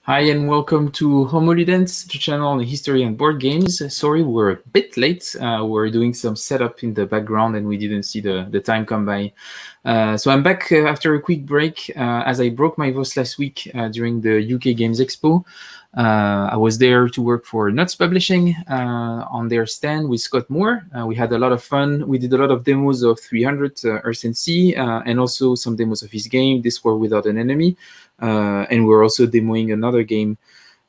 Hi and welcome to Homo Ludens, the channel on history and board games. Sorry, we're a bit late. We're doing some setup in the background and we didn't see the time come by. So I'm back after a quick break as I broke my voice last week during the UK Games Expo. I was there to work for Nuts Publishing on their stand with Scott Moore. We had a lot of fun. We did a lot of demos of 300 Earth and Sea and also some demos of his game, This War Without an Enemy. And we're also demoing another game,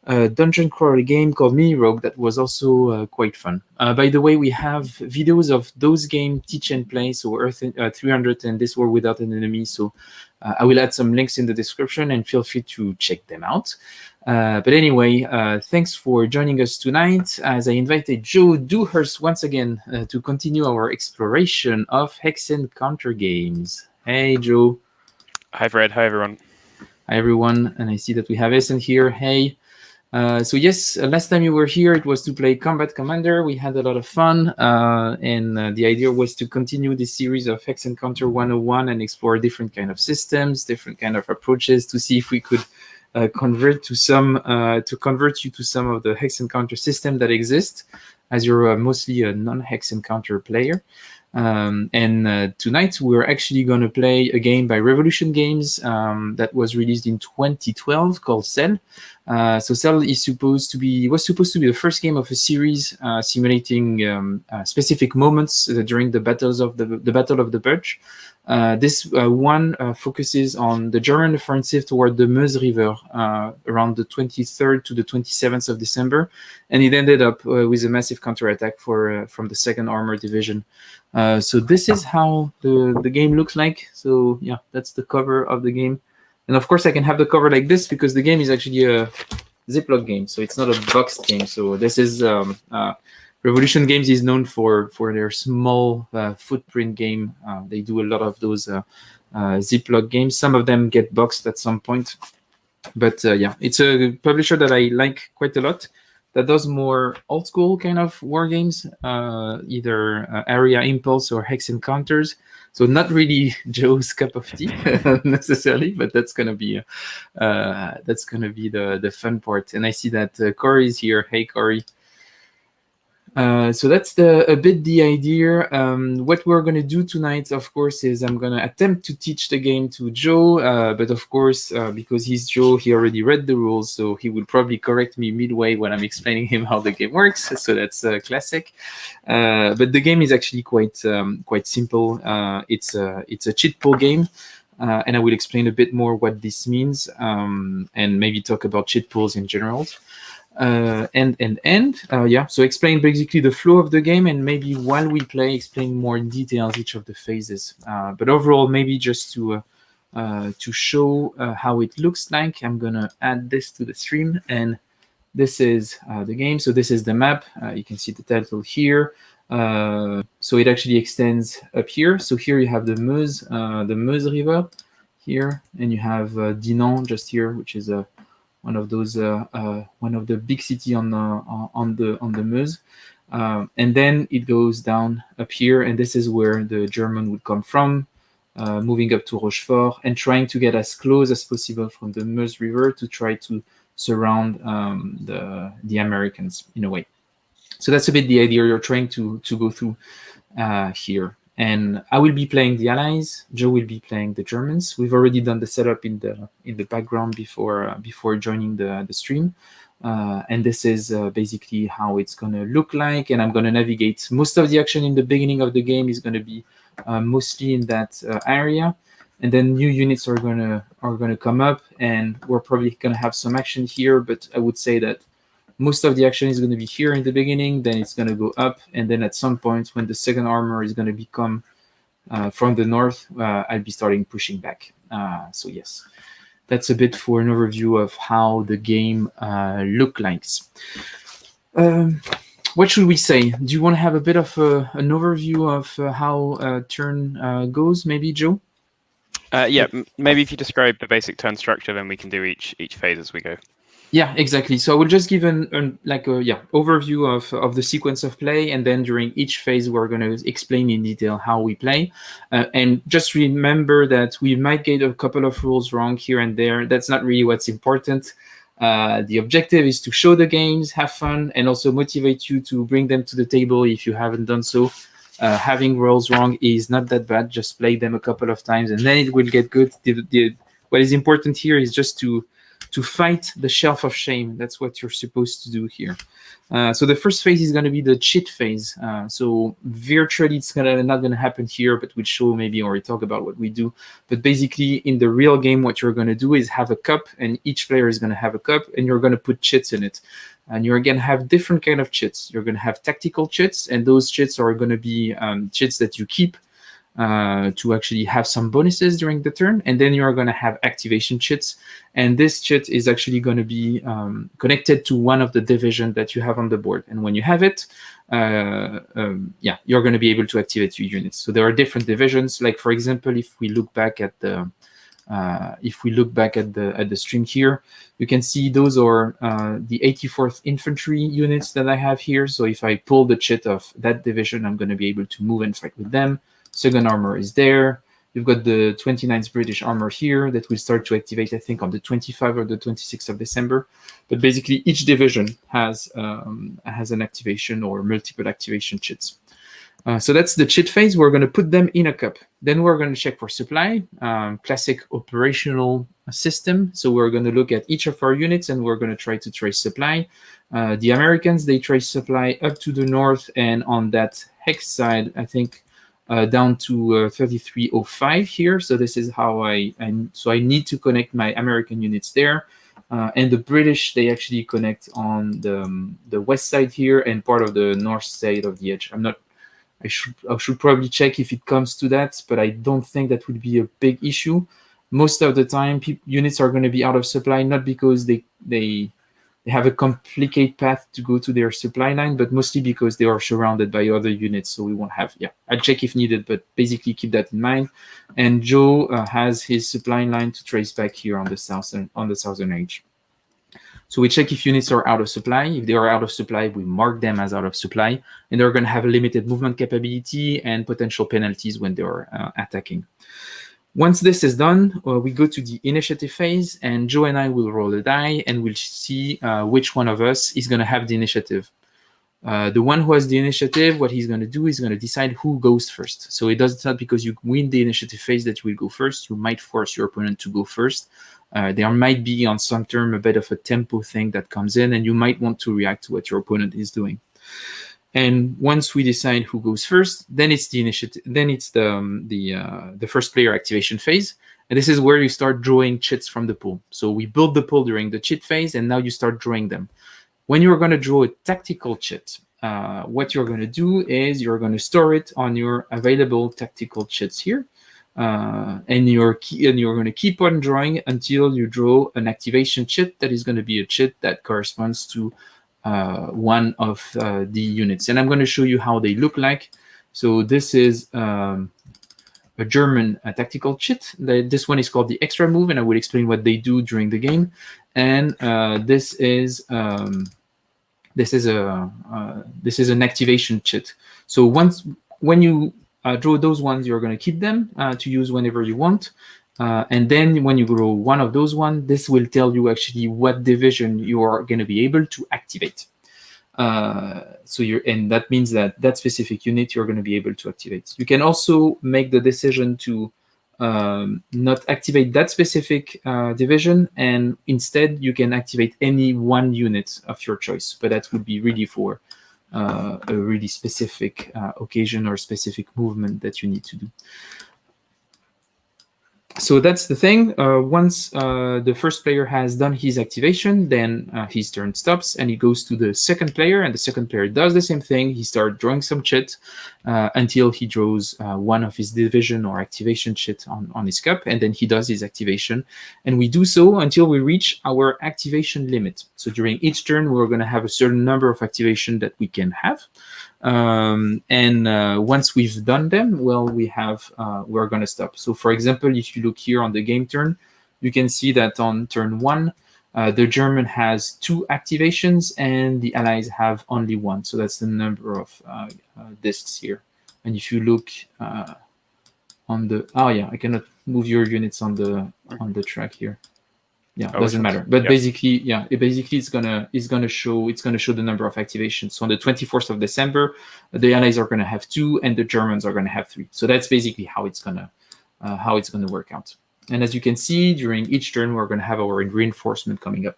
a dungeon crawler game called Mini Rogue that was also quite fun. By the way, we have videos of those games, Teach and Play, so Earth 300 and This War Without an Enemy. So I will add some links in the description and feel free to check them out. But anyway, thanks for joining us tonight as I invited Joe Dewhurst once again to continue our exploration of Hex Counter games. Hey, Joe. Hi, Fred. Hi, everyone. Hi, everyone. And I see that we have Essen here. Hey. So yes, last time you were here, it was to play Combat Commander. We had a lot of fun. And the idea was to continue this series of Hex Counter 101 and explore different kind of systems, different kind of approaches to see if we could convert you to some of the Hex Counter system that exist, as you're mostly a non-Hex Counter player. Tonight we're actually going to play a game by Revolution Games that was released in 2012 called Cell. So Cell was supposed to be the first game of a series simulating specific moments during the battles of the Battle of the Bulge. This one focuses on the German offensive toward the Meuse River around the 23rd to the 27th of December, and it ended up with a massive counterattack from the 2nd Armored Division. So this is how the game looks like. So yeah, that's the cover of the game. And of course I can have the cover like this because the game is actually a Ziploc game, so it's not a boxed game. So this is Revolution Games is known for their small footprint game. They do a lot of those Ziploc games. Some of them get boxed at some point. But yeah, it's a publisher that I like quite a lot, that does more old school kind of war games, either Area Impulse or Hex Encounters. So not really Joe's cup of tea necessarily, but that's gonna be the fun part. And I see that Corey is here. Hey, Corey. So that's a bit the idea. What we're going to do tonight, of course, is I'm going to attempt to teach the game to Joe. But of course, because he's Joe, he already read the rules, so he will probably correct me midway when I'm explaining him how the game works. So that's classic. But the game is actually quite simple. It's a chit-pull game. And I will explain a bit more what this means and maybe talk about chit-pulls in general. So explain basically the flow of the game, and maybe while we play, explain more in details each of the phases. But overall, maybe just to show how it looks like, I'm gonna add this to the stream, and this is the game. So this is the map. You can see the title here. So it actually extends up here. So here you have the Meuse River here, and you have Dinan just here, which is one of the big city on the Meuse, and then it goes down up here, and this is where the German would come from, moving up to Rochefort and trying to get as close as possible from the Meuse River to try to surround the Americans in a way. So that's a bit the idea you're trying to go through here. And I will be playing the Allies. Joe will be playing the Germans. We've already done the setup in the background before joining the stream. And this is basically how it's going to look like. And I'm going to navigate. Most of the action in the beginning of the game is going to be mostly in that area. And then new units are gonna come up, and we're probably going to have some action here. But I would say that most of the action is going to be here in the beginning, then it's going to go up, and then at some point when the 2nd armor is going to become from the north, I'll be starting pushing back. So yes, that's a bit for an overview of how the game look like. What should we say? Do you want to have a bit of an overview of how a turn goes, maybe, Joe? Yeah, maybe if you describe the basic turn structure, then we can do each phase as we go. Yeah, exactly. So I will just give an like a overview of the sequence of play, and then during each phase we're going to explain in detail how we play. And just remember that we might get a couple of rules wrong here and there. That's not really what's important. The objective is to show the games, have fun, and also motivate you to bring them to the table if you haven't done so. Having rules wrong is not that bad. Just play them a couple of times, and then it will get good. What is important here is just to fight the shelf of shame. That's what you're supposed to do here. So the first phase is going to be the cheat phase. So virtually it's not going to happen here, but we'll show maybe or we talk about what we do. But basically in the real game, what you're going to do is have a cup, and each player is going to have a cup, and you're going to put chits in it. And you're going to have different kind of chits. You're going to have tactical chits, and those chits are going to be chits that you keep to actually have some bonuses during the turn, and then you're going to have activation chits, and this chit is actually going to be connected to one of the division that you have on the board, and when you have it, you're going to be able to activate your units. So there are different divisions. Like for example, if we look back at the stream here, you can see those are the 84th infantry units that I have here. So if I pull the chit of that division, I'm going to be able to move and fight with them. Second armor is there. You've got the 29th British armor here that will start to activate, I think, on the 25th or the 26th of December. But basically, each division has an activation or multiple activation chits. So that's the chit phase. We're going to put them in a cup. Then we're going to check for supply, classic operational system. So we're going to look at each of our units, and we're going to try to trace supply. The Americans, they trace supply up to the north, and on that hex side, I think, down to 3305 here. So this is how I need to connect my American units there. And the British, they actually connect on the west side here and part of the north side of the edge. I should probably check if it comes to that, but I don't think that would be a big issue. Most of the time, units are going to be out of supply, not because they have a complicated path to go to their supply line, but mostly because they are surrounded by other units. So we won't have, I'll check if needed, but basically keep that in mind. And Joe has his supply line to trace back here on the southern edge. So we check if units are out of supply. If they are out of supply, we mark them as out of supply, and they're going to have a limited movement capability and potential penalties when they are attacking. Once this is done, we go to the initiative phase, and Joe and I will roll a die, and we'll see which one of us is going to have the initiative. The one who has the initiative, what he's going to do is going to decide who goes first. So it's not because you win the initiative phase that you will go first. You might force your opponent to go first. There might be on some term a bit of a tempo thing that comes in, and you might want to react to what your opponent is doing. And once we decide who goes first, then it's the initiative. Then it's the first player activation phase, and this is where you start drawing chits from the pool. So we build the pool during the chit phase, and now you start drawing them. When you're going to draw a tactical chit, what you're going to do is you're going to store it on your available tactical chits here, and you're going to keep on drawing until you draw an activation chit that is going to be a chit that corresponds to one of the units. And I'm going to show you how they look like. So this is a German tactical chit. This one is called the extra move, and I will explain what they do during the game. And this is an activation chit. So when you draw those ones, you're going to keep them to use whenever you want. And then when you draw one of those ones, this will tell you actually what division you are going to be able to activate. And that means that specific unit you're going to be able to activate. You can also make the decision to not activate that specific division, and instead you can activate any one unit of your choice. But that would be really for a really specific occasion or specific movement that you need to do. So that's the thing. Once the first player has done his activation, then his turn stops and he goes to the second player, and the second player does the same thing. He starts drawing some chit until he draws one of his division or activation chit on his cup, and then he does his activation. And we do so until we reach our activation limit. So during each turn, we're going to have a certain number of activation that we can have. Once we've done them, well, we're going to stop. So for example, if you look here on the game turn, you can see that on turn 1, The German has 2 activations, and the Allies have only 1. So that's the number of discs here. And if you look on the I cannot move your units on the track here. Yeah, doesn't matter. But basically, it's gonna show the number of activations. So on the 24th of December, the Allies are gonna have 2, and the Germans are gonna have 3. So that's basically how it's gonna work out. And as you can see, during each turn, we're gonna have our reinforcement coming up.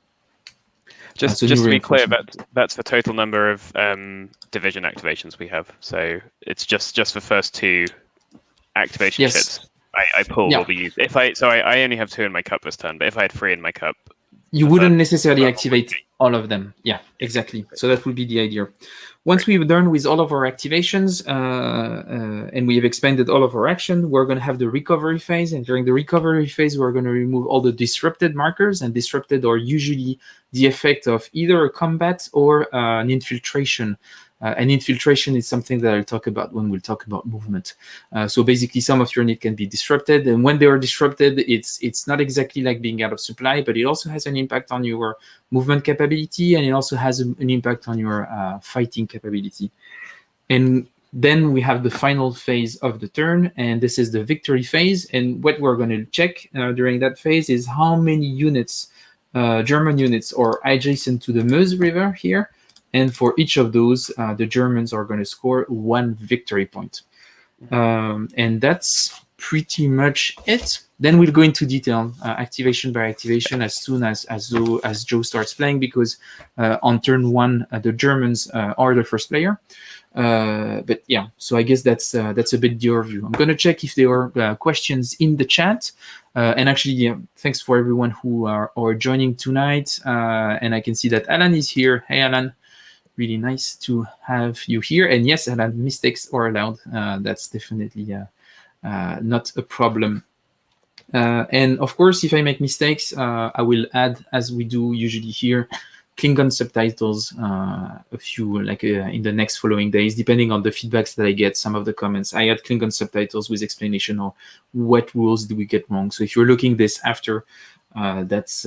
Just to be clear, that's the total number of division activations we have. So it's just the first 2 activation chits. I pull will be used. I only have 2 in my cup this turn, but if I had 3 in my cup, you wouldn't necessarily activate all of them. Yeah, exactly. So that would be the idea. Once we've done with all of our activations and we have expended all of our action, we're going to have the recovery phase. And during the recovery phase, we're going to remove all the disrupted markers. And disrupted are usually the effect of either a combat or an infiltration. And infiltration is something that I'll talk about when we'll talk about movement. So basically, some of your unit can be disrupted, and when they are disrupted, it's not exactly like being out of supply, but it also has an impact on your movement capability, and it also has an impact on your fighting capability. And then we have the final phase of the turn, and this is the victory phase. And what we're going to check during that phase is how many units, German units, are adjacent to the Meuse River here. And for each of those, the Germans are going to score 1 victory point. And that's pretty much it. Then we'll go into detail, activation by activation, as soon as Joe starts playing, because on turn 1, the Germans are the first player. But yeah, so I guess that's a bit the overview. I'm going to check if there are questions in the chat. And actually, thanks for everyone who are joining tonight. And I can see that Alan is here. Hey, Alan. Really nice to have you here. And yes, Alan, mistakes are allowed. That's definitely not a problem. And of course, if I make mistakes, I will add, as we do usually here, Klingon subtitles, a few like in the next following days, depending on the feedbacks that I get, some of the comments. I add Klingon subtitles with explanation of what rules did we get wrong. So if you're looking this after, that's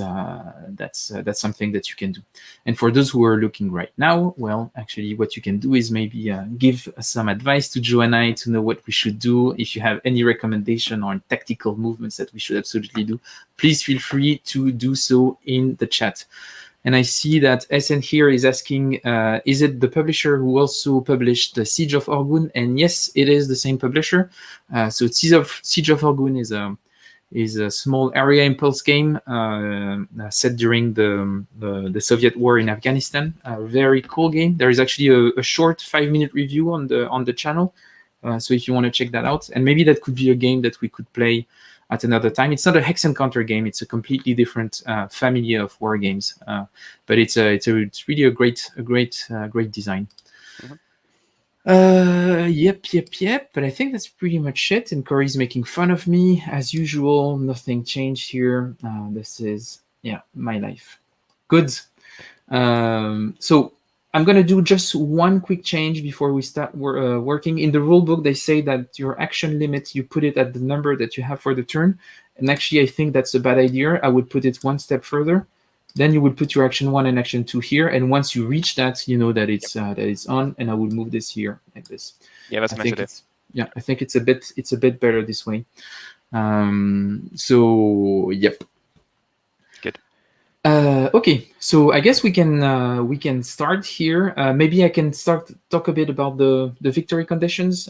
something that you can do. And for those who are looking right now, well, actually what you can do is maybe give some advice to Joe and I to know what we should do. If you have any recommendation on tactical movements that we should absolutely do, please feel free to do so in the chat. And I see that SN here is asking, is it the publisher who also published the Siege of Orgun? And yes, it is the same publisher. So Siege of Orgun is a small area impulse game set during the Soviet war in Afghanistan. A very cool game. There is actually a short 5-minute review on the channel. So if you want to check that out, and maybe that could be a game that we could play at another time. It's not a Hex Counter game. It's a completely different family of war games. But it's really a great design. Yep. But I think that's pretty much it. And Corey's making fun of me as usual. Nothing changed here. This is my life. Good. So I'm going to do just one quick change before we start working. In the rulebook, they say that your action limit, you put it at the number that you have for the turn. And actually, I think that's a bad idea. I would put it one step further. Then you would put your action 1 and action 2 here. And once you reach that, you know that it's on. And I will move this here like this. Yeah, that's a nice idea. Yeah, I think it's a bit better this way. So, yep. Okay, so I guess we can start here. Maybe I can talk a bit about the victory conditions.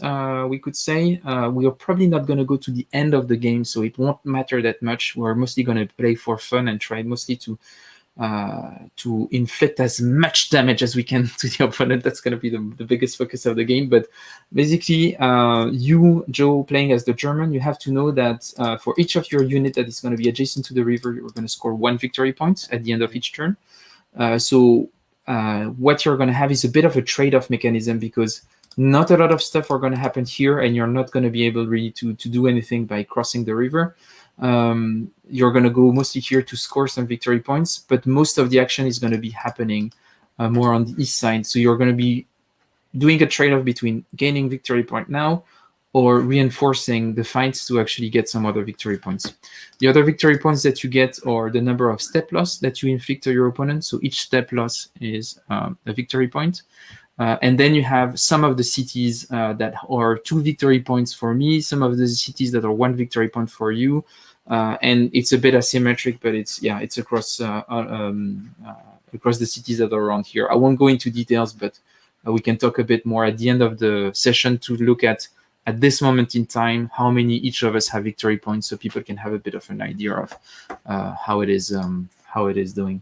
We could say we are probably not going to go to the end of the game, so it won't matter that much. We're mostly going to play for fun and try mostly to inflict as much damage as we can to the opponent. That's going to be the biggest focus of the game. But basically, you, Joe, playing as the German, you have to know that for each of your unit that is going to be adjacent to the river, you're going to score 1 victory point at the end of each turn. So what you're going to have is a bit of a trade-off mechanism, because not a lot of stuff are going to happen here, and you're not going to be able really to do anything by crossing the river. You're going to go mostly here to score some victory points, but most of the action is going to be happening more on the east side. So you're going to be doing a trade-off between gaining victory point now or reinforcing the fights to actually get some other victory points. The other victory points that you get are the number of step loss that you inflict on your opponent. So each step loss is a victory point. And then you have some of the cities that are 2 victory points for me, some of the cities that are 1 victory point for you. And it's a bit asymmetric, but it's across across the cities that are around here. I won't go into details, but we can talk a bit more at the end of the session to look at this moment in time, how many each of us have victory points, so people can have a bit of an idea of how it is doing.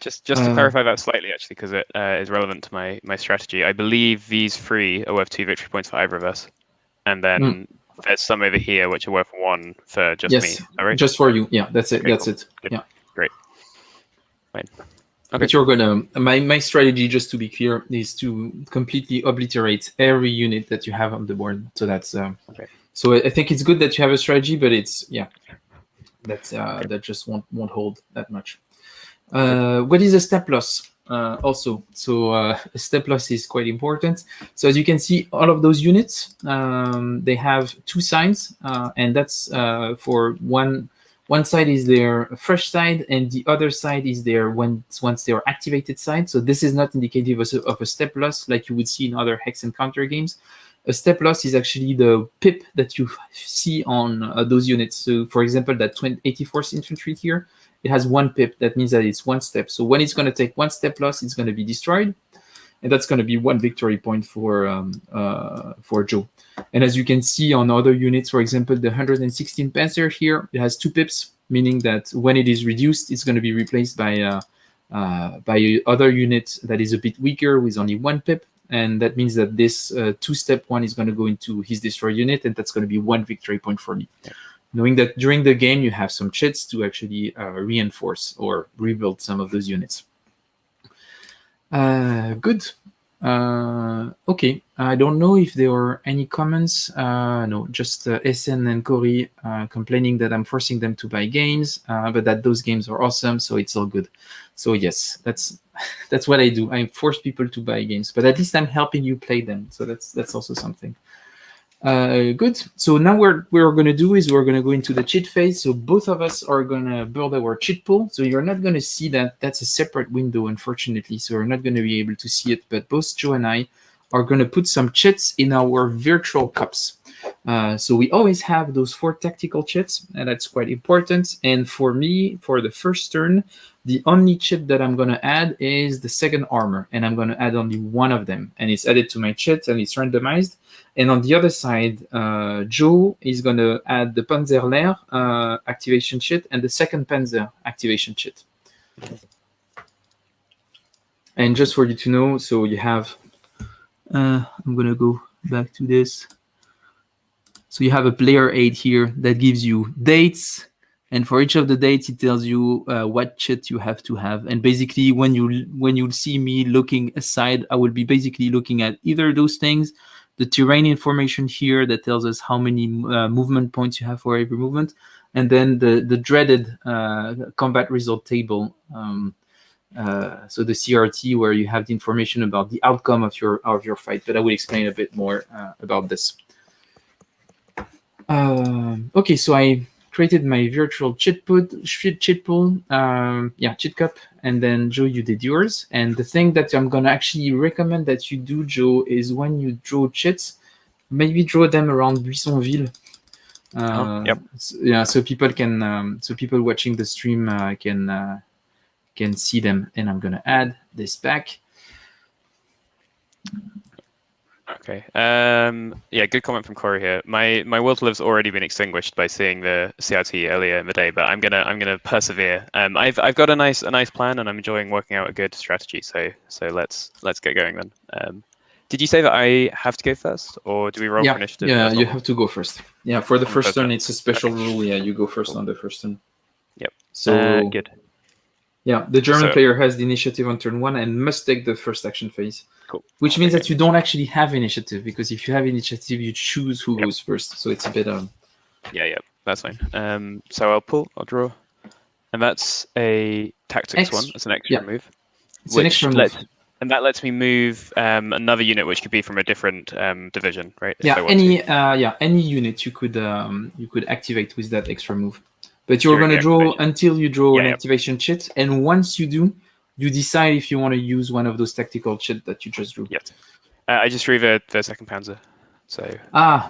Just to clarify that slightly, actually, because it is relevant to my strategy. I believe these 3 are worth 2 victory points for either of us, and then there's some over here which are worth 1 for just me. All right? Just for you. Yeah, that's it. Okay, that's cool. it. Good. Yeah, great. Fine. Okay. But you're gonna. My strategy, just to be clear, is to completely obliterate every unit that you have on the board. So that's. Okay. So I think it's good that you have a strategy, but it's that just won't hold that much. What is a step loss? Also, so a step loss is quite important. So as you can see, all of those units they have 2 sides, and that's for one side is their fresh side, and the other side is their once they are activated side. So this is not indicative of a step loss like you would see in other Hex and Counter games. A step loss is actually the pip that you see on those units. So for example, that 84th infantry here, it has 1 pip. That means that it's 1 step. So when it's going to take 1 step loss, it's going to be destroyed, and that's going to be 1 victory point for Joe. And as you can see on other units, for example, the 116 Panzer here, it has 2 pips, meaning that when it is reduced, it's going to be replaced by other unit that is a bit weaker with only 1 pip. And that means that this 2-step one is going to go into his destroyed unit, and that's going to be 1 victory point for me. Yeah. Knowing that during the game, you have some chits to actually reinforce or rebuild some of those units. Good. Okay. I don't know if there are any comments. No, just SN and Cory complaining that I'm forcing them to buy games, but that those games are awesome, so it's all good. So yes, that's what I do. I force people to buy games, but at least I'm helping you play them. So that's also something. Good. So now what we're going to do is we're going to go into the cheat phase. So both of us are going to build our chit-pull. So you're not going to see that. That's a separate window, unfortunately. So you're not going to be able to see it. But both Joe and I are going to put some chits in our virtual cups. So we always have those 4 tactical chits, and that's quite important. And for me, for the first turn, the only chit that I'm going to add is the 2nd armor, and I'm going to add only 1 of them. And it's added to my chit, and it's randomized. And on the other side, Joe is going to add the Panzerlehr activation chit and the 2nd Panzer activation chit. And just for you to know, so you have, I'm going to go back to this. So you have a player aid here that gives you dates. And for each of the dates, it tells you what chit you have to have. And basically, when you see me looking aside, I will be basically looking at either those things, the terrain information here that tells us how many movement points you have for every movement, and then the dreaded combat result table. So the CRT, where you have the information about the outcome of your fight. But I will explain a bit more about this. Okay, so I created my virtual chit-pull, chit cup, and then Joe, you did yours. And the thing that I'm gonna actually recommend that you do, Joe, is when you draw chits, maybe draw them around Buissonville. Yep. So people can, so people watching the stream can see them. And I'm gonna add this back. Okay. Yeah, good comment from Cory here. My will to live's already been extinguished by seeing the CRT earlier in the day, but I'm gonna persevere. I've got a nice plan, and I'm enjoying working out a good strategy. So let's get going then. Did you say that I have to go first, or do we roll for initiative? Yeah, you have to go first. Yeah, for the first turn, it's a special rule. Yeah, you go first on the first turn. Yep. So good. Yeah, the German player has the initiative on turn 1 and must take the first action phase. Cool. Which means that you don't actually have initiative, because if you have initiative, you choose who goes first. So it's a bit Yeah, that's fine. So I'll draw, and that's a tactics one. It's an extra move. It's an extra move. And that lets me move another unit, which could be from a different division, right? Yeah, any unit you could activate with that extra move. But you're going to draw until you draw an activation chit, and once you do, you decide if you want to use one of those tactical chits that you just drew. Yes. I just drew the second panzer. So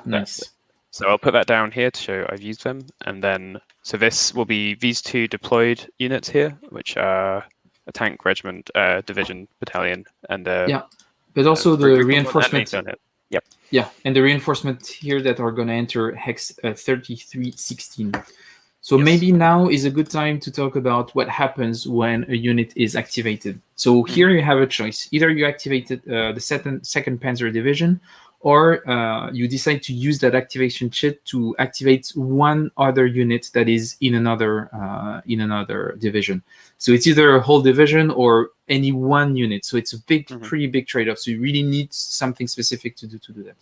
nice. So I'll put that down here to show I've used them, and then so this will be these two deployed units here, which are a tank regiment, division, battalion, and but also the reinforcement. Yep. Yeah, and the reinforcement here that are going to enter Hex 3316. So maybe now is a good time to talk about what happens when a unit is activated. So here you have a choice. Either you activated the second Panzer Division, or you decide to use that activation chit to activate one other unit that is in another division. So it's either a whole division or any one unit. So it's a pretty big trade-off. So you really need something specific to do that.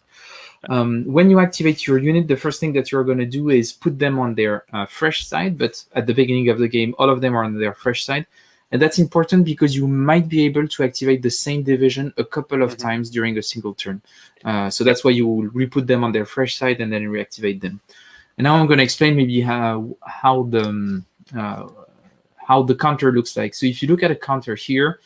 When you activate your unit, the first thing that you're going to do is put them on their fresh side. But at the beginning of the game, all of them are on their fresh side. And that's important because you might be able to activate the same division a couple of times during a single turn. So that's why you will re-put them on their fresh side and then reactivate them. And now I'm going to explain maybe how the counter looks like. So if you look at a counter here,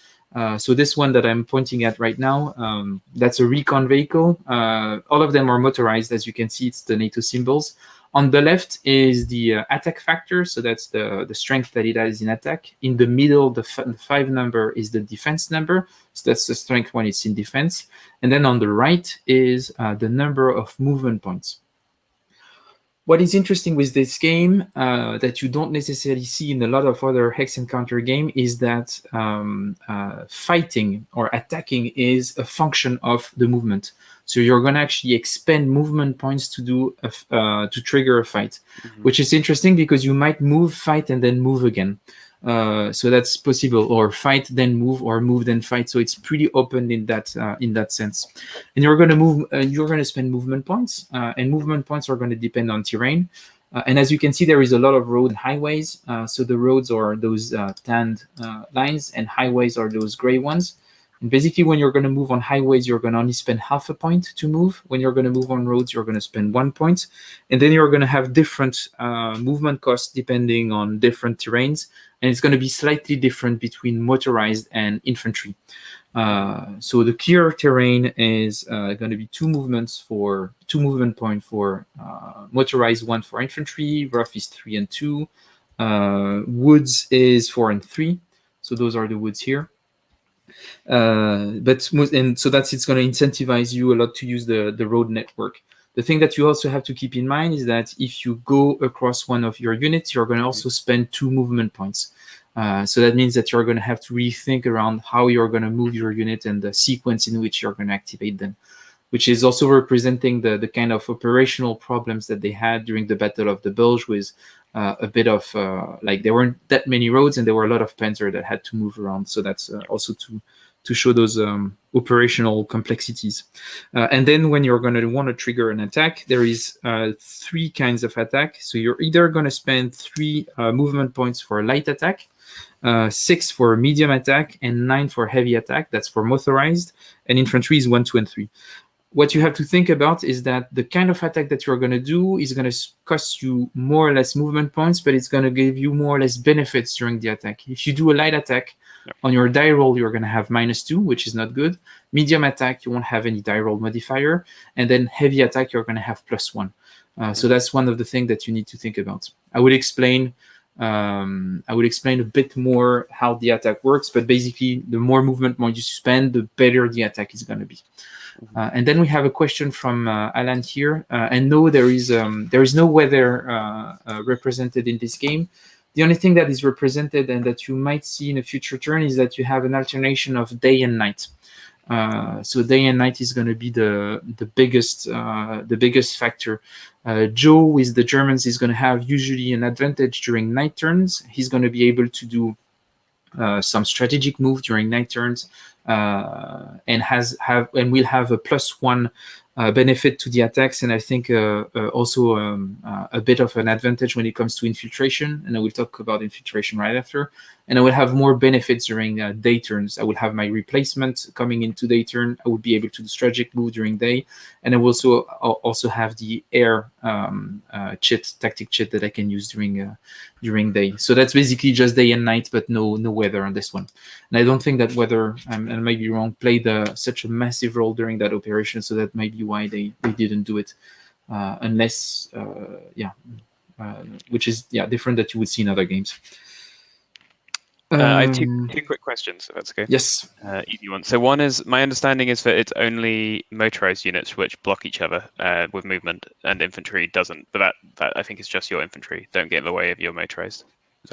so this one that I'm pointing at right now, that's a recon vehicle. All of them are motorized. As you can see, it's the NATO symbols. On the left is the attack factor, so that's the strength that it has in attack. In the middle, the 5 number is the defense number, so that's the strength when it's in defense. And then on the right is the number of movement points. What is interesting with this game that you don't necessarily see in a lot of other Hex Encounter game is that fighting or attacking is a function of the movement. So you're going to actually expend movement points to do to trigger a fight, which is interesting because you might move, fight, and then move again. So that's possible, or fight then move, or move then fight. So it's pretty open in that sense. And you're going to move. You're going to spend movement points, and movement points are going to depend on terrain. And as you can see, there is a lot of road and highways. So the roads are those tanned lines, and highways are those gray ones. And basically, when you're going to move on highways, you're going to only spend half a point to move. When you're going to move on roads, you're going to spend 1 point. And then you're going to have different movement costs depending on different terrains. And it's going to be slightly different between motorized and infantry. So the clear terrain is going to be 2 movement points for motorized, 1 for infantry. Rough is 3 and 2. Woods is 4 and 3. So those are the woods here. So it's going to incentivize you a lot to use the road network. The thing that you also have to keep in mind is that if you go across one of your units, you're going to also spend 2 movement points. So that means that you're going to have to rethink around how you're going to move your unit and the sequence in which you're going to activate them, which is also representing the kind of operational problems that they had during the Battle of the Bulge with a bit of there weren't that many roads and there were a lot of panzer that had to move around. So that's also to show those operational complexities. And then when you're going to want to trigger an attack, there is 3 kinds of attack. So you're either going to spend 3 movement points for a light attack, 6 for medium attack, and 9 for heavy attack. That's for motorized, and infantry is 1, 2, and 3. What you have to think about is that the kind of attack that you're going to do is going to cost you more or less movement points, but it's going to give you more or less benefits during the attack. If you do a light attack, on your die roll, you're going to have -2, which is not good. Medium attack, you won't have any die roll modifier. And then heavy attack, you're going to have +1. So that's one of the things that you need to think about. I would explain a bit more how the attack works, but basically, the more movement points you spend, the better the attack is going to be. And then we have a question from Alan here. And no, there is no weather represented in this game. The only thing that is represented and that you might see in a future turn is that you have an alternation of day and night. So day and night is going to be the biggest factor. Joe with the Germans is going to have usually an advantage during night turns. He's going to be able to do some strategic move during night turns. and will have a +1 benefit to the attacks, and I think also a bit of an advantage when it comes to infiltration, and I will talk about infiltration right after. And I will have more benefits during day turns. I will have my replacement coming into day turn. I will be able to do strategic move during day, and I will also have the air tactic chit that I can use during day. So that's basically just day and night, but no weather on this one. And I don't think that weather, I might be wrong, played such a massive role during that operation. So that might be why they didn't do it, unless which is different that you would see in other games. I have two quick questions, if that's okay. Yes. Easy one. So one is, my understanding is that it's only motorized units which block each other with movement, and infantry doesn't. But that I think is just your infantry. Don't get in the way of your motorized.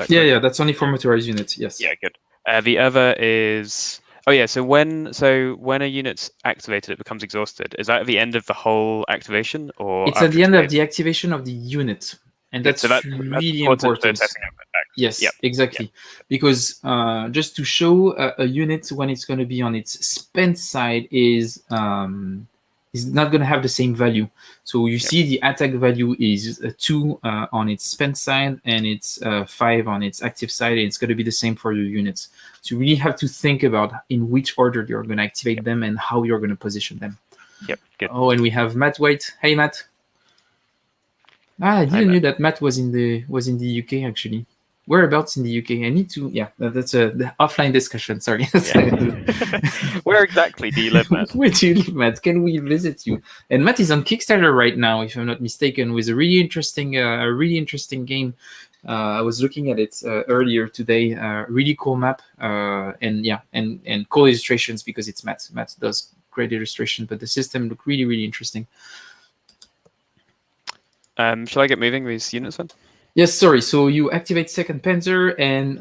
Yeah, that's only for motorized units. Yes. Yeah, good. The other is, so when a unit's activated, it becomes exhausted. Is that at the end of the whole activation, or it's at the end of the activation of the unit? And that's really important. Yes, exactly. Yep. Because just to show a unit when it's going to be on its spent side is not going to have the same value. So you see the attack value is 2 on its spent side, and it's 5 on its active side, and it's going to be the same for your units. So you really have to think about in which order you're going to activate them and how you're going to position them. Yep. Good. Oh, and we have Matt White. Hey, Matt. I didn't know that Matt was in the UK actually. Whereabouts in the UK? I need to. Yeah, that's the offline discussion. Sorry. Where exactly do you live, Matt? Where do you live, Matt? Can we visit you? And Matt is on Kickstarter right now, if I'm not mistaken, with a really interesting game. I was looking at it earlier today. Really cool map. And cool illustrations because it's Matt. Matt does great illustration, but the system looked really, really interesting. Shall I get moving these units then? Yes, sorry. So you activate second Panzer, and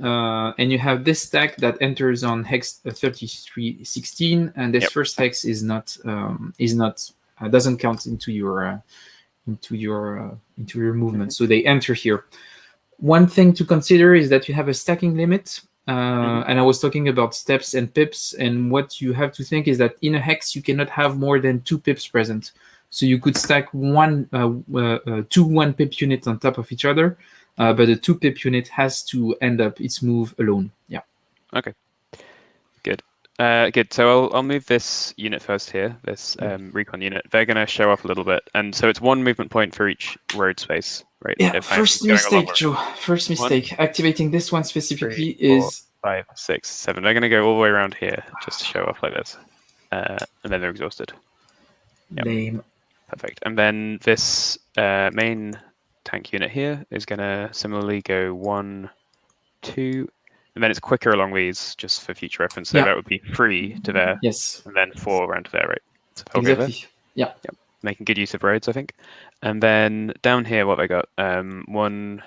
you have this stack that enters on Hex 3316, and this first hex is not doesn't count into your movement. So they enter here. One thing to consider is that you have a stacking limit, and I was talking about steps and pips, and what you have to think is that in a hex you cannot have more than 2 pips present. So you could stack 2 1-pip units on top of each other, but a 2-pip unit has to end up its move alone. Yeah. Okay. Good. Good. So I'll move this unit first here. This recon unit. They're going to show up a little bit, and so it's 1 movement point for each road space, right? Yeah. First mistake, Joe. First mistake. Activating this one specifically 3, 4, is 5, 6, 7. They're going to go all the way around here just to show up like this, and then they're exhausted. Yep. Lame. Perfect. And then this main tank unit here is going to similarly go 1, 2, and then it's quicker along these just for future reference. So that would be 3 to there. Yes. And then 4 around to there, right? So exactly. Yeah. Yep. Making good use of roads, I think. And then down here, what have I got? 1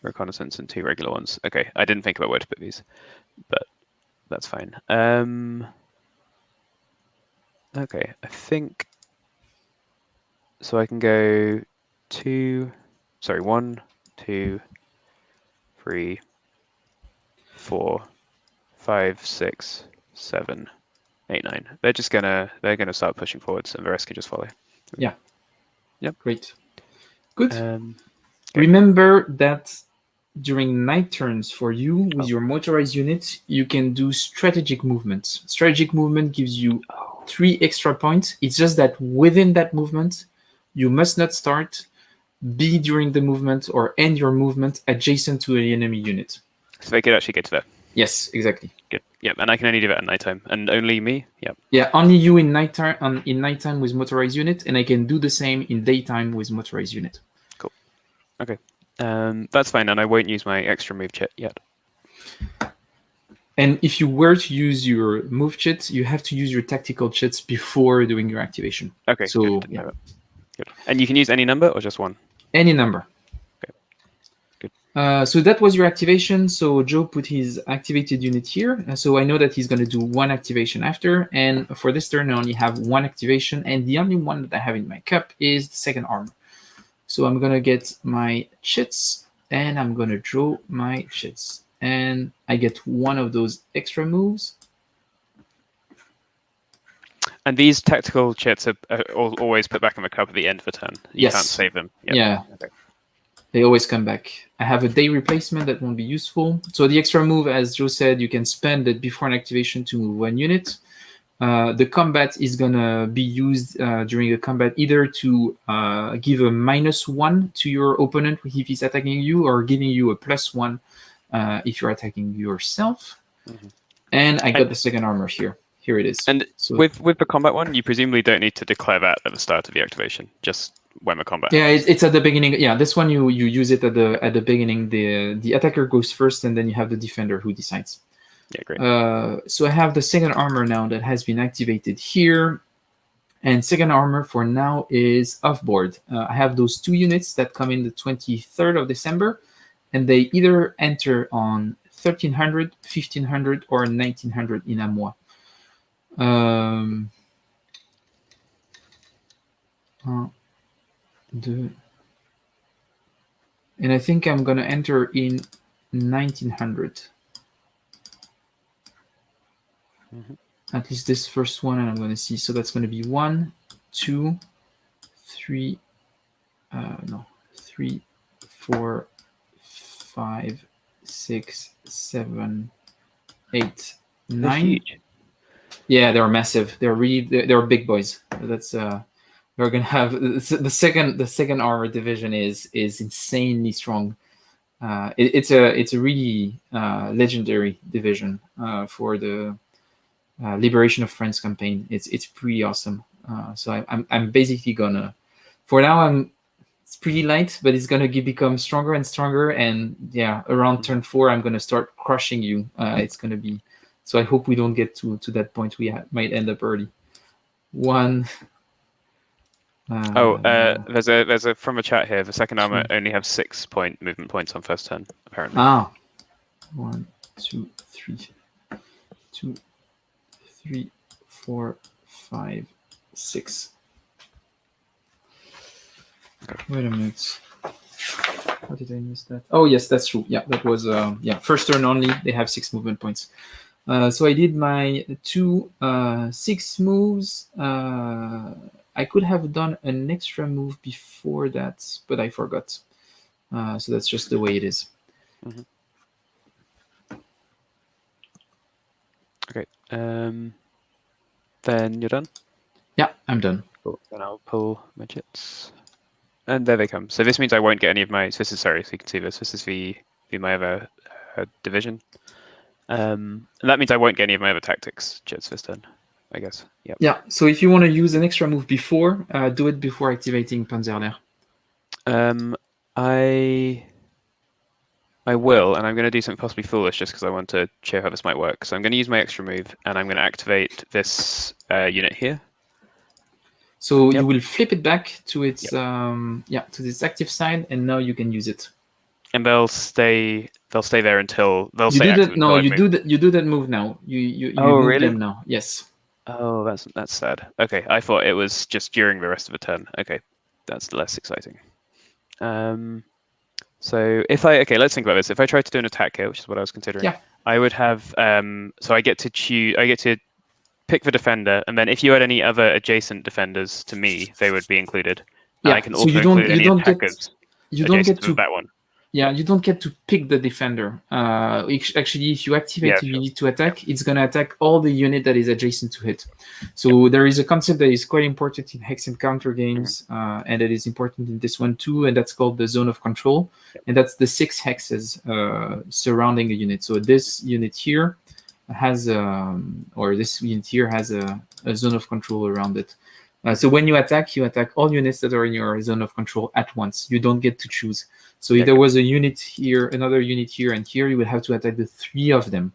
reconnaissance and 2 regular ones. Okay, I didn't think about where to put these, but that's fine. Okay, I think. So I can go 1, 2, 3, 4, 5, 6, 7, 8, 9. They're gonna start pushing forwards, and the rest can just follow. Yeah. Yep. Great. Good. Remember that during night turns for you with your motorized units, you can do strategic movements. Strategic movement gives you 3 extra points. It's just that within that movement, you must not start, be during the movement, or end your movement adjacent to an enemy unit. So they could actually get to there. Yes, exactly. Good. Yep, and I can only do that at nighttime, and only me. Yep. Yeah, only you in nighttime. In nighttime with motorized unit, and I can do the same in daytime with motorized unit. Cool. Okay. That's fine, and I won't use my extra move chit yet. And if you were to use your move chits, you have to use your tactical chits before doing your activation. Okay. So yeah. Good. And you can use any number or just 1? Any number. Okay. Good. So that was your activation. So Joe put his activated unit here. So I know that he's going to do 1 activation after. And for this turn, I only have 1 activation. And the only one that I have in my cup is the second arm. So I'm going to get my chits, and I'm going to draw my chits. And I get 1 of those extra moves. And these tactical chits are always put back in the cup at the end of the turn. You can't save them. Yep. Yeah. Okay. They always come back. I have a day replacement that won't be useful. So the extra move, as Joe said, you can spend it before an activation to move 1 unit. The combat is going to be used during a combat either to give a -1 to your opponent if he's attacking you, or giving you a +1 if you're attacking yourself. And I got the second armor here. Here it is. And so, with the combat one, you presumably don't need to declare that at the start of the activation, just when the combat happens. It's at the beginning. Yeah, this one you use it at the beginning. The attacker goes first, and then you have the defender who decides. Yeah, great. So I have the second armor now that has been activated here. And second armor for now is off board. I have those 2 units that come in the 23rd of December, and they either enter on 1300, 1500, or 1900 in Amois. And I think I'm going to enter in 1900. At least this first one, and I'm going to see. So that's going to be 1, 2, 3, 3, 4, 5, 6, 7, 8, 9. Yeah, they're massive. They're big boys. That's we're gonna have the second armor division is insanely strong. It's a really legendary division for the Liberation of France campaign. It's pretty awesome. So I'm basically gonna, for now it's pretty light, but it's gonna become stronger and stronger. And yeah, around turn 4, I'm gonna start crushing you. It's gonna be. So I hope we don't get to that point. We might end up early. 1. There's a from a chat here. The second armor only have 6 movement points on first turn, apparently. 1, 2, 3, 2, 3, 4, 5, 6. Wait a minute. How did I miss that? Oh yes, that's true. Yeah, that was first turn only. They have 6 movement points. So I did my 2 6 moves. I could have done an extra move before that, but I forgot. So that's just the way it is. Okay. Then you're done? Yeah, I'm done. Cool. Then I'll pull my chits. And there they come. So this means I won't get any of my... So this is, sorry, so you can see this. This is my other division. And that means I won't get any of my other tactics chits this turn, I guess. Yep. Yeah, so if you want to use an extra move before, do it before activating Panzerlehr. I will, and I'm going to do something possibly foolish just because I want to show how this might work. So I'm going to use my extra move, and I'm going to activate this unit here. So you will flip it back to its to this active side, and now you can use it. And they'll stay there until you do that move now. You move really? them now. Yes. Oh, that's sad. Okay, I thought it was just during the rest of the turn. Okay, that's less exciting. So let's think about this. If I tried to do an attack here, which is what I was considering, I would have. So I get to pick the defender, and then if you had any other adjacent defenders to me, they would be included. And I can also include any attackers. You don't get to that one. Yeah, you don't get to pick the defender. Actually, if you activate the unit to attack, it's going to attack all the unit that is adjacent to it. So there is a concept that is quite important in Hex and Counter games, and that is important in this one too, and that's called the zone of control. And that's the 6 hexes surrounding a unit. So this unit here has, this unit here has a zone of control around it. So when you attack all units that are in your zone of control at once. You don't get to choose. So if there was a unit here, another unit here, and here, you would have to attack the 3 of them.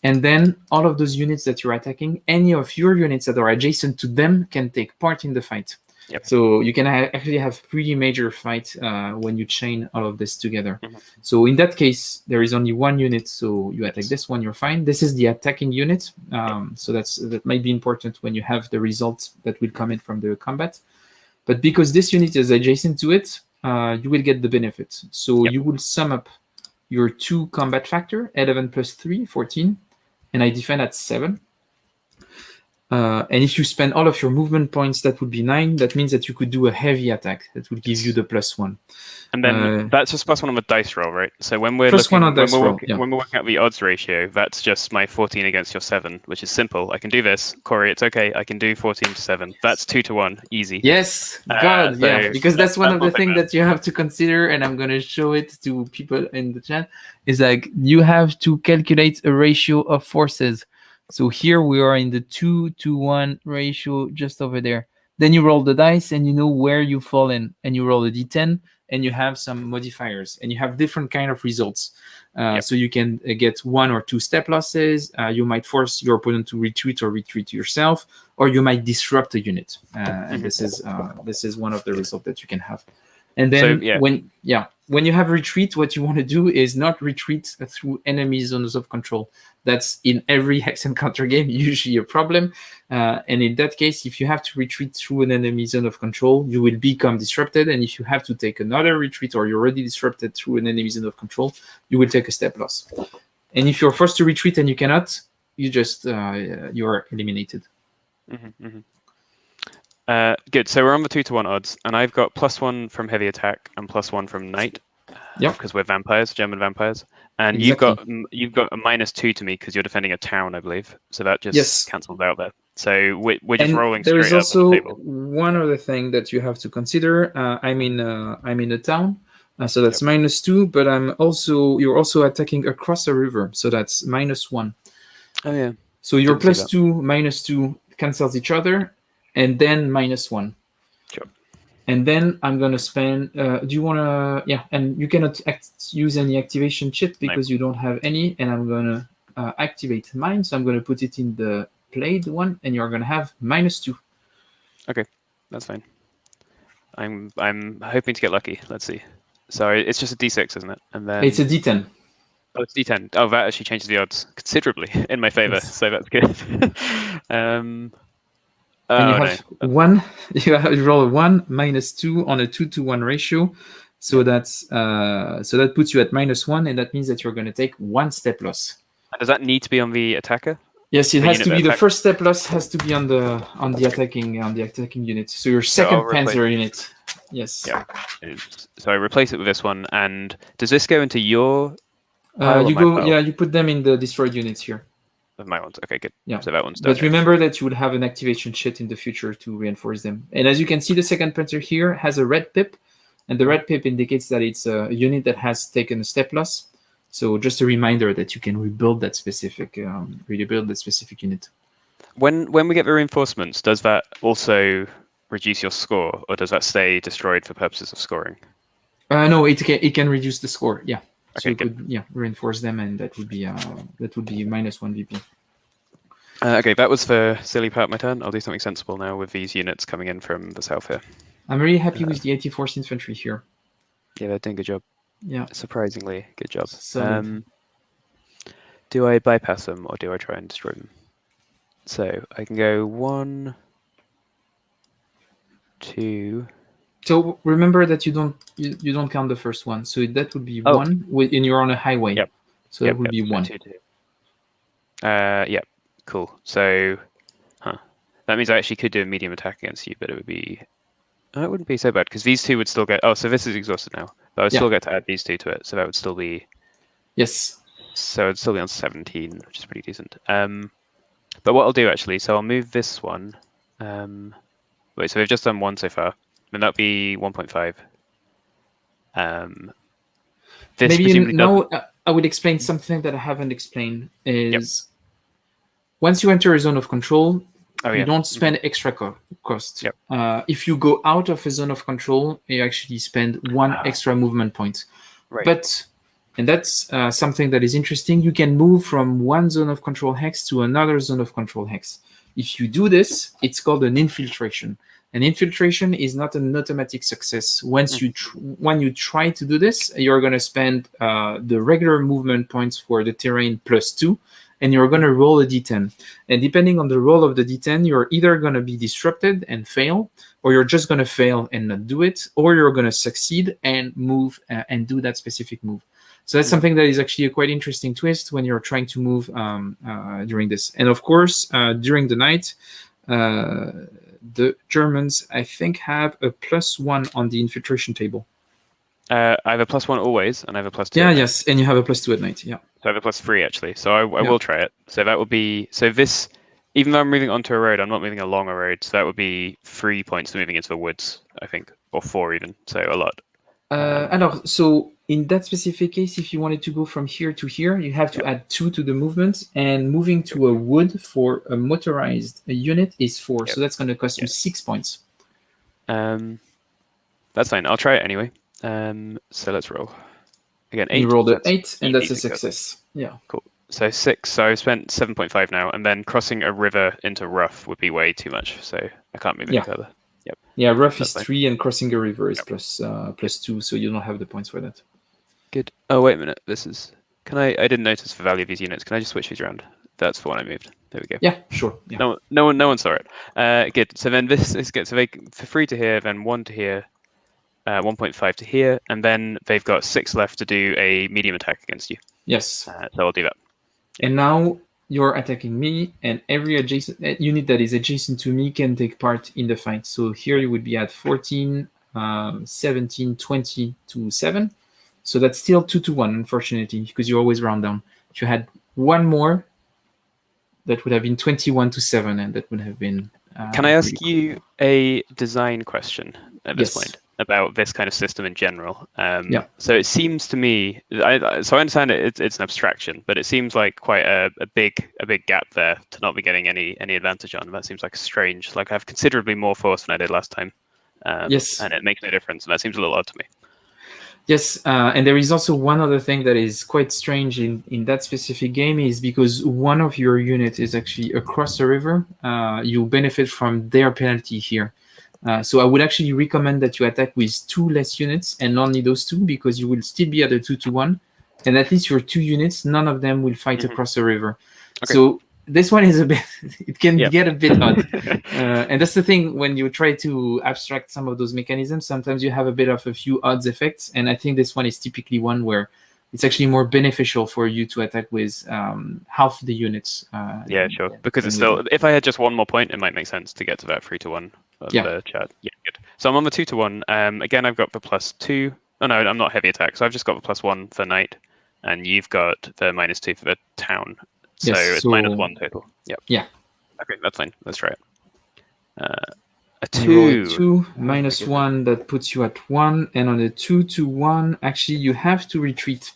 And then all of those units that you're attacking, any of your units that are adjacent to them can take part in the fight. So you can actually have pretty major fight when you chain all of this together. So in that case, there is only 1 unit, so you attack this one, you're fine. This is the attacking unit, so that might be important when you have the results that will come in from the combat. But because this unit is adjacent to it, you will get the benefit. So you will sum up your 2 combat factor, 11 plus 3, 14, and I defend at 7. And if you spend all of your movement points, that would be 9. That means that you could do a heavy attack. That would give you the +1. And then that's just +1 on the dice roll, right? So when we're +1 on looking, dice roll, when we're working out the odds ratio, that's just my 14 against your 7, which is simple. I can do this, Corey. It's okay. I can do 14 to 7. That's 2 to 1, easy. Yes, God, yeah. Because that's one of the things that you have to consider, and I'm gonna show it to people in the chat. Is like you have to calculate a ratio of forces. So here we are in the 2 to 1 ratio, just over there. Then you roll the dice, and you know where you fall in, and you roll a d10. And you have some modifiers, and you have different kind of results. So you can get 1 or 2 step losses. You might force your opponent to retreat or retreat yourself, or you might disrupt a unit. And this is one of the results that you can have. And then when you have retreat, what you want to do is not retreat through enemy zones of control. That's in every Hex Counter game usually a problem. And in that case, if you have to retreat through an enemy zone of control, you will become disrupted. And if you have to take another retreat, or you're already disrupted through an enemy zone of control, you will take a step loss. And if you're forced to retreat and you cannot, you just you're eliminated. Good. So we're on the 2 to 1 odds, and I've got +1 from heavy attack and +1 from knight. Because we're vampires, German vampires, and exactly. you've got a -2 to me because you're defending a town, I believe. So that just cancels out there. So we're just rolling straight up. There is also one other thing that you have to consider. I'm in a town, so that's -2. But you're also attacking across a river, so that's -1. Oh yeah. So your +2 -2 cancels each other, and then -1. Sure. And then I'm going to spend, do you want to, and you cannot use any activation chit because you don't have any, and I'm going to activate mine, so I'm going to put it in the played one, and you're going to have -2. Okay, that's fine. I'm hoping to get lucky. Let's see. So it's just a d6, isn't it? And then it's a d10. Oh, it's d10. Oh, that actually changes the odds considerably in my favor, so that's good. And you have 1. You roll a 1 -2 on a 2 to 1 ratio, so that puts you at -1, and that means that you're going to take 1 step loss. And does that need to be on the attacker? Yes, it has to be. The first step loss has to be on the attacking unit. So your second Panzer unit. Yes. Yeah. So I replace it with this one, and does this go into your? You put them in the destroyed units here. Of my ones. Okay, good. Yeah. So that one's done. But remember that you would have an activation chit in the future to reinforce them. And as you can see, the second Panzer here has a red pip, and the red pip indicates that it's a unit that has taken a step loss. So just a reminder that you can rebuild that specific unit. When we get the reinforcements, does that also reduce your score, or does that stay destroyed for purposes of scoring? No, it can reduce the score. Yeah. Okay, so you could reinforce them, and that would be -1 VP. Okay, that was the silly part of my turn. I'll do something sensible now with these units coming in from the south here. I'm really happy with the 84th Infantry here. Yeah, they're doing a good job. Yeah, surprisingly good job. So, do I bypass them, or do I try and destroy them? So I can go 1, 2. So remember that you don't count the first one. So that would be 1, and you're on a highway. Yep. So that would be 1. 2, 2. Yeah, cool. So, that means I actually could do a medium attack against you, but it would be. It wouldn't be so bad because these 2 would still get. Oh, so this is exhausted now, but I would still get to add these 2 to it. So that would still be. Yes. So it'd still be on 17, which is pretty decent. But what I'll do actually, so I'll move this one. Wait, so we've just done 1 so far. And that'd be 1.5. Maybe now I would explain something that I haven't explained. Is once you enter a zone of control, you don't spend extra cost. Yep. If you go out of a zone of control, you actually spend 1 extra movement point. Right. And that's something that is interesting. You can move from one zone of control hex to another zone of control hex. If you do this, it's called an infiltration. An infiltration is not an automatic success. When you try to do this, you're going to spend the regular movement points for the terrain +2, and you're going to roll a d10. And depending on the roll of the d10, you're either going to be disrupted and fail, or you're just going to fail and not do it, or you're going to succeed and move and do that specific move. So that's something that is actually a quite interesting twist when you're trying to move during this. And of course, during the night, the Germans, I think, have a +1 on the infiltration table. I have a +1 always, and I have a +2. Yeah, yes, and you have a +2 at night. Yeah. So I have a +3 actually. So I will try it. So that would be this. Even though I'm moving onto a road, I'm not moving along a road. So that would be 3 points for moving into the woods, I think, or 4 even. So a lot. Alors, so in that specific case, if you wanted to go from here to here, you have to add 2 to the movement, and moving to a wood for a motorized unit is 4. So that's going to cost you 6 points. That's fine. I'll try it anyway. So let's roll. Again, 8. You rolled an 8, and that's a success. Yeah. Cool. So 6. So I've spent 7.5 now, and then crossing a river into rough would be way too much. So I can't move any further. Yep. Yeah, rough is 3, and crossing a river is +2, so you don't have the points for that. Good. Oh, wait a minute. This is. Can I didn't notice the value of these units. Can I just switch these around? That's the one I moved. There we go. Yeah, sure. Yeah. No one saw it. Good. So then this gets for 3 to here, then 1 to here, 1.5 to here, and then they've got 6 left to do a medium attack against you. Yes. So I'll do that. And now you're attacking me, and every adjacent unit that is adjacent to me can take part in the fight. So here you would be at 14, 17, 20 to 7. So that's still 2 to 1, unfortunately, because you always round down. If you had one more, that would have been 21 to 7, and that would have been... Can I ask you a design question at this point about this kind of system in general? So it seems to me, I understand it's an abstraction, but it seems like quite a big gap there to not be getting any advantage on. That seems like strange. Like I have considerably more force than I did last time. And it makes no difference, and that seems a little odd to me. Yes, and there is also one other thing that is quite strange in that specific game is because one of your units is actually across the river, you benefit from their penalty here. So I would actually recommend that you attack with 2 less units and only those 2, because you will still be at a 2 to 1, and at least your 2 units, none of them will fight across the river. Okay. So this one is a bit, it can get a bit odd. And that's the thing, when you try to abstract some of those mechanisms, sometimes you have a bit of a few odds effects. And I think this one is typically one where it's actually more beneficial for you to attack with half the units. Sure. Because it's still, if I had just 1 more point, it might make sense to get to that 3 to 1 of the chart. Yeah, good. So I'm on the 2 to 1. Again, I've got the +2. Oh no, I'm not heavy attack. So I've just got the +1 for night, and you've got the -2 for the town. So it's -1 total. Yep. Yeah. Okay, that's fine. Let's try it. A 2. 2 -1, that puts you at 1, and on a 2 to 1, actually you have to retreat.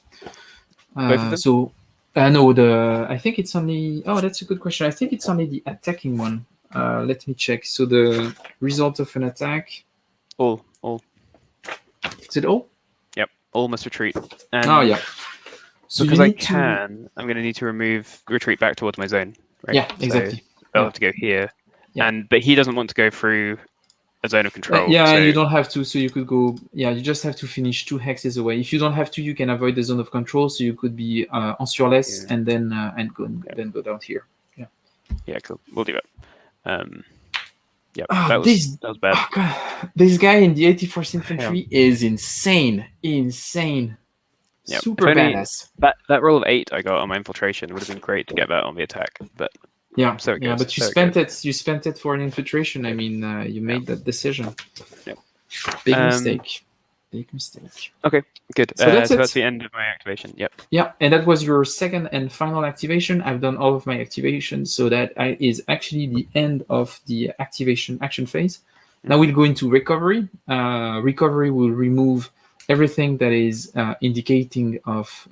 So no, I think it's only. Oh, that's a good question. I think it's only the attacking one. Let me check. So the result of an attack. All. Is it all? Yep. All must retreat. And yeah. So because I'm going to need to retreat back towards my zone. Right? Yeah, exactly. So I'll have to go here. Yeah. But he doesn't want to go through a zone of control. So you don't have to. So you could go. Yeah, you just have to finish 2 hexes away. If you don't have to, you can avoid the zone of control. So you could be en sur less and then go down here. Yeah. Yeah, cool. We'll do that. That was bad. Oh God. This guy in the 84th Infantry is insane. Yep. Super badass. That roll of 8 I got on my infiltration would have been great to get that on the attack, but but you spent it for an infiltration. I mean, you made that decision. Yep. Big mistake. Okay, good. So that's the end of my activation. Yep. Yeah, and that was your second and final activation. I've done all of my activations, so that is actually the end of the activation action phase. Now we'll go into recovery. Recovery will remove everything that is indicating of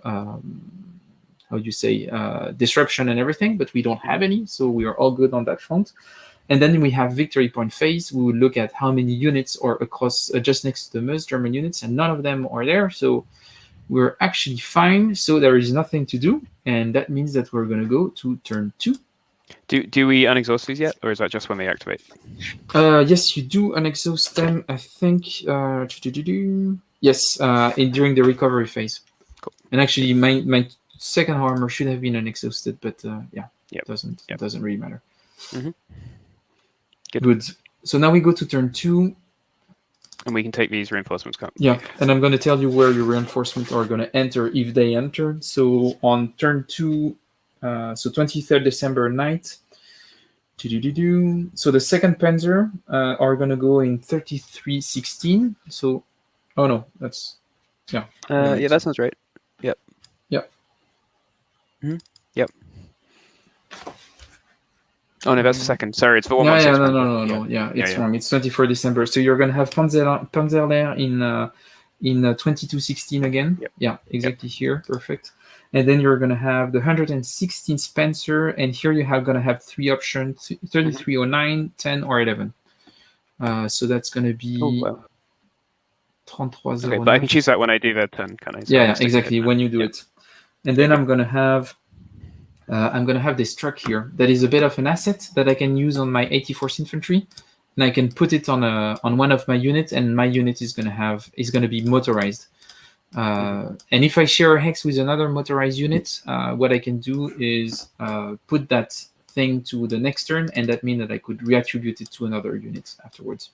disruption and everything, but we don't have any, so we are all good on that front. And then we have victory point phase. We will look at how many units are across just next to the most German units, and none of them are there, so we're actually fine. So there is nothing to do, and that means that we're going to go to turn 2. Do we unexhaust these yet, or is that just when they activate? Yes, you do unexhaust them, I think. Yes, during the recovery phase. Cool. And actually, my second armor should have been unexhausted, but it doesn't really matter. Mm-hmm. Good. So now we go to turn 2. And we can take these reinforcements. Yeah, and I'm going to tell you where your reinforcements are going to enter if they enter. So on turn 2, so 23rd December night. So the second Panzer are going to go in 3316. So, oh no, that's yeah. Yeah, that sounds right. Yep. Yep. Yep. Oh no, that's the second. Sorry, it's the one. Yeah, no. Yeah, it's wrong. It's 24 December. So you're gonna have Panzerlehr in 2216 again. Yep. Yeah, exactly here. Perfect. And then you're gonna have the 116 Spencer, and here you have gonna have 3 options: 3309, 10, or 11. So that's gonna be. Oh, wow. 3309. Okay, but I can choose that when I do that turn, can I? So yeah, exactly. When you do it, and then I'm gonna have. This truck here that is a bit of an asset that I can use on my 84th Infantry, and I can put it on one of my units, and my unit is gonna be motorized. And if I share a hex with another motorized unit, what I can do is put that thing to the next turn, and that means that I could reattribute it to another unit afterwards.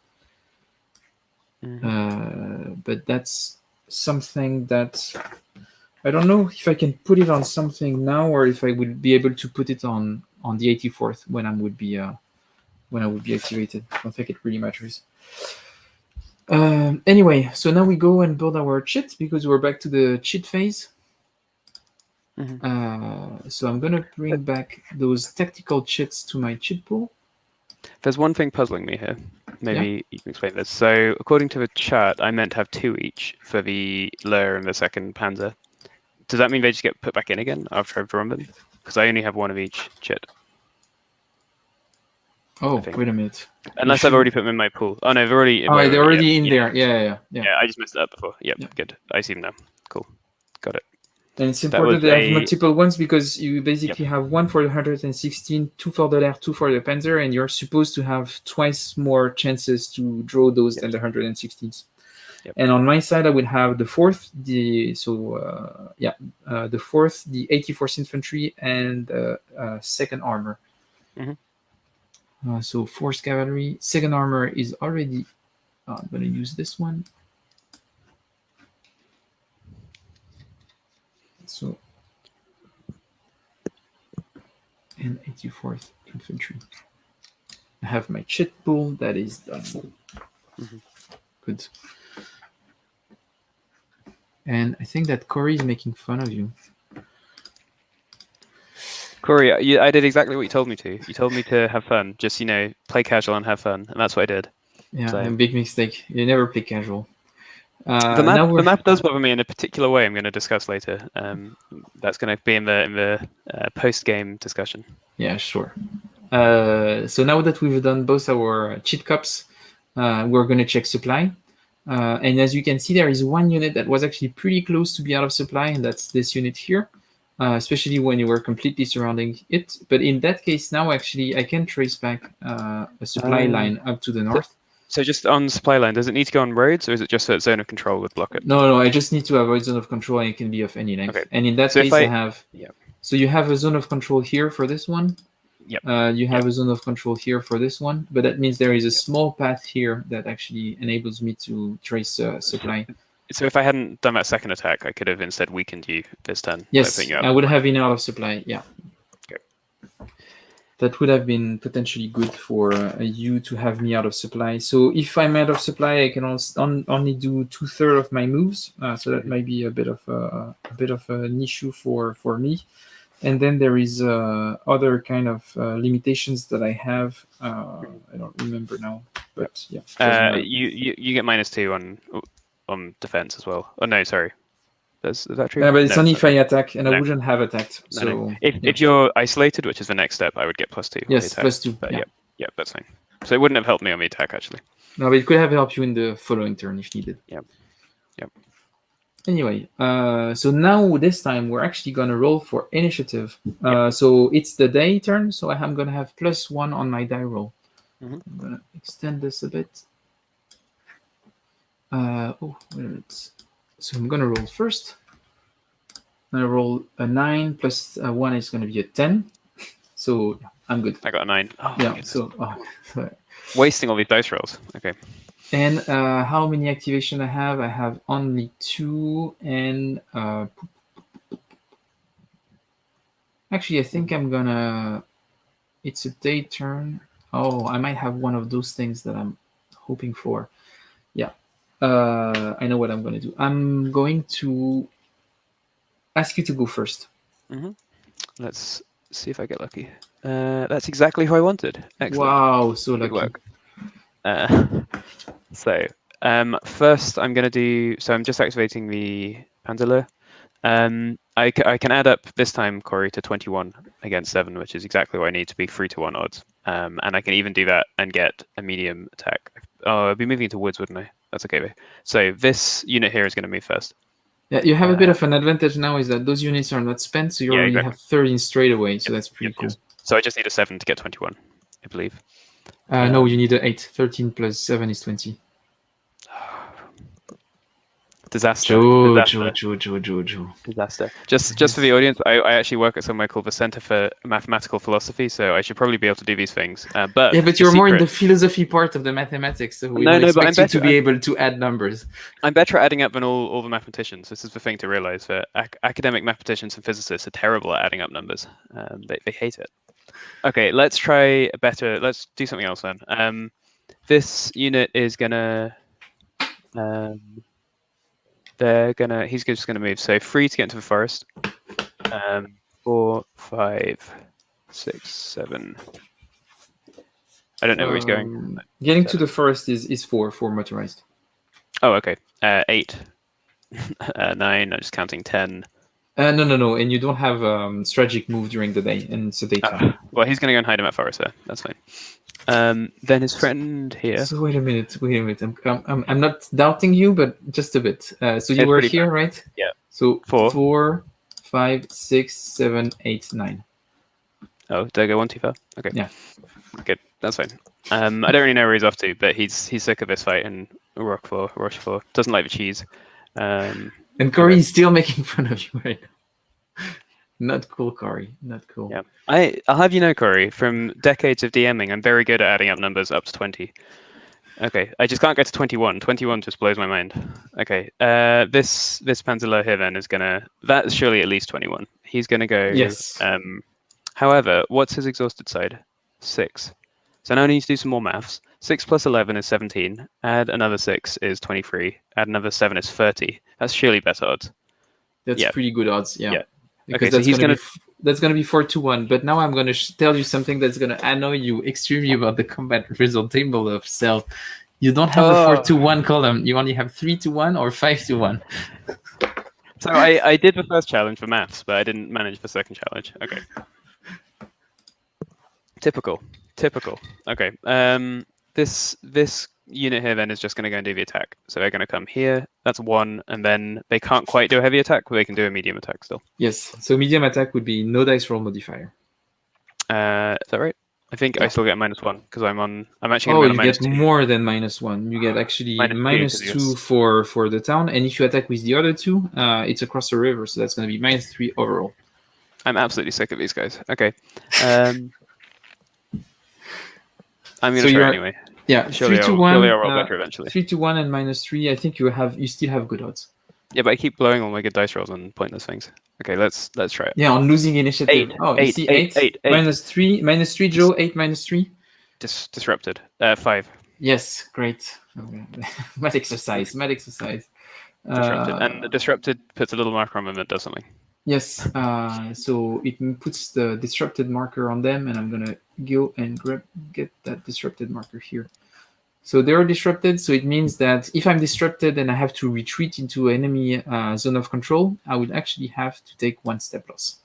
But that's something that I don't know if I can put it on something now, or if I would be able to put it on the 84th when I would be activated. I don't think it really matters. Anyway, so now we go and build our chit because we're back to the chit phase. So I'm gonna bring back those tactical chits to my chit-pull. There's one thing puzzling me here. Maybe you can explain this. So according to the chart, I meant to have 2 each for the Lehr and the second Panzer. Does that mean they just get put back in again after I've drawn them? Because I only have 1 of each chit. Oh, wait a minute. Unless I've already put them in my pool. Oh no, they're already. Oh, they're already in there. Yeah. Yeah, I just messed it up before. Yep, good. I see them now. Cool, got it. And it's important to have multiple ones because you basically have 1 for the 116, 2 for the Lehr, 2 for the Panzer, and you're supposed to have twice more chances to draw those than the 116s. And on my side, I would have the 4th, the 4th, the 84th Infantry, and 2nd Armor. So 4th Cavalry, 2nd Armor is already. I'm going to use this one. So, and 84th Infantry. I have my chit-pull that is done. Good. And I think that Corey is making fun of you. Corey, I did exactly what you told me to. You told me to have fun. Just, play casual and have fun. And that's what I did. Yeah, so. A big mistake. You never play casual. The map does bother me in a particular way I'm going to discuss later. That's going to be in the post-game discussion. Yeah, sure. So now that we've done both our cheat cups, we're going to check supply. And as you can see, there is one unit that was actually pretty close to be out of supply, and that's this unit here, especially when you were completely surrounding it. But in that case, now actually I can trace back a supply line up to the north. So just on supply line, does it need to go on roads, or is it just that zone of control would block it? No, I just need to avoid zone of control, and it can be of any length. Okay. And in that case, I have... So you have a zone of control here for this one. You have a zone of control here for this one, but that means there is a small path here that actually enables me to trace supply. So if I hadn't done that second attack, I could have instead weakened you this turn. Yes, I would have been out of supply, yeah. Okay. That would have been potentially good for you to have me out of supply. So if I'm out of supply, I can only do 2/3 of my moves. So that might be a bit of an issue for me. And then there is other kind of limitations that I have. I don't remember now, but yeah. You get -2 on defense as well. Oh no, sorry. Is that true? Yeah, but it's only if I attack, and I wouldn't have attacked. So if you're isolated, which is the next step, I would get +2. Yes, +2. But yeah, that's fine. So it wouldn't have helped me on the attack actually. No, but it could have helped you in the following turn if needed. Yep. Anyway, so now this time we're actually going to roll for initiative. So it's the day turn, so I'm going to have +1 on my die roll. I'm going to extend this a bit. Wait a minute. So I'm going to roll first. I'm going to roll a 9 plus 1 is going to be a 10. So I'm good. I got a 9. Oh, yeah, so... wasting all these dice rolls. Okay. And how many activation I have? I have only 2, and actually I think I'm gonna. It's a day turn. Oh, I might have one of those things that I'm hoping for. Yeah, I know what I'm gonna do. I'm going to ask you to go first. Let's see if I get lucky. That's exactly who I wanted. Excellent. Wow, so Good lucky. Work. So first I'm going to do, so I'm just activating the Pandilla. I can add up this time, Corey, to 21 against 7, which is exactly what I need to be 3-1 odds. And I can even do that and get a medium attack. Oh, I'd be moving into woods, wouldn't I? That's okay, though. So this unit here is going to move first. Yeah, you have a bit of an advantage now, is that those units are not spent, so you already have 13 straight away, so that's pretty cool. Yes. So I just need a 7 to get 21, I believe. No, you need an 8. 13 plus 7 is 20. Disaster. Disaster. Just for the audience, I actually work at somewhere called the Center for Mathematical Philosophy, so I should probably be able to do these things. But you're more in the philosophy part of the mathematics, so we don't expect you to be able to add numbers. I'm better at adding up than all the mathematicians. This is the thing to realize, that academic mathematicians and physicists are terrible at adding up numbers. They hate it. Okay, let's try better. Let's do something else then. This unit is gonna. He's just gonna move. So 3 to get into the forest. 4, 5, 6, 7. I don't know where he's going. Getting to the forest is 4 motorized. Oh, okay. 8, 9. I'm just counting 10. No, and you don't have strategic move during the day, and it's a daytime. Well, he's gonna go and hide in that forest there. That's fine. Then his friend here. So wait a minute. I'm not doubting you, but just a bit. So you were here, right? Yeah. So 4, 5, 6, 7, 8, 9. Oh, did I go 1 too far? Okay. Yeah. Good. That's fine. I don't really know where he's off to, but he's sick of this fight in Rochefort. Doesn't like the cheese. And Corey is still making fun of you right now. Not cool, Corey. Not cool. Yeah. I'll have you know, Corey, from decades of DMing, I'm very good at adding up numbers up to 20. Okay, I just can't get to 21. 21 just blows my mind. Okay, this Panzerler here then is gonna. That's surely at least 21. He's gonna go. Yes. However, what's his exhausted side? 6. So now I need to do some more maths. 6 plus 11 is 17. Add another 6 is 23. Add another 7 is 30. That's surely better odds. That's pretty good odds. Yeah. Because okay, so that's gonna be 4-1. But now I'm gonna tell you something that's gonna annoy you extremely about the combat result table of Self. You don't have a 4-1 column. You only have 3-1 or 5-1. So I did the first challenge for maths, but I didn't manage the second challenge. Okay. Typical. Okay. This unit here then is just going to go and do the attack. So they're going to come here. That's 1, and then they can't quite do a heavy attack, but they can do a medium attack still. Yes. So medium attack would be no dice roll modifier. Is that right? I think I still get -1 because I'm actually. Oh, you get more than -1. You get actually -2 for the town, and if you attack with the other 2, it's across the river, so that's going to be -3 overall. I'm absolutely sick of these guys. Okay. I'm going to try anyway. Yeah, surely 3-1. I'll roll better eventually. 3-1 and -3. I think you still have good odds. Yeah, but I keep blowing all my good dice rolls on pointless things. Okay, let's try it. Yeah, on losing initiative. 8, you see 8. -3, Joe. 8 -3. Disrupted. 5. Yes, great. Mad exercise. Disrupted, and the disrupted puts a little marker on them that does something. Yes, so it puts the disrupted marker on them, and I'm gonna go and get that disrupted marker here. So they are disrupted, so it means that if I'm disrupted and I have to retreat into enemy zone of control, I would actually have to take 1 step loss.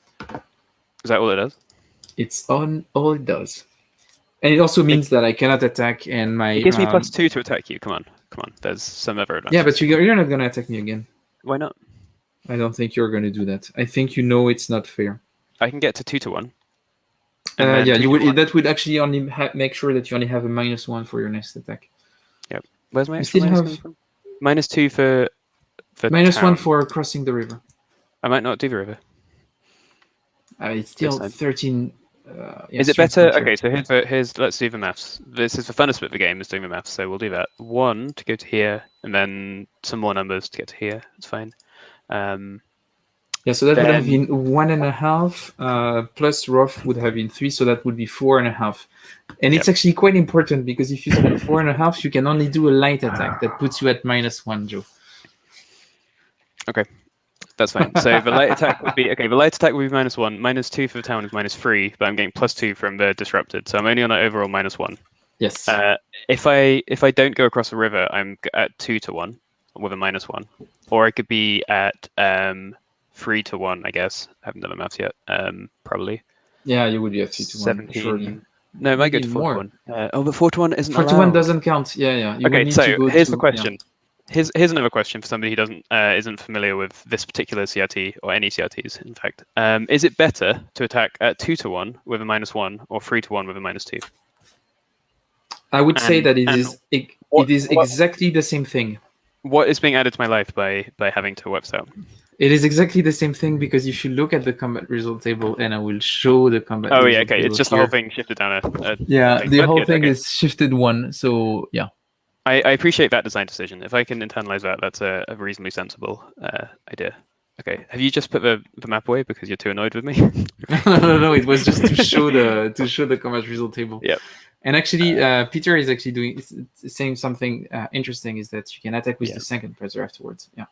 Is that all it does? It's all it does. And it also means that I cannot attack, and my... It gives me +2 to attack you. Come on. There's some other advantage. Yeah, but you're not gonna attack me again. Why not? I don't think you're going to do that. I think you know it's not fair. I can get to 2-1. Yeah, you would. That would actually only make sure that you only have a -1 for your next attack. Yep. Where's my extra minus from? -2 for -1 for crossing the river. I might not do the river. It's still 13. Is it better? Okay, so here's let's do the maths. This is the funnest bit of the game, is doing the maths. So we'll do that. 1 to go to here, and then some more numbers to get to here. It's fine. Yeah, so that would have been 1.5 plus rough would have been 3, so that would be 4.5. And it's actually quite important because if you spend 4.5, you can only do a light attack. That puts you at -1, Joe. Okay, that's fine. So the light attack would be okay. The light attack would be -1. -2 for the town is -3, but I'm getting +2 from the disrupted, so I'm only on an overall -1. Yes. If I don't go across the river, I'm at 2 to 1 with a -1, or I could be at 3 to 1, I guess. I haven't done the maths yet. Probably. Yeah, you would be at 3 to 1. 17. Surely. No, it might go to 4 to 1. But 4 to 1 isn't 4 to 1 doesn't count. Yeah. You okay, so here's the question. Yeah. Here's another question for somebody who isn't familiar with this particular CRT or any CRTs, in fact. Is it better to attack at 2 to 1 with a -1 or 3 to 1 with a -2? I would say that it is exactly the same thing. What is being added to my life by having to work out? It is exactly the same thing because if you look at the combat result table, and I will show the combat. Oh yeah, okay. It's just the whole thing shifted down a yeah, the whole thing is shifted 1. So yeah. I appreciate that design decision. If I can internalize that, that's a reasonably sensible idea. Okay, have you just put the map away because you're too annoyed with me? No. It was just to show the combat result table. Yep. And actually, Peter is actually saying something interesting. Is that you can attack with the second pressure afterwards? Yeah.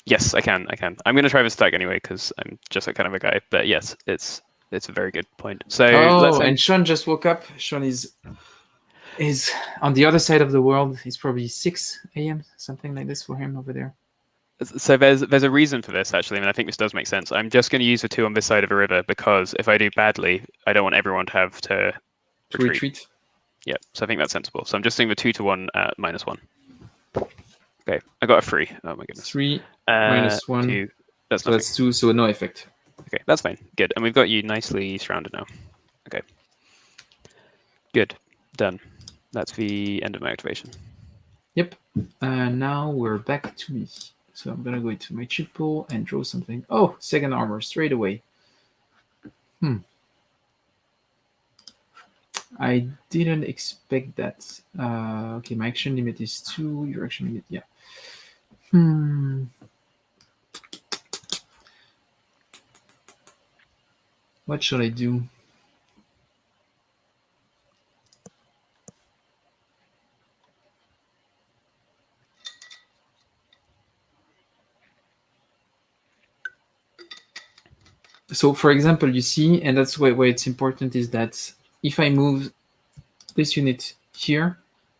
Yes, I can. I'm going to try this attack anyway because I'm just that kind of a guy. But yes, it's a very good point. So and Sean just woke up. Sean is on the other side of the world. It's probably 6 a.m. something like this for him over there. So there's a reason for this actually, and I think this does make sense. I'm just going to use the 2 on this side of the river because if I do badly, I don't want everyone to have to retreat. Yeah, so I think that's sensible. So I'm just doing the 2 to 1 at -1. Okay, I got a 3. Oh my goodness. 3 -1. 2. That's 2, so no effect. Okay, that's fine. Good, and we've got you nicely surrounded now. Okay. Good, done. That's the end of my activation. Yep. Now we're back to me. So I'm gonna go into my chit-pull and draw something. Oh, second armor straight away. I didn't expect that. Okay, my action limit is 2. Your action limit, yeah. What should I do? So, for example, you see, and that's why it's important is that if I move this unit here,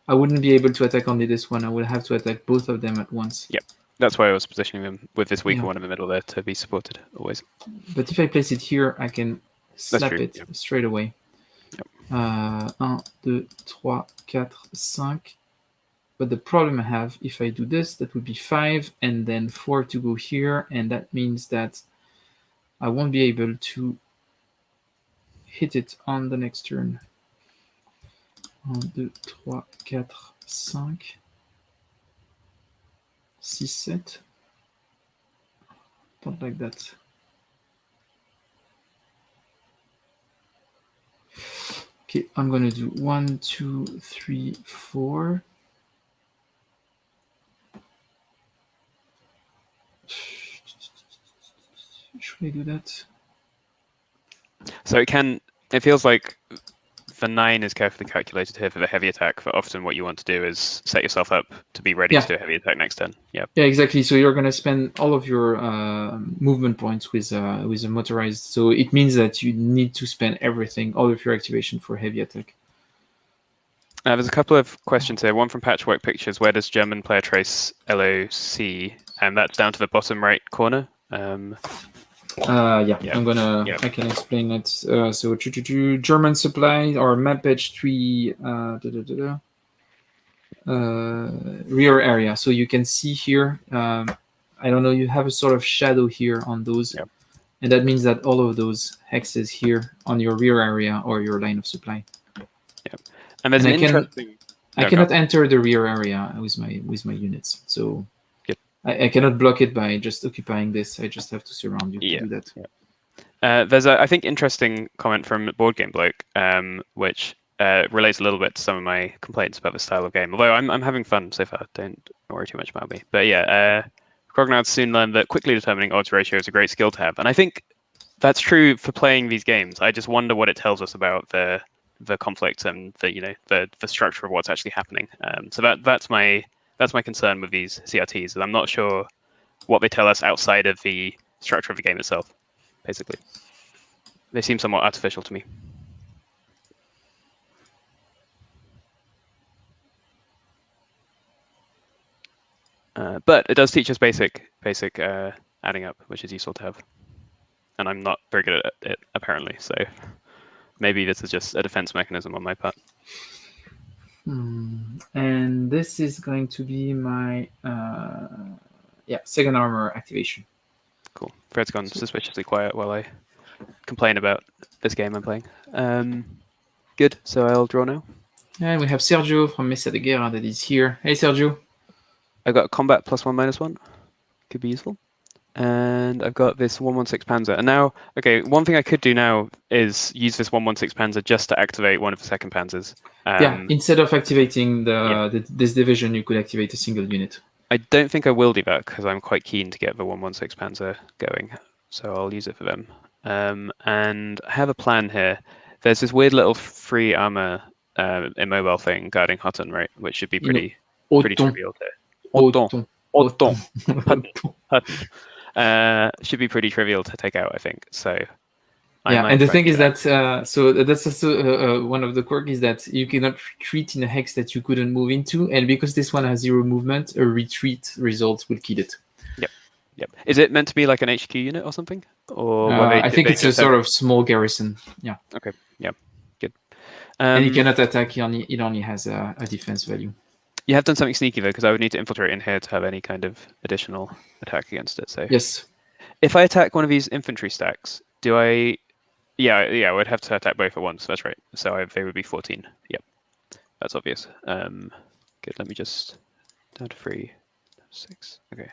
I wouldn't be able to attack only this one. I would have to attack both of them at once. Yep. That's why I was positioning them with this weaker one in the middle there to be supported always. But if I place it here, I can slap it straight away. Yep. 1, 2, 3, 4, 5. But the problem I have, if I do this, that would be 5 and then 4 to go here. And that means that I won't be able to hit it on the next turn. 1, 2, 3, 4, 5, 6, 7. Not like that. Okay, I'm going to do 1, 2, 3, 4. Should I do that? So it feels like the 9 is carefully calculated here for the heavy attack, but often what you want to do is set yourself up to be ready to do a heavy attack next turn. Yeah, exactly. So you're going to spend all of your movement points with a motorized. So it means that you need to spend everything, all of your activation for heavy attack. There's a couple of questions here. One from Patchwork Pictures. Where does German player trace LOC? And that's down to the bottom right corner. I'm gonna. I can explain it. So German supply or map page 3. Rear area. So you can see here. I don't know. You have a sort of shadow here on those, and that means that all of those hexes here on your rear area or your line of supply. Yeah, and there's an interesting. I cannot enter the rear area with my units. So. I cannot block it by just occupying this. I just have to surround you to do that. There's a, I think, interesting comment from Board Game Bloke, which relates a little bit to some of my complaints about the style of game. Although I'm having fun so far, don't worry too much about me. But yeah, Grognards soon learned that quickly determining odds ratio is a great skill to have, and I think that's true for playing these games. I just wonder what it tells us about the conflict and the structure of what's actually happening. So that's my concern with these CRTs. And I'm not sure what they tell us outside of the structure of the game itself. Basically, they seem somewhat artificial to me. But it does teach us basic adding up, which is useful to have. And I'm not very good at it, apparently. So maybe this is just a defense mechanism on my part. And this is going to be my second armor activation. Cool. Fred's gone suspiciously quiet while I complain about this game I'm playing. Good. So I'll draw now. And we have Sergio from Mesa de Guerra that is here. Hey, Sergio. I've got combat +1/-1. Could be useful. And I've got this 1/16 Panzer. And now, okay, one thing I could do now is use this 1/16 Panzer just to activate one of the second Panzers. Instead of activating this division, you could activate a single unit. I don't think I will do that because I'm quite keen to get the 1/16 Panzer going. So I'll use it for them. And I have a plan here. There's this weird little free armor immobile thing guarding Hutton, right? Which should be pretty trivial to... Hutton. Should be pretty trivial to take out, I think. So and the thing is that so that's also one of the quirks is that you cannot retreat in a hex that you couldn't move into, and because this one has 0 movement, a retreat result will kill it. Yep. Is it meant to be like an HQ unit or something? Or I think it's a sort of small garrison. Yeah. Okay. Yeah. Good. And it cannot attack. It only has a defense value. You have done something sneaky though, because I would need to infiltrate in here to have any kind of additional attack against it. So yes, if I attack one of these infantry stacks, do I? Yeah, I would have to attack both at once. That's right. So they would be 14. Yep, that's obvious. Good. Let me just down to 3, 6. Okay.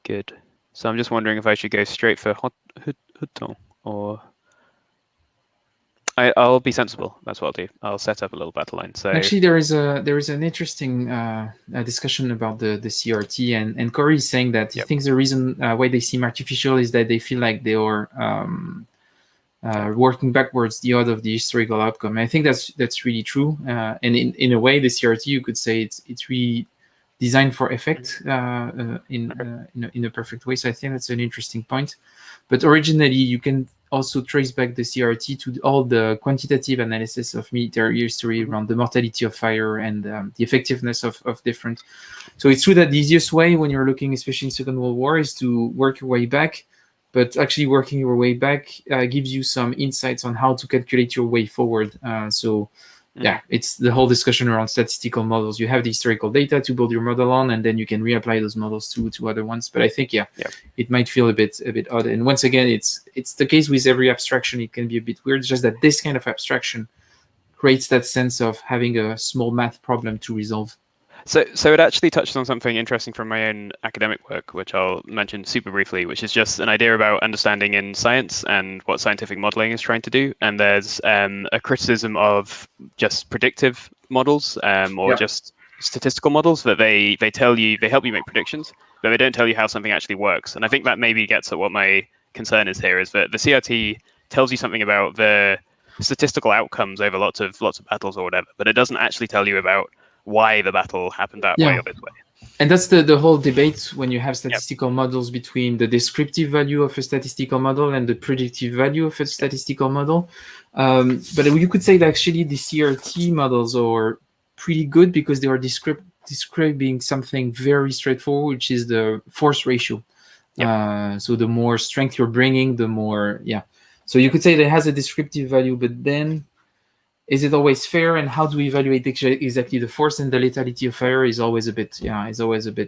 Good. So I'm just wondering if I should go straight for Hutton or. I'll be sensible. That's what I'll do. I'll set up a little battle line. So actually, there is an interesting discussion about the CRT, and Corey is saying that he thinks the reason why they seem artificial is that they feel like they are working backwards the odds of the historical outcome. And I think that's really true. And in a way, the CRT, you could say it's really designed for effect in a perfect way. So I think that's an interesting point. But originally, you can also trace back the CRT to all the quantitative analysis of military history around the mortality of fire and the effectiveness of different. So it's true that the easiest way when you're looking, especially in Second World War, is to work your way back. But actually working your way back gives you some insights on how to calculate your way forward. It's the whole discussion around statistical models. You have the historical data to build your model on, and then you can reapply those models to other ones. But I think, it might feel a bit odd. And once again, it's the case with every abstraction. It can be a bit weird. It's just that this kind of abstraction creates that sense of having a small math problem to resolve. So it actually touches on something interesting from my own academic work, which I'll mention super briefly, which is just an idea about understanding in science and what scientific modeling is trying to do. And there's a criticism of just predictive models just statistical models that they help you make predictions, but they don't tell you how something actually works. And I think that maybe gets at what my concern is here, is that the CRT tells you something about the statistical outcomes over lots of battles or whatever, but it doesn't actually tell you about why the battle happened that way or this way. And that's the whole debate when you have statistical models between the descriptive value of a statistical model and the predictive value of a statistical model. But you could say that actually the CRT models are pretty good because they are describing something very straightforward, which is the force ratio. So the more strength you're bringing, the more, So you could say that it has a descriptive value, but then is it always fair? And how do we evaluate exactly the force? And the lethality of fire is always a bit,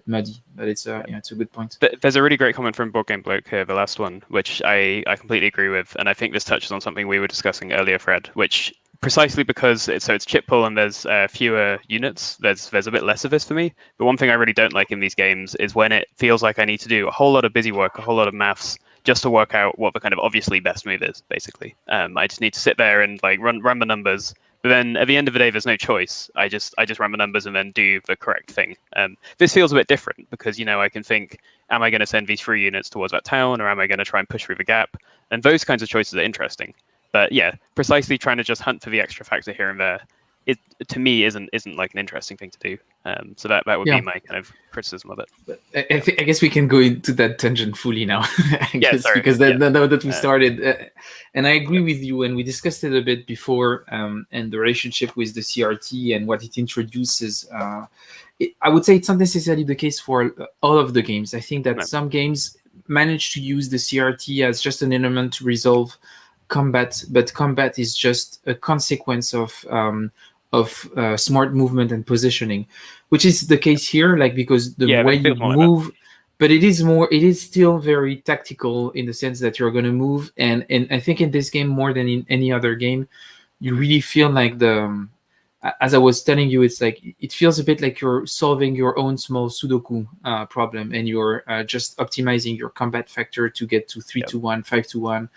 muddy. But it's a good point. There's a really great comment from Board Game Bloke here, the last one, which I completely agree with, and I think this touches on something we were discussing earlier, Fred, which precisely because it's chit-pull and there's fewer units, there's a bit less of this for me. But one thing I really don't like in these games is when it feels like I need to do a whole lot of busy work, a whole lot of maths, just to work out what the kind of obviously best move is, basically. I just need to sit there and like run the numbers. But then at the end of the day, there's no choice. I just run the numbers and then do the correct thing. This feels a bit different because, I can think, am I going to send these 3 units towards that town, or am I going to try and push through the gap? And those kinds of choices are interesting. But yeah, precisely trying to just hunt for the extra factor here and there, it to me isn't like an interesting thing to do. So that would be my kind of criticism of it. But I guess we can go into that tangent fully now. Because now that we started, and I agree with you, and we discussed it a bit before, and the relationship with the CRT and what it introduces. I would say it's not necessarily the case for all of the games. I think that some games manage to use the CRT as just an element to resolve combat, but combat is just a consequence of smart movement and positioning, which is the case here, like, because the way you move, but it is still very tactical in the sense that you're going to move, and I think in this game more than in any other game, you really feel like as I was telling you, it's like it feels a bit like you're solving your own small Sudoku problem, and you're just optimizing your combat factor to get to 3-1, 5-1,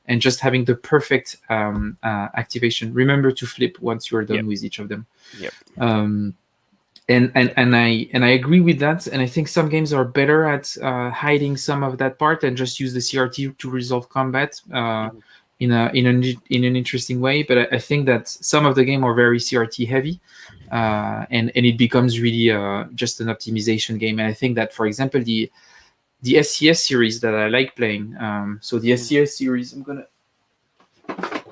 and just having the perfect activation. Remember to flip once you're done with each of them. And I agree with that. And I think some games are better at hiding some of that part and just use the CRT to resolve combat in an interesting way. But I think that some of the game are very CRT heavy, and it becomes really just an optimization game. And I think that, for example, the SCS series that I like playing. So the SCS series, I'm gonna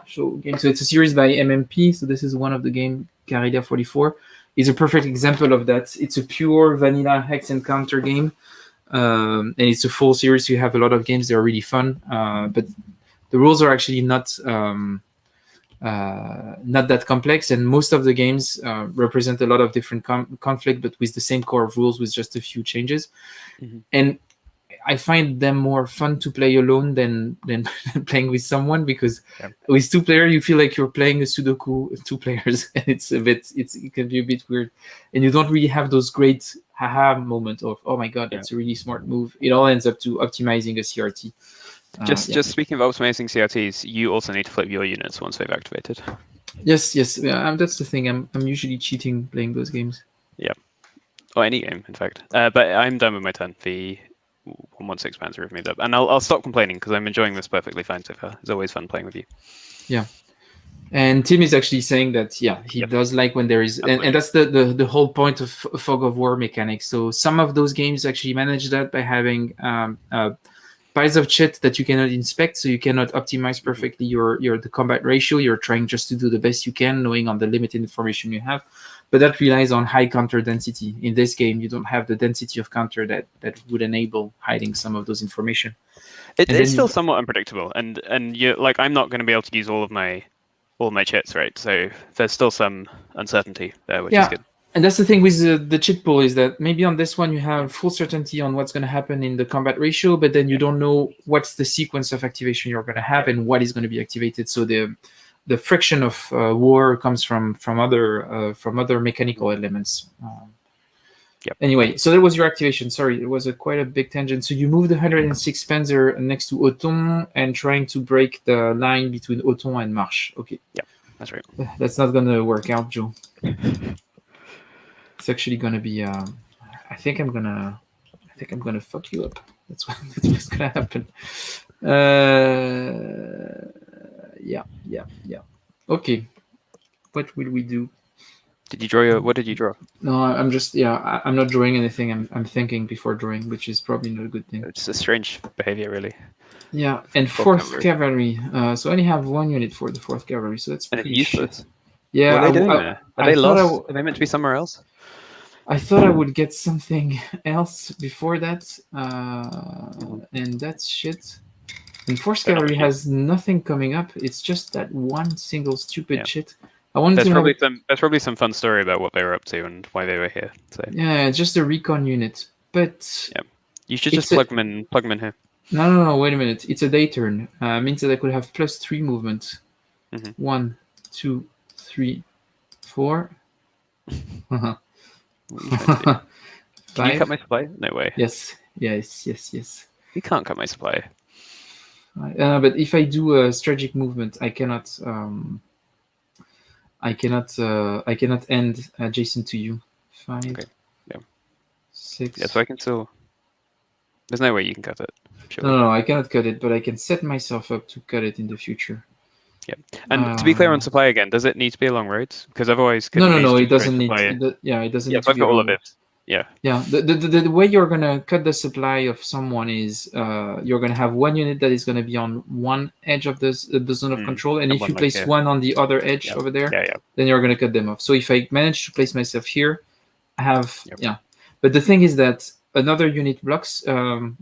show game. So it's a series by MMP. So this is one of the game, Carilla 44. Is a perfect example of that. It's a pure vanilla Hex Counter game, and it's a full series. So you have a lot of games that are really fun, but the rules are actually not that complex, and most of the games represent a lot of different conflict, but with the same core of rules with just a few changes. And I find them more fun to play alone than playing with someone, because with 2 players you feel like you're playing a Sudoku 2 players, and it can be a bit weird, and you don't really have those great haha moment of, oh my god, that's a really smart move. It all ends up to optimizing a CRT. Just speaking of optimizing CRTs, you also need to flip your units once they've activated. Yes, that's the thing. I'm usually cheating playing those games. Or any game, in fact. But I'm done with my turn. The 116 Panzer have moved up, and I'll stop complaining because I'm enjoying this perfectly fine so far. It's always fun playing with you. Yeah, and Tim is actually saying that he does like when there is, and that's the whole point of fog of war mechanics. So some of those games actually manage that by having piles of chit that you cannot inspect, so you cannot optimize perfectly the combat ratio. You're trying just to do the best you can, knowing on the limited information you have. But that relies on high counter density. In this game, you don't have the density of counter that would enable hiding some of those information. It's still somewhat unpredictable, and you're like, I'm not going to be able to use all of my chits, right? So there's still some uncertainty there, which is good. And that's the thing with the chit-pull, is that maybe on this one you have full certainty on what's going to happen in the combat ratio, but then you don't know what's the sequence of activation you're going to have and what is going to be activated. So the friction of war comes from other mechanical elements. Anyway, so that was your activation. Sorry, it was quite a big tangent. So you moved the 106 Panzer next to Othon and trying to break the line between Othon and Marche. Okay. Yeah, that's right. That's not going to work out, Joe. It's actually going to be. I think I'm gonna fuck you up. That's what's gonna happen. Yeah. Okay. What will we do? Did you draw what did you draw? No, I'm just I'm not drawing anything. I'm thinking before drawing, which is probably not a good thing. It's a strange behavior, really. Yeah, and 4th cavalry. So I only have 1 unit for the 4th cavalry, so that's pretty useless. Shit. Yeah. What are they doing there? Are they lost? Are they meant to be somewhere else? I thought I would get something else before that, and that's shit. And 4th cavalry has nothing coming up. It's just that one single stupid shit. There's probably some fun story about what they were up to and why they were here. So. Yeah, just a recon unit. But you should just plug them in here. No, wait a minute. It's a day turn. Means that I could have +3 movement. 1, 2, 3, 4. What are you trying to do? Can you cut my supply? No way. Yes. You can't cut my supply. But if I do a strategic movement, I cannot. I cannot end adjacent to you. 5. Okay. Yeah. 6. Yeah. So I can still. There's no way you can cut it. Surely. No, I cannot cut it, but I can set myself up to cut it in the future. Yeah. And to be clear on supply again, does it need to be along roads? Because otherwise, no, it doesn't need. It doesn't yeah, need so to I've be got all along. of it. Yeah. Yeah. The way you're gonna cut the supply of someone is you're gonna have one unit that is gonna be on one edge of the zone of control, and if you place one on the other edge over there, then you're gonna cut them off. So if I manage to place myself here, I have But the thing is that another unit blocks and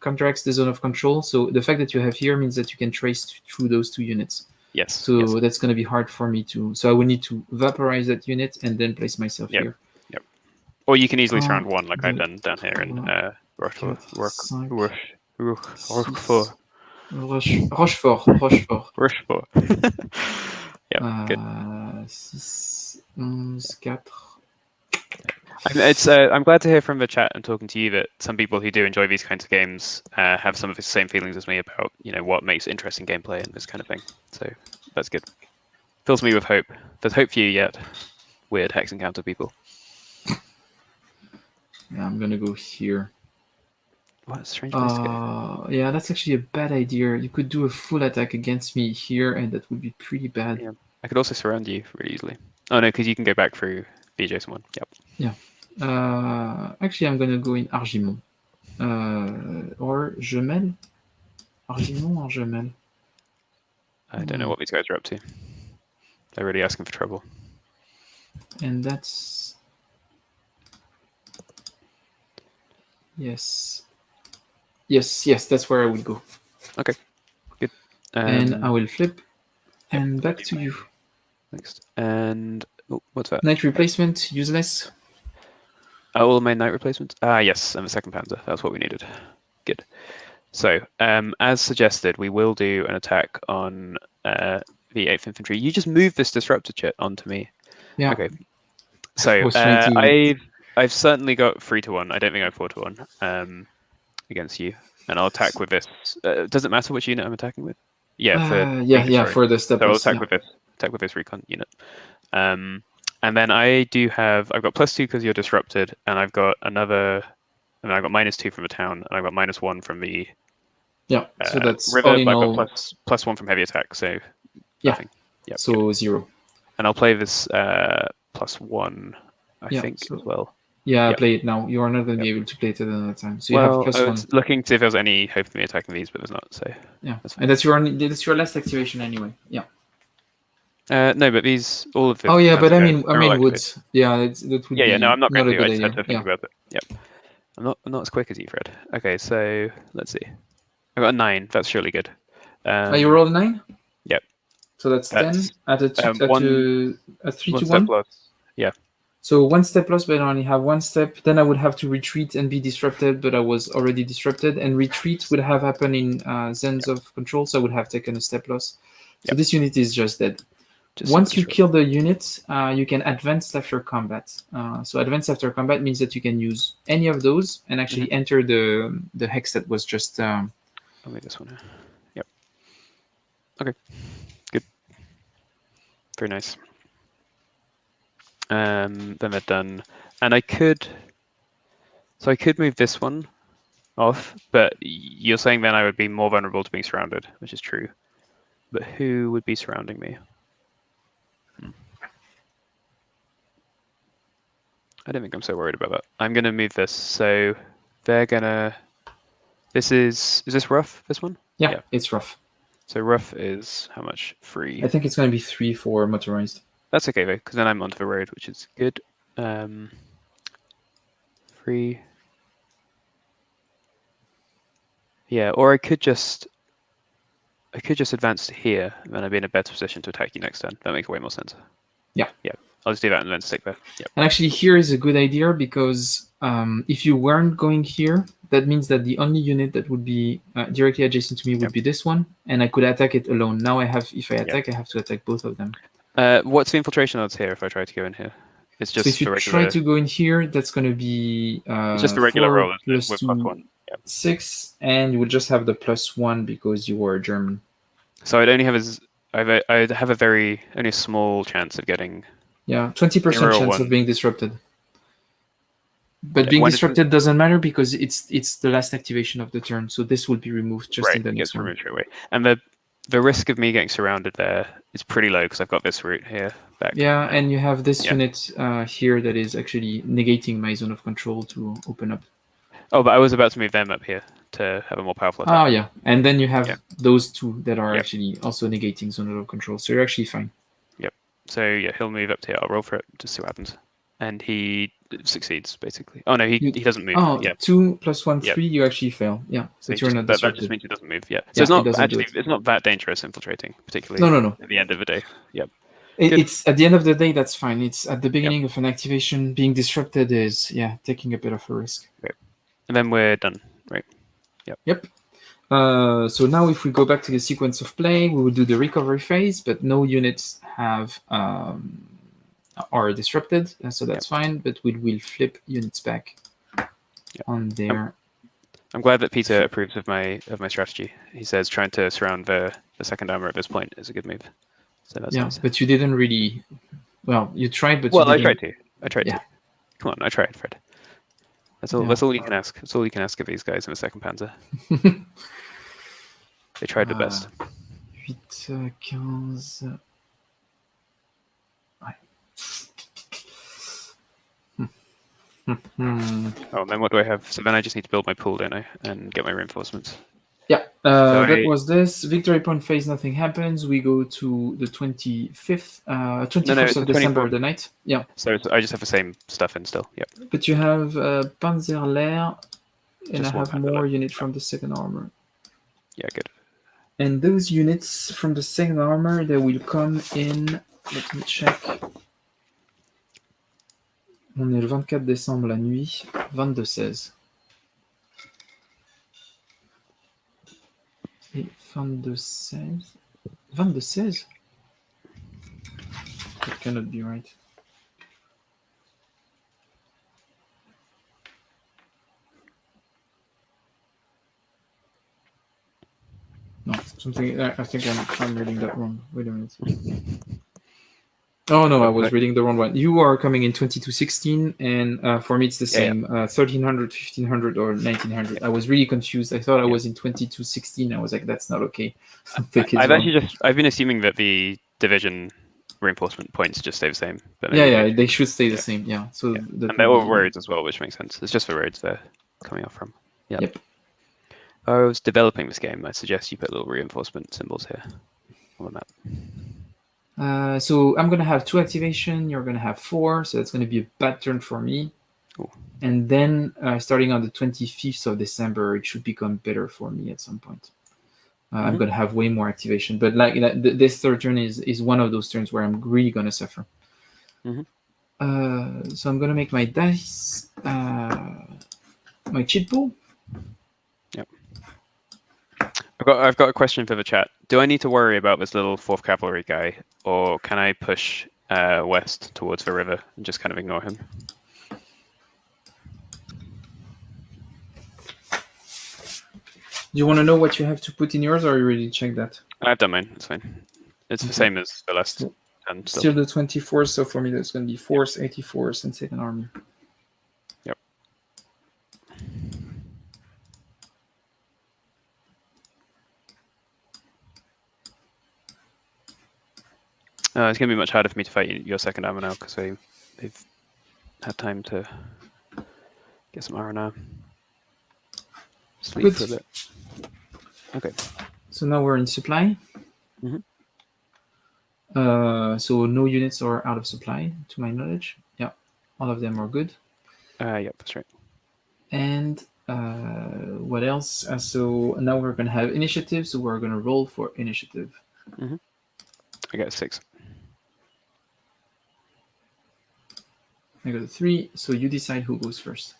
counteracts the zone of control. So the fact that you have here means that you can trace through those 2 units. Yes. So that's going to be hard for me to. So I will need to vaporize that unit and then place myself here. Yep. Or you can easily surround one, like I've done down here in Rochefort. Yeah. Good. 6, 11, 4. I'm glad to hear from the chat and talking to you that some people who do enjoy these kinds of games have some of the same feelings as me about what makes interesting gameplay and this kind of thing. So that's good. Fills me with hope. There's hope for you yet, weird Hex Encounter people. Yeah, I'm gonna go here. What a strange place to go. Yeah, that's actually a bad idea. You could do a full attack against me here, and that would be pretty bad. Yeah. I could also surround you really easily. Oh no, because you can go back through the adjacent one. Yep. Yeah. Actually, I'm gonna go in Argimon. Or Gemelle? Argimon or Gemelle? I don't know what these guys are up to. They're really asking for trouble. And that's... Yes, that's where I would go. Okay, good. And I will flip and back to you. Next. And what's that? Knight replacement, useless. All my knight replacements? Yes, and the second panzer. That's what we needed. Good. So, as suggested, we will do an attack on the 8th Infantry. You just moved this disruptor chit onto me. Yeah. Okay. So, I've certainly got 3-1. I don't think I have 4-1 against you. And I'll attack with this. Does it matter which unit I'm attacking with? Yeah, for the step. So I'll attack with this. Attack with this recon unit. And then I've got +2 because you're disrupted, and I've got another, and I've got -2 from the town, and I've got -1 from the so that's river. All in I've all... got +1 from heavy attack, so nothing. Yeah. So good. 0. And I'll play this +1, I think, as well. Yeah, play it now. You are not going to be able to play it at another time. So you have +1. I was looking to see if there was any hope of me attacking these, but there's not. So and that's your last activation anyway. Yeah. No, but all of them. Oh yeah, but I mean woods. Yeah, that would be. Yeah. No, I'm not going to. I just had idea. to think about it. Yep. I'm not as quick as you, Fred. Okay, so let's see. I got a 9. That's surely good. You rolled a 9. Yep. So that's 10 at a 3 to 1. Yeah. So 1 step loss, but I only have 1 step. Then I would have to retreat and be disrupted, but I was already disrupted. And retreat would have happened in zones of control, so I would have taken a step loss. So this unit is just dead. Once you kill the unit, you can advance after combat. So advance after combat means that you can use any of those and actually enter the hex that was just... I'll make this one. Yep. Okay. Good. Very nice. Then they're done. And I could move this one off, but you're saying then I would be more vulnerable to being surrounded, which is true. But who would be surrounding me? I don't think I'm so worried about that. I'm going to move this. So they're going to... Is this rough, this one? Yeah, it's rough. So rough is how much? 3? I think it's going to be 3 for motorized. That's okay, though, because then I'm onto the road, which is good. 3. Yeah, or I could just advance to here, and then I'd be in a better position to attack you next turn. That makes way more sense. Yeah. I'll just do that and then stick there. Yep. And actually here is a good idea because if you weren't going here, that means that the only unit that would be directly adjacent to me would be this one, and I could attack it alone. Now if I attack, I have to attack both of them. What's the infiltration odds here if I try to go in here? It's just so if you try to go in here, that's going to be it's just a regular 4 roll plus with 2, +1. Yeah. 6, and you will just have the +1 because you are German. So I'd only have I'd have only a small chance of getting 20% chance of being disrupted. But being disrupted doesn't matter because it's the last activation of the turn, so this will be removed just in the next one. Removed right away. And the risk of me getting surrounded there is pretty low because I've got this route here back. Yeah, and you have this unit here that is actually negating my zone of control to open up. Oh, but I was about to move them up here to have a more powerful attack. Oh, yeah. And then you have those two that are actually also negating zone of control, so you're actually fine. Yep. So, yeah, he'll move up to here. I'll roll for it, just see what happens. And he succeeds, basically. Oh, no, he doesn't move. Oh, 2 + 1, 3, you actually fail. Yeah, so you're not disrupted. That just means he doesn't move, So it's not actually, it's not that dangerous infiltrating, particularly no. At the end of the day. Yep. It's at the end of the day, that's fine. It's at the beginning of an activation. Being disrupted is, taking a bit of a risk. Right. And then we're done, right? Yep. So now if we go back to the sequence of play, we will do the recovery phase, but no units are disrupted, so that's fine, but we will flip units back on there. I'm glad that Peter approves of my strategy. He says trying to surround the second armor at this point is a good move. So that's nice. But you didn't really. Well, you tried, but I tried to. Come on, I tried, Fred. That's all you can ask. That's all you can ask of these guys in the second Panzer. They tried the best. 8, 15. Oh, and then what do I have? So then I just need to build my pool, don't I, and get my reinforcements. Yeah, that was this. Victory point phase, nothing happens. We go to the 25th, 21st of December, the night. Yeah. So I just have the same stuff in still. Yep. But you have Panzerlehr, and just I have more units from the second armor. Yeah, good. And those units from the second armor, they will come in. Let me check. On est le 24 décembre la nuit, 22-16. Et 22-16. 22-16? That cannot be right. No, something. I think I'm reading that wrong. Wait a minute. Oh no, I was reading the wrong one. You are coming in 2216, and for me it's the same. 1300, 1500, or 1900. I was really confused. I thought I was in 2216. I was like, that's not okay. I've been assuming that the division reinforcement points just stay the same. But they should stay the same. Yeah. So and they're all roads as well, which makes sense. It's just the roads they're coming off from. Yep. If I was developing this game, I'd suggest you put little reinforcement symbols here on the map. So I'm going to have 2 activation. You're going to have 4. So that's going to be a bad turn for me. Ooh. And then starting on the 25th of December, it should become better for me at some point. I'm going to have way more activation. But this third turn is one of those turns where I'm really going to suffer. So I'm going to make my dice, my chit-pull. Yep. I've got a question for the chat. Do I need to worry about this little 4th Cavalry guy, or can I push west towards the river and just kind of ignore him? Do you want to know what you have to put in yours, or are you ready to check that? I've done mine. It's fine. It's the same as the last turn. Still the 24th, so for me that's going to be 4th, 84th, and 2nd Army. Yep. It's going to be much harder for me to fight your 2nd armor now because they've had time to get some R&R. Sleep for a bit. Okay. So now we're in supply. So no units are out of supply, to my knowledge. Yeah, all of them are good. Yep, that's right. And what else? So now we're going to have initiative, so we're going to roll for initiative. I got 6. I got a 3, so you decide who goes first.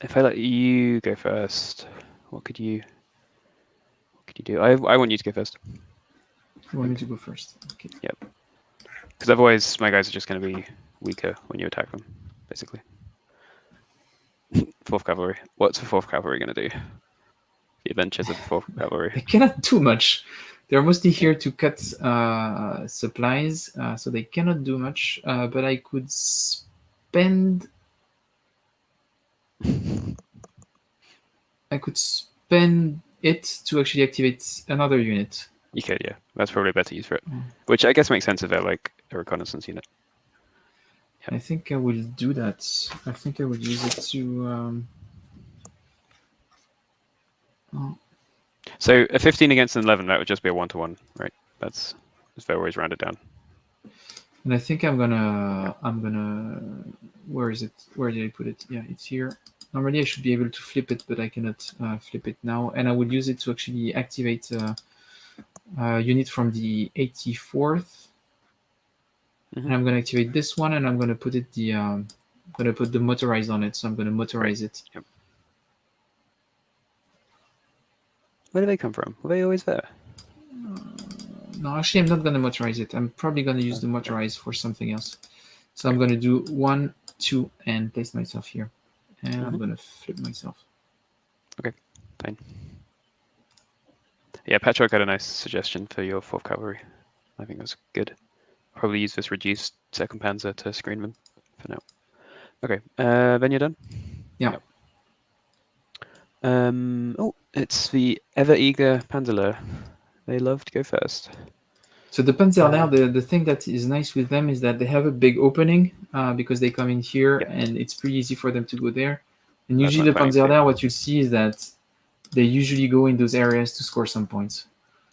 If I let you go first, what could you do? I want you to go first. You want me to go first? Okay. Yep. Because otherwise, my guys are just going to be weaker when you attack them, basically. 4th Cavalry. What's the 4th Cavalry going to do? The adventures of the 4th Cavalry. They cannot do much. They're mostly here to cut supplies, so they cannot do much. But I could spend. I could spend it to actually activate another unit. You could, yeah. That's probably a better use for it. Which I guess makes sense if they're like a reconnaissance unit. I think I will do that. I think I will use it to. So a 15 against an 11, that would just be a 1-to-1, right? That's if they always round it down. And I think I'm gonna. Where is it? Where did I put it? Yeah, it's here. Normally I should be able to flip it, but I cannot flip it now. And I would use it to actually activate a unit from the 84th. And I'm going to activate this one, and I'm going to put it I'm going to put the motorized on it. So I'm going to motorize it. Yep. Where do they come from? Were they always there? No, actually, I'm not going to motorize it. I'm probably going to use the motorized for something else. So I'm going to do 1, 2, and place myself here. And I'm going to flip myself. Okay, fine. Yeah, Patrick had a nice suggestion for your 4th Cavalry. I think that's good. Probably use this reduced 2nd Panzer to screen them for now. Okay, then you're done? Yeah. Yep. Oh, it's the ever-eager Panzerler. They love to go first. So the Panzerler, the thing that is nice with them is that they have a big opening because they come in here, and it's pretty easy for them to go there. And usually the Panzerler, what you see is that they usually go in those areas to score some points.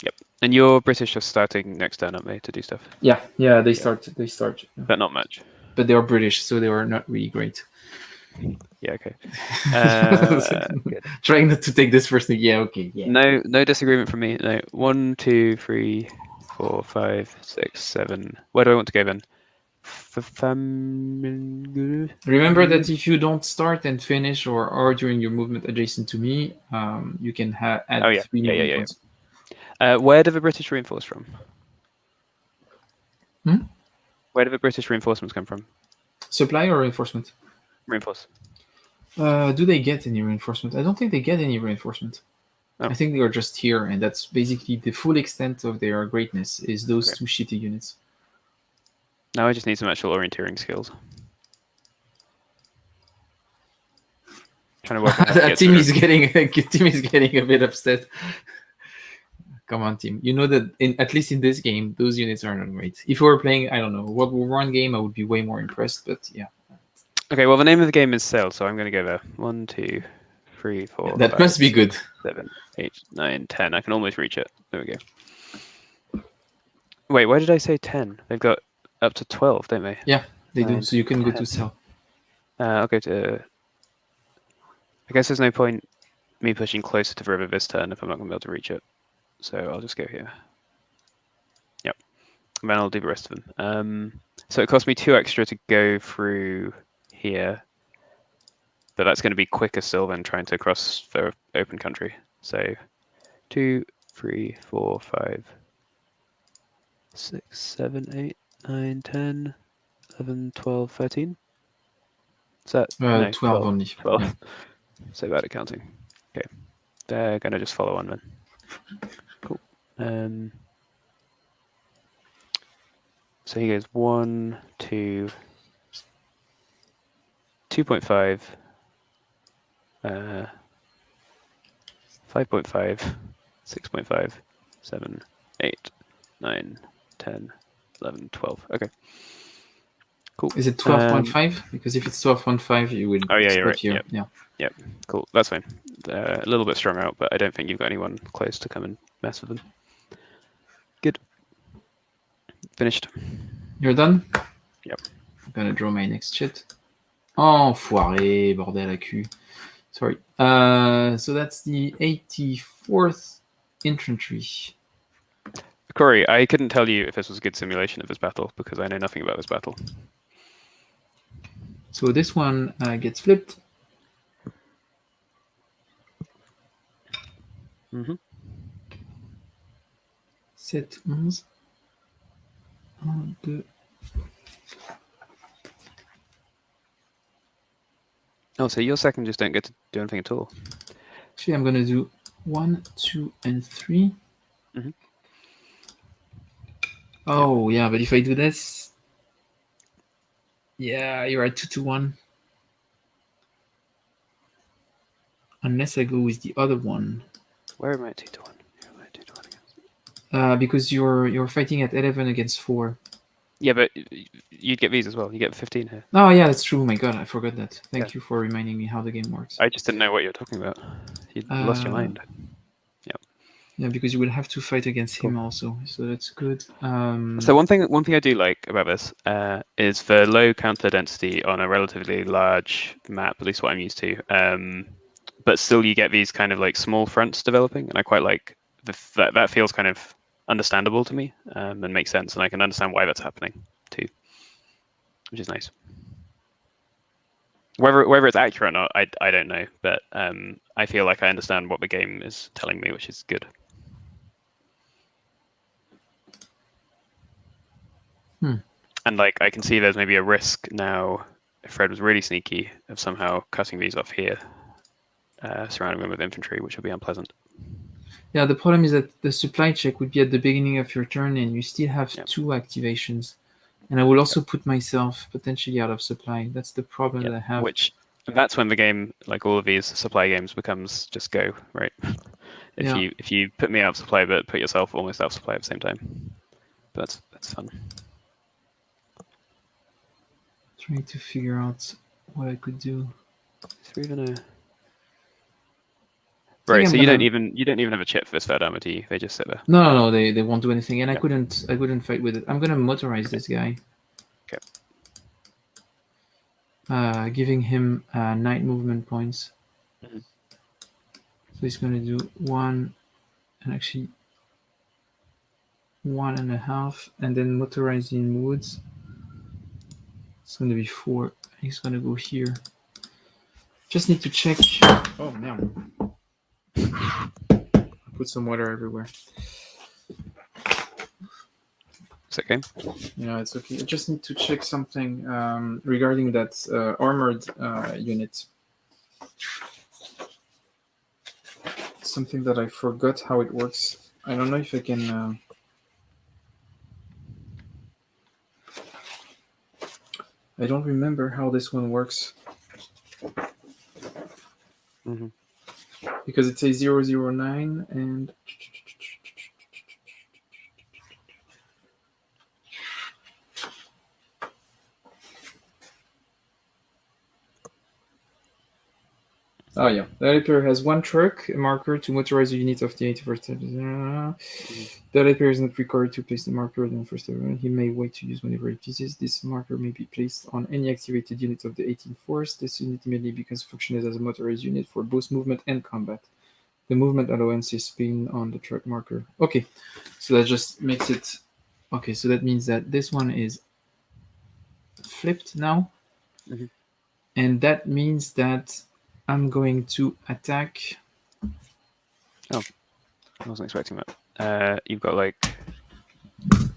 Yep. And your British are starting next turn, aren't they, to do stuff? Yeah, they start. But not much. But they are British, so they are not really great. Yeah, okay. Trying not to take this first thing. Yeah, okay. Yeah. No disagreement from me. No. 1, 2, 3, 4, 5, 6, 7. Where do I want to go then? Remember that if you don't start and finish or during your movement adjacent to me, you can add 3 movement points. Where do the British reinforce from? Hmm? Where do the British reinforcements come from? Supply or reinforcement? Reinforce. Do they get any reinforcement? I don't think they get any reinforcement. Oh. I think they are just here, and that's basically the full extent of their greatness is those 2 shitty units. Now I just need some actual orienteering skills. Trying to work out Team is getting a bit upset. Come on, team. You know that at least in this game, those units are not great. If we were playing, I don't know, World War I game, I would be way more impressed. But yeah. Okay, well the name of the game is Sail, so I'm going to go there. 1, 2, 3, 4. That 5, must be good. 7, 8, 9, 10. I can almost reach it. There we go. Wait, why did I say 10? They've got up to 12, don't they? Yeah, they do. So you can go to Sail. I'll go to. I guess there's no point me pushing closer to the river this turn if I'm not going to be able to reach it. So I'll just go here. Yep. And then I'll do the rest of them. So it cost me 2 extra to go through here. But that's going to be quicker still than trying to cross the open country. So 2, 3, 4, 5, 6, 7, 8, 9, 10, 11, 12, 13. Is that? No, 12 only. 12. Yeah. So bad at counting. Okay. They're going to just follow on then. Cool. So he goes 1, 2, 2.5, 5.5, 6.5, 7, 8, 9, 10, 11, 12. Okay. Cool. Is it 12.5? Because if it's 12.5, you would. Oh yeah, you're right. Here. Yep. Yeah. Cool. That's fine. A little bit strung out, but I don't think you've got anyone close to come and mess with them. Good. Finished. You're done? Yep. I'm gonna draw my next shit. Oh, foiré, bordel à cul. Sorry. So that's the 84th Infantry. Corey, I couldn't tell you if this was a good simulation of this battle because I know nothing about this battle. So this one gets flipped. 7, 11. 1, 2. Oh, so your second just don't get to do anything at all. Actually, I'm gonna do 1, 2, and 3. Mm-hmm. Oh yeah, but if I do this, yeah, you're at 2 to 1. Unless I go with the other one. Where am I at 2 to 1? Because you're fighting at 11 against 4. Yeah, but you'd get these as well. You get 15 here. Oh yeah, that's true. Oh my god, I forgot that. Thank you for reminding me how the game works. I just didn't know what you were talking about. You lost your mind. Yeah, because you will have to fight against him also, so that's good. So one thing I do like about this is for low counter density on a relatively large map, at least what I'm used to. But still, you get these kind of like small fronts developing, and I quite like that feels kind of understandable to me and makes sense, and I can understand why that's happening too, which is nice. Whether it's accurate or not, I don't know, but I feel like I understand what the game is telling me, which is good. And like I can see there's maybe a risk now, if Fred was really sneaky, of somehow cutting these off here, surrounding them with infantry, which would be unpleasant. Yeah, the problem is that the supply check would be at the beginning of your turn, and you still have 2 activations. And I will also put myself potentially out of supply. That's the problem that I have. That's when the game, like all of these supply games, becomes just go, right? If you put me out of supply, but put yourself almost out of supply at the same time. But that's fun. Trying to figure out what I could do. Right, so you don't even have a chip for this third armor, do you? They just sit there. No, they won't do anything, and I couldn't fight with it. I'm gonna motorize this guy. Okay. Giving him 9 movement points. Mm-hmm. So he's gonna do 1, and actually 1.5, and then motorizing woods. It's gonna be 4. He's gonna go here. Just need to check. Oh man. Put some water everywhere. It's okay. Yeah, it's okay. I just need to check something regarding that armored unit. Something that I forgot how it works. I don't know if I can. I don't remember how this one works. Mm-hmm. Because it says 009 and. Oh yeah, the repair has 1 truck, a marker to motorize the unit of the 81st. The repair is not required to place the marker on the first level. He may wait to use whenever he pleases. This marker may be placed on any activated unit of the 18th Force. This unit immediately becomes functional as a motorized unit for both movement and combat. The movement allowance is pinned on the truck marker. Okay, so that just makes it... Okay, so that means that this one is flipped now. Mm-hmm. And that means that I'm going to attack. Oh, I wasn't expecting that. You've got like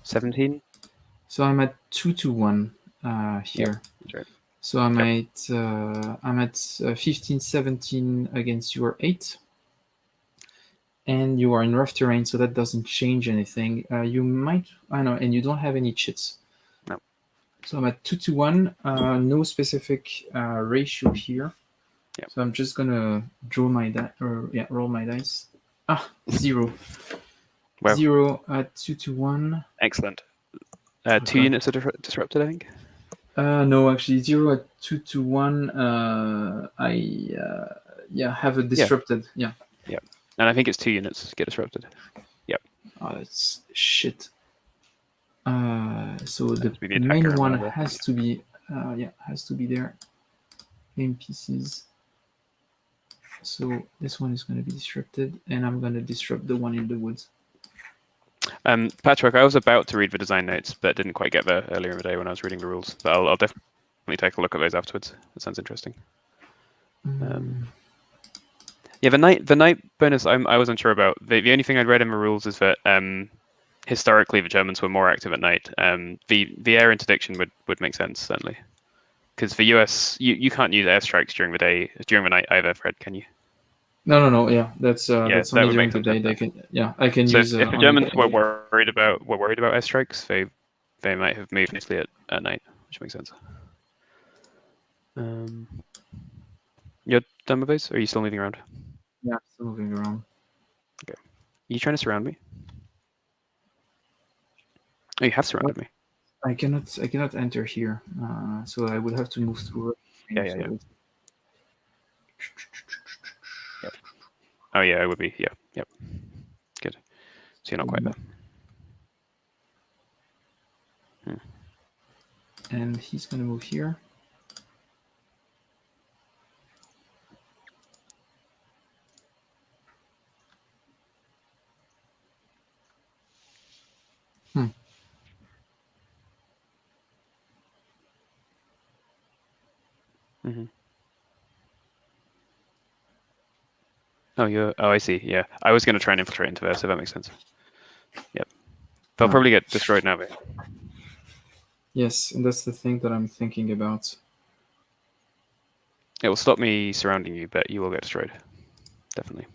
17. So I'm at 2 to 1 here. Yeah, right. So I'm at 15, 17 against your 8, and you are in rough terrain, so that doesn't change anything. You might, I know, and you don't have any chits. No. So I'm at 2 to 1. No specific ratio here. Yep. So I'm just gonna roll my dice. 0. Wow. 0 at 2 to 1. Excellent. 2 units are disrupted, I think. No, actually 0 at 2 to 1. I have a disrupted. Yeah. And I think it's 2 units get disrupted. Yep. Oh, that's shit. So the main one has to be there. Game pieces. So this one is going to be disrupted, and I'm going to disrupt the one in the woods. Patrick, I was about to read the design notes, but didn't quite get there earlier in the day when I was reading the rules. But I'll definitely take a look at those afterwards. That sounds interesting. Yeah, the night bonus I was unsure about. The only thing I'd read in the rules is that historically the Germans were more active at night. The air interdiction would make sense, certainly. Because the US, you can't use airstrikes during the night either, Fred, can you? No. Yeah, that's only during the day. They can. Yeah, I can so use. If the Germans were worried about airstrikes, they might have moved mostly at night, which makes sense. You're done with those, or are you still moving around? Yeah, still moving around. Okay. Are you trying to surround me? Oh, you have surrounded me. I cannot enter here, so I will have to move through. Yeah. Yep. Oh yeah, it would be. Yeah. Yep. Good. So you're not quite there. And he's gonna move here. Oh, I see. Yeah, I was going to try and infiltrate into there, so that makes sense. Yep. They'll probably get destroyed now, but... Yes, and that's the thing that I'm thinking about. It will stop me surrounding you, but you will get destroyed. Definitely.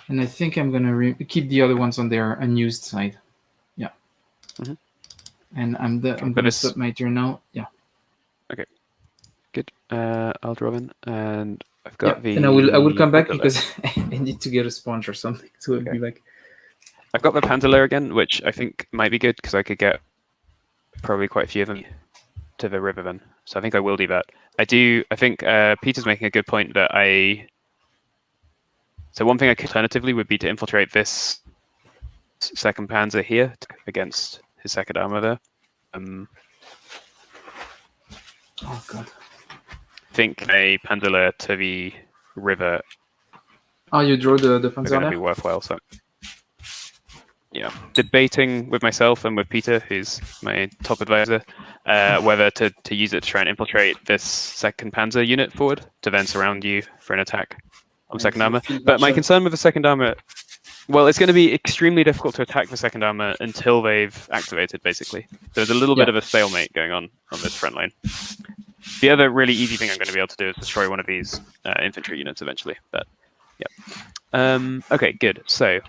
And I think I'm gonna keep the other ones on their unused side. Yeah. And I'm gonna stop my turn now. Yeah. Okay. Good. I'll draw in, and I've got the. And I will come back because I need to get a sponge or something. So it'll be like. I've got the Panzer again, which I think might be good because I could get probably quite a few of them to the river then. So I think I will do that. I think Peter's making a good point that So one thing I could alternatively would be to infiltrate this second Panzer here against his second armor there. Oh god. Think a Panzer to the river. Oh, you draw the Panzer? Going to be worthwhile. So yeah, debating with myself and with Peter, who's my top advisor, whether to use it to try and infiltrate this second Panzer unit forward to then surround you for an attack on second armor. But my concern with the second armor, well, it's going to be extremely difficult to attack the second armor until they've activated, basically. There's a little bit of a stalemate going on this front line. The other really easy thing I'm going to be able to do is destroy one of these infantry units eventually. But yeah. Okay, good. So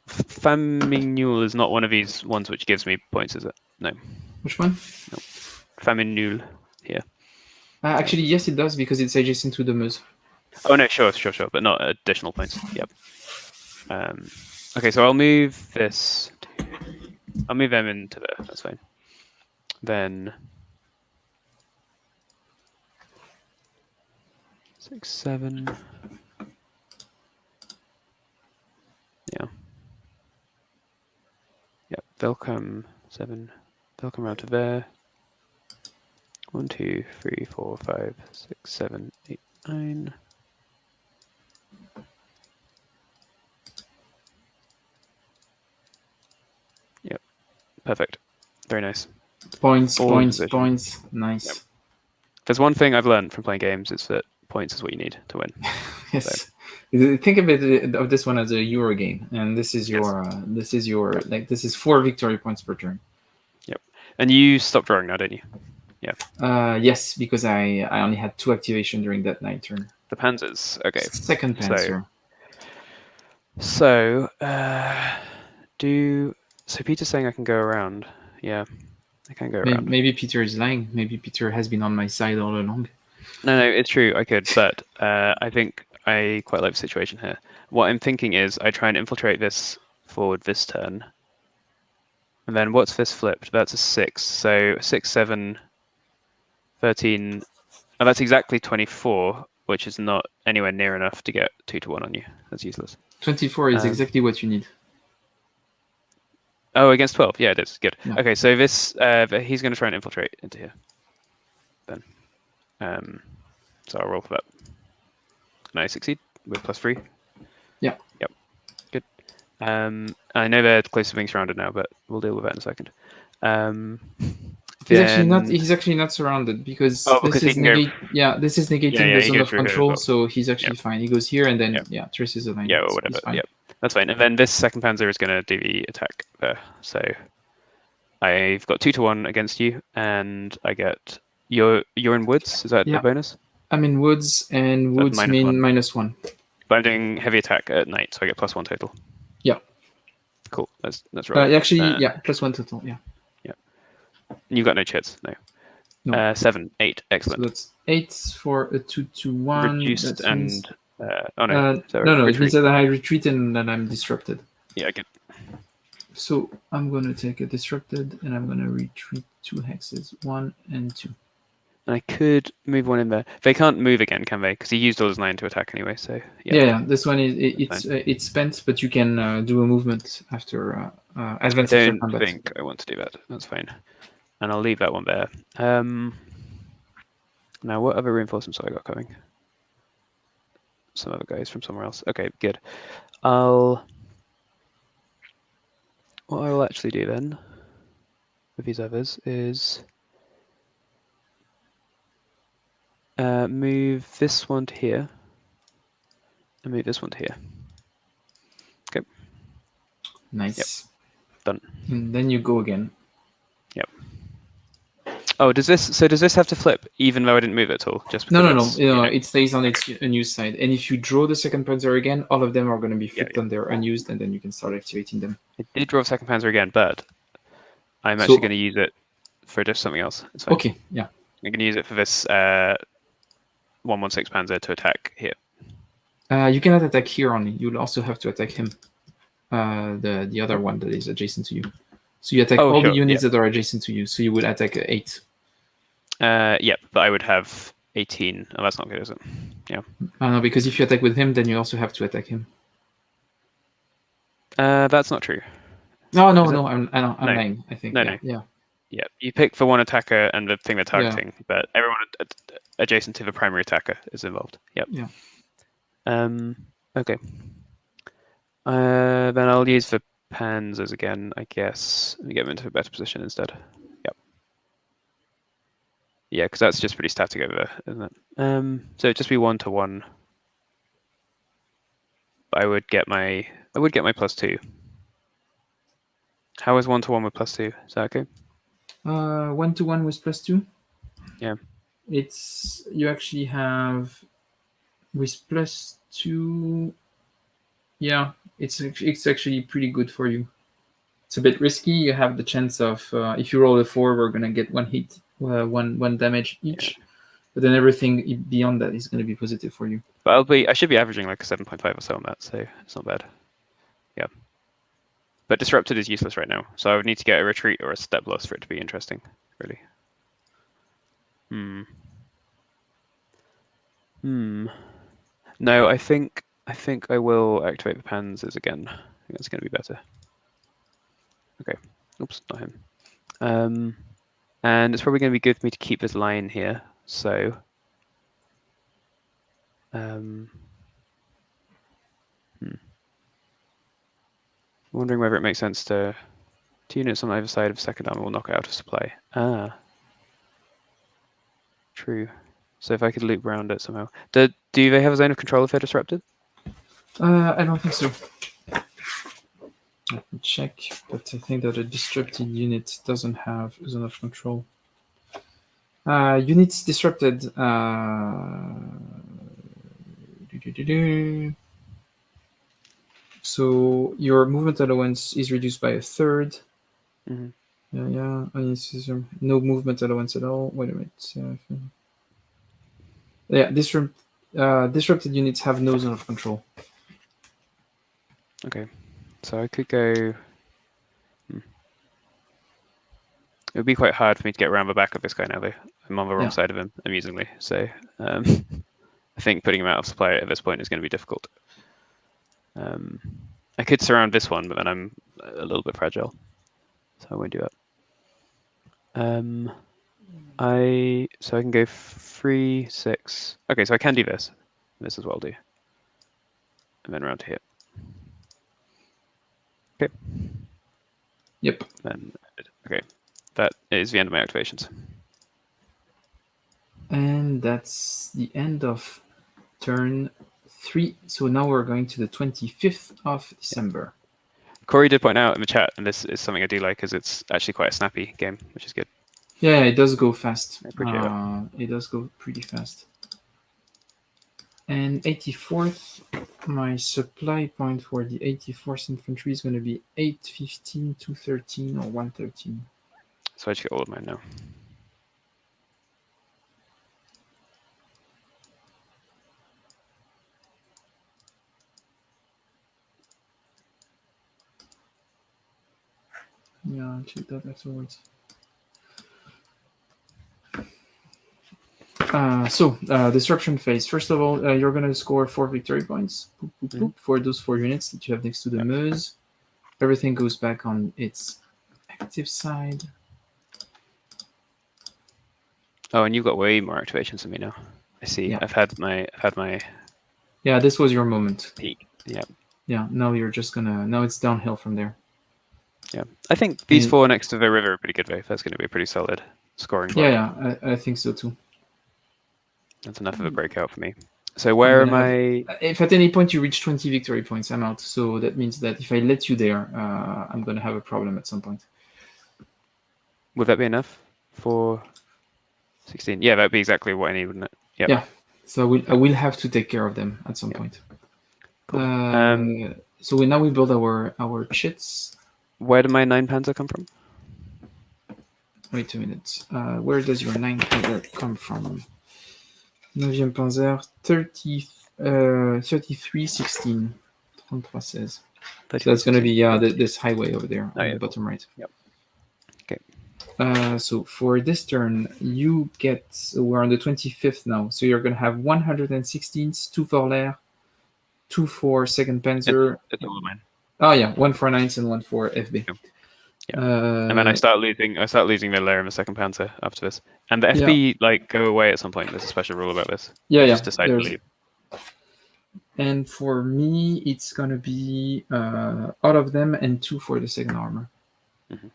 Famine is not one of these ones which gives me points, is it? No. Which one? No. Famine here. Actually, yes, it does because it's adjacent to the Meuse. Oh no, sure, but not additional points. Yep. Okay, so I'll move this. I'll move them into there. That's fine. Then 6, 7. Yeah. Yep. They'll come 7. They'll come around to there. 1, 2, 3, 4, 5, 6, 7, 8, 9. Yep. Perfect. Very nice. Points. Nice. Yep. There's one thing I've learned from playing games is that points is what you need to win. Yes. So. Think of this one as a Euro game, and this is your this is 4 victory points per turn. Yep. And you stopped drawing now, don't you? Yeah. Yes, because I only had 2 activation during that night turn. The Panzers. Okay. Second Panzer. So Peter's saying I can go around. Yeah, I can go around. Maybe Peter is lying. Maybe Peter has been on my side all along. No, it's true. I could, but I think I quite like the situation here. What I'm thinking is I try and infiltrate this forward this turn. And then what's this flipped? That's a 6. So 6, 7, 13. Oh, that's exactly 24, which is not anywhere near enough to get 2-1 on you. That's useless. 24 is exactly what you need. Oh, against 12. Yeah, it is. Good. Yeah. Okay, so this he's going to try and infiltrate into here. Then. So I'll roll for that. And I succeed with +3. Yeah. Yep. Good. I know they're close to being surrounded now, but we'll deal with that in a second. He's actually not. He's actually not surrounded because this is negating the zone of control. Well. So he's actually fine. He goes here and then traces a line. Yeah, or whatever. Yeah, that's fine. And then this second Panzer is going to do the attack there. So I've got 2-1 against you, and I get you're in woods. Is that a bonus? I'm in woods, and woods mean -1. But I'm doing heavy attack at night, so I get +1 total. Yeah. Cool. That's right. Actually, +1 total. Yeah. You got no chits, no. 7, 8, excellent. So that's 8 for a 2-1. Reduced and oh no, no, it means that I retreat and then I'm disrupted. Yeah, good. So I'm going to take a disrupted and I'm going to retreat 2 hexes, 1 and 2. And I could move 1 in there. They can't move again, can they? Because he used all his 9 to attack anyway. So yeah. This one it's spent, but you can do a movement after advance. I don't think I want to do that. That's fine. And I'll leave that one there. Now, what other reinforcements have I got coming? Some other guys from somewhere else. Okay, good. What I will actually do then with these others is move this one to here and move this one to here. Okay. Nice. Yep. Done. And then you go again. Yep. Oh, does this have to flip even though I didn't move it at all? Just no. It stays on its unused side. And if you draw the second Panzer again, all of them are going to be flipped on their unused, and then you can start activating them. I did draw a second Panzer again, but I'm actually going to use it for just something else. It's fine. Okay, yeah. I'm going to use it for this 116 Panzer to attack here. You cannot attack here only. You'll also have to attack him, the other one that is adjacent to you. So you attack all the units that are adjacent to you. So you would attack 8. Yeah, but I would have 18. Oh, that's not good, is it? Yeah. No, because if you attack with him, then you also have to attack him. That's not true. No. I'm lying. I think. No. Yeah. Yeah, you pick for one attacker and the thing they're targeting, but everyone adjacent to the primary attacker is involved. Yep. Yeah. Okay. Then I'll use the Panzers again, I guess. Let me get them into a better position instead. Yep. Yeah, because that's just pretty static over there, isn't it? So it'd just be 1-1. But I would get my +2. How is 1-1 with +2? Is that okay? 1-1 with +2. Yeah. You actually have with +2. Yeah, it's actually pretty good for you. It's a bit risky. You have the chance of if you roll a 4, we're gonna get 1 hit, one damage each. Yeah. But then everything beyond that is gonna be positive for you. But I should be averaging like a 7.5 or so on that, so it's not bad. Yeah. But disrupted is useless right now, so I would need to get a retreat or a step loss for it to be interesting, really. No, I think I will activate the Panzers again. I think that's going to be better. Okay. Oops, not him. And it's probably going to be good for me to keep this line here. So, wondering whether it makes sense to 2 units on either side of second armor will knock it out of supply. True. So if I could loop around it somehow. Do they have a zone of control if they're disrupted? I don't think so. Let me check, but I think that a disrupted unit doesn't have a zone of control. Units disrupted. So your movement allowance is reduced by 1/3. Mm-hmm. Yeah. No movement allowance at all. Wait a minute. Yeah, disrupted units have no zone of control. Okay, so I could go. It would be quite hard for me to get around the back of this guy now, though. I'm on the wrong side of him, amusingly. So I think putting him out of supply at this point is going to be difficult. I could surround this one, but then I'm a little bit fragile, so I won't do that. So I can go 3, 6. Okay, so I can do this. This as well, do. And then around to here. Okay. Yep. Then okay, that is the end of my activations. And that's the end of turn 3. So now we're going to the 25th of December. Corey did point out in the chat, and this is something I do like, is it's actually quite a snappy game, which is good. Yeah, it does go fast. I appreciate it. It does go pretty fast. And 84th, my supply point for the 84th infantry is going to be 815, 213, or 113. So I just get all of mine now. Yeah, I'll check that afterwards. Disruption phase. First of all, you're going to score 4 victory points for those 4 units that you have next to the Meuse. Everything goes back on its active side. Oh, and you've got way more activations than me now. I see. Yeah. I've had my. Yeah, this was your moment. Peak. Yeah. Yeah. Now you're just gonna. Now it's downhill from there. Yeah, I think these 4 next to the river are pretty good, Dave. That's going to be a pretty solid scoring block. Yeah, I think so too. That's enough of a breakout for me. So where am I? If at any point you reach 20 victory points, I'm out. So that means that if I let you there, I'm going to have a problem at some point. Would that be enough for 16? Yeah, that'd be exactly what I need, wouldn't it? Yep. Yeah. So I will have to take care of them at some point. Cool. So now we build our chits. Where do my 9 Panzer come from? Wait a minute. Where does your 9 Panzer come from? 9e Panzer, 3316. 3316. So that's going to be this highway over there on the bottom right. Yep. Okay. So for this turn, you get, we're on the 25th now, so you're going to have 116s, 2 for l'air, 2 for 2nd Panzer. It's all mine. Oh yeah, 1 for 9s and 1 for FB. Yeah. And then I start losing the lair in the 2nd Panzer after this. And the FB go away at some point. There's a special rule about this. Yeah, just decide to leave. And for me, it's gonna be out of them and 2 for the 2nd armor. Mm-hmm.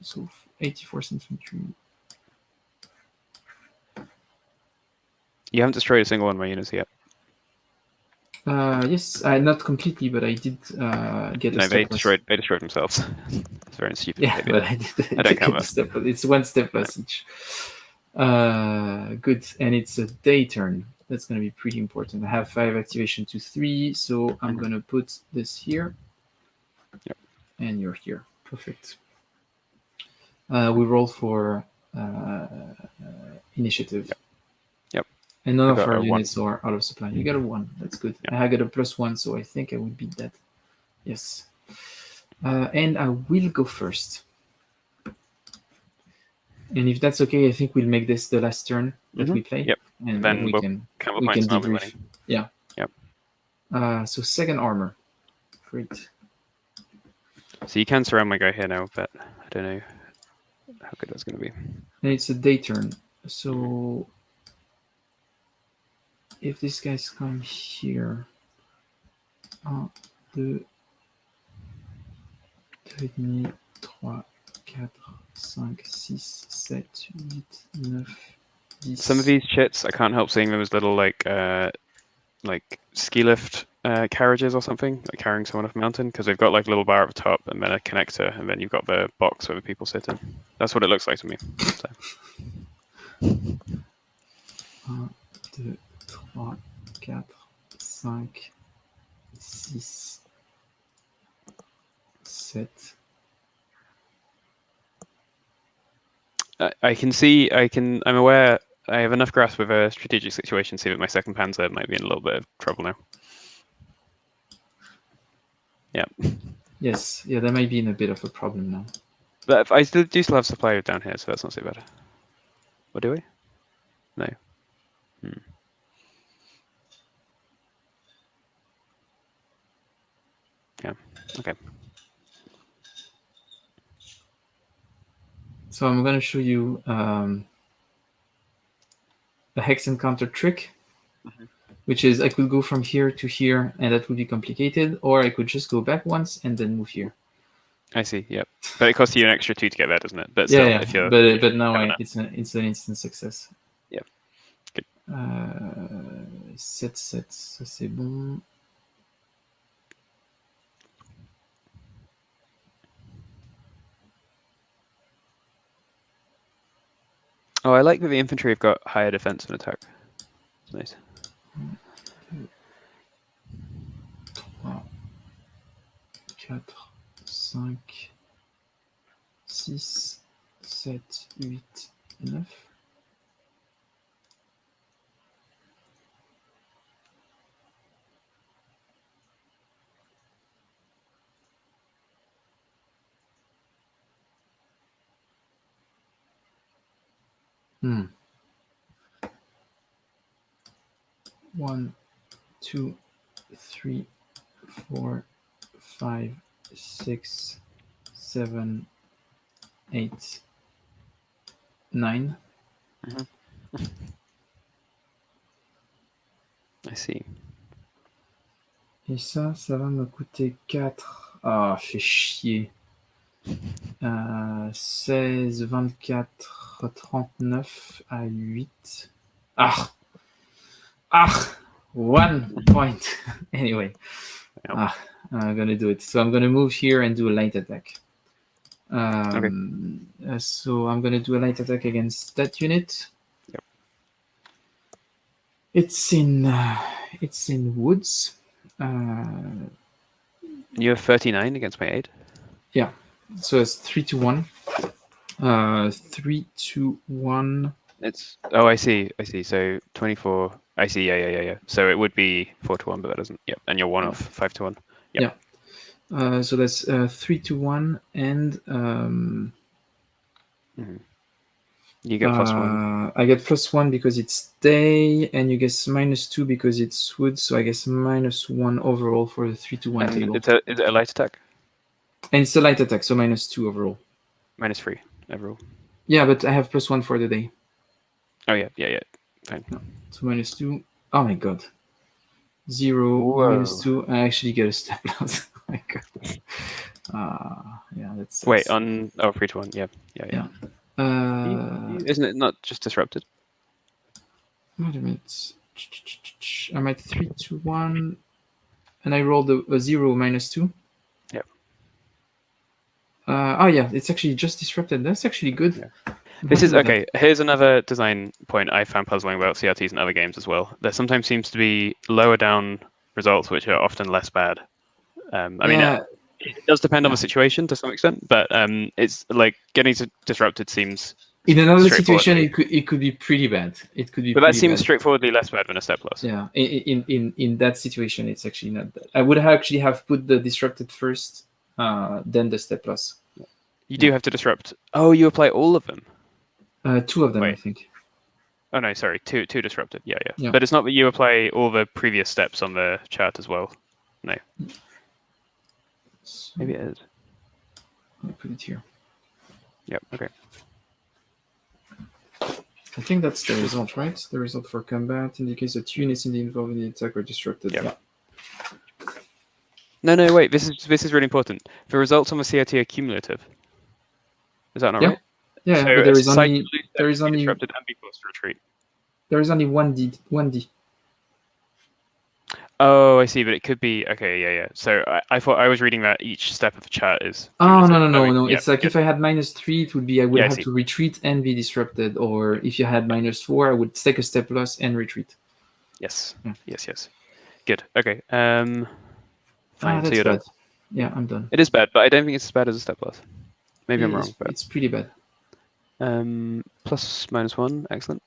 So 84th infantry. You haven't destroyed a single one of my units yet. Yes, not completely, but I did get a step they destroyed themselves. It's very stupid. Yeah, but I don't count that. It's 1 step plus each. Good, and it's a day turn. That's going to be pretty important. I have 5 activation to 3, so I'm going to put this here. Yep. And you're here. Perfect. We roll for initiative. Yep. And none of our units are out of supply. You got a 1. That's good. Yep. I got a +1, so I think I would beat that. Yes. And I will go first. And if that's okay, I think we'll make this the last turn that we play. Yep. And then we can debrief. Yeah. Yep. So 2nd armor. Great. So you can surround my guy here now, but I don't know how good that's going to be. And it's a day turn. So if these guys come here, 1, 2, 2,5, 3, 4, 5, 6, 7, 8, 9, 10. Some of these chits, I can't help seeing them as little like ski lift carriages or something, like carrying someone up a mountain, because they've got like a little bar at the top and then a connector, and then you've got the box where the people sit in. That's what it looks like to me. So. 1, 2, 3, 4, 5, 6, 7. I'm aware, I have enough grasp of a strategic situation to see that my 2nd Panzer might be in a little bit of trouble now. Yeah. Yes, yeah, that might be in a bit of a problem now. But I do still have supply down here, so that's not so bad. What do we? No. Yeah, okay. So I'm going to show you a Hex Counter trick. which is I could go from here to here, and that would be complicated, or I could just go back once and then move here. I see. Yep. But it costs you an extra 2 to get there, doesn't it? But still, if you're but now it's an instant success. Yeah. Good. 7-7, ça c'est bon. Oh, I like that the infantry have got higher defense and attack. It's nice. 3, 4, 5, 6, 7, 8, 9. Hmm. 1, 2, 3, 4, 5, 6, 7, 8, 9. I see. Et ça va me coûter 4. Ah, fait chier. 16, 24, 39 à 8. Ah! 1 point. Anyway. I'm going to do it. So I'm going to move here and do a light attack. So I'm going to do a light attack against that unit. Yep. It's in woods. You have 39 against my 8. Yeah. So it's 3 to 1. 3 to 1. It's I see. So 24. I see. Yeah. So it would be 4 to 1, but that doesn't. Yep. And you're 1 off 5 to 1. Yep. Yeah. So that's 3 to 1, and you get +1. I get +1 because it's day, and you get -2 because it's wood. So I guess -1 overall for the 3 to 1 table. Is it a light attack? And it's a light attack, so -2 overall. -3 overall. Yeah, but I have +1 for the day. Oh yeah. Fine. No. So -2. Oh my god. 0, Whoa. -2. I actually get a step loss. Oh my god. Yeah, that's. Wait, on 3 to 1. Yeah. Isn't it not just disrupted? Wait a minute. I'm at 3 to 1, and I rolled a 0 -2. Yep. Oh yeah, it's actually just disrupted. That's actually good. Yeah. This is okay. Here's another design point I found puzzling about CRTs and other games as well. There sometimes seems to be lower down results which are often less bad. I mean, it does depend on the situation to some extent, but it's like getting disrupted seems. In another situation, it could be pretty bad. It could be. But that seems straightforwardly less bad than a step loss. Yeah. In that situation, it's actually not bad. I would actually have put the disrupted first, then the step loss. You do have to disrupt. Oh, you apply all of them. 2 of them, I think. Oh no, sorry, two disrupted. Yeah. But it's not that you apply all the previous steps on the chart as well. No. So, maybe it is. I'll put it here. Yep. Okay. I think that's the result, right? The result for combat indicates that units involved in the attack are disrupted. Yep. Yeah. No, wait. This is really important. The results on the CRT are cumulative. Is that not right? Yeah, so but there is only disrupted and be forced to retreat. There is only 1D. Oh, I see, but it could be okay. Yeah. So I thought I was reading that each step of the chart is. Oh no! It's like if I had -3, it would be I would have to retreat and be disrupted, or if you had -4, I would take a step loss and retreat. Yes. Yes. Good. Okay. Fine. So you're done. Yeah, I'm done. It is bad, but I don't think it's as bad as a step loss. Maybe I'm wrong. But it's pretty bad. +/-1, excellent.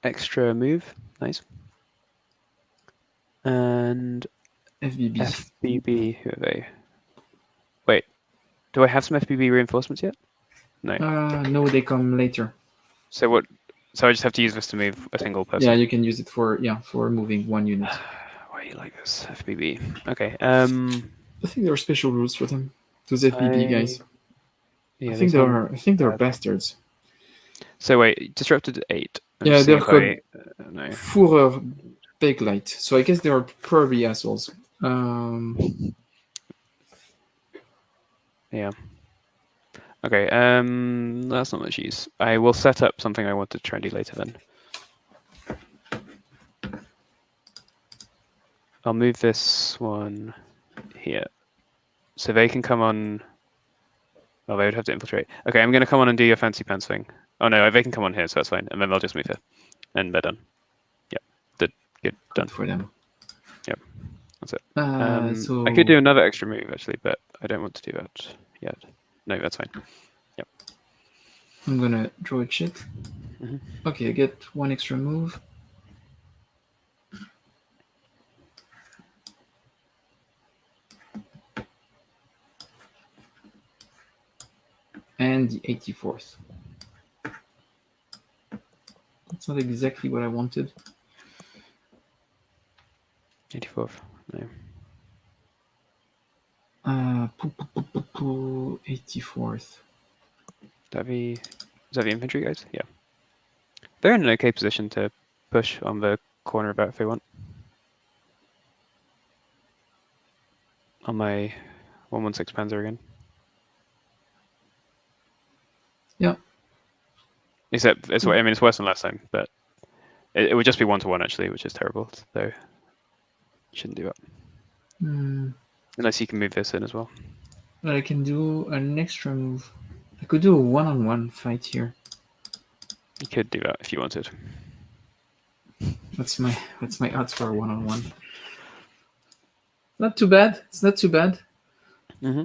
Extra move, nice. And FBB, who are they? Wait, do I have some FBB reinforcements yet? No. No, they come later. So what? So I just have to use this to move a single person. Yeah, you can use it for moving 1 unit. Why are you like this, FBB? Okay. I think there are special rules for them. Those FBB guys. Yeah, I think they're bastards. So wait, disrupted 8. Yeah, they're called Führer Bakelite. So I guess they are probably assholes. Yeah. Okay, that's not much use. I will set up something I want to try and do later then. I'll move this one here. So they can come on. Oh, they would have to infiltrate. Okay, I'm going to come on and do your fancy pants thing. Oh no, they can come on here, so that's fine. And then they'll just move here. And they're done. Yep. Good. Done. For them. Yep. That's it. So I could do another extra move, actually, but I don't want to do that yet. No, that's fine. Yep. I'm going to draw a chit. Okay, I get one extra move. And the 84th. That's not exactly what I wanted. 84th, no. 84th. Is that the infantry guys? Yeah. They're in an okay position to push on the corner about if they want. On my 116 Panzer again. Yeah. Except it's worse than last time, but it would just be 1-to-1 actually, which is terrible. So you shouldn't do that. Unless you can move this in as well. I can do an extra move. I could do a one-on-one fight here. You could do that if you wanted. That's my odds for a one-on-one. Not too bad. It's not too bad. Mm-hmm.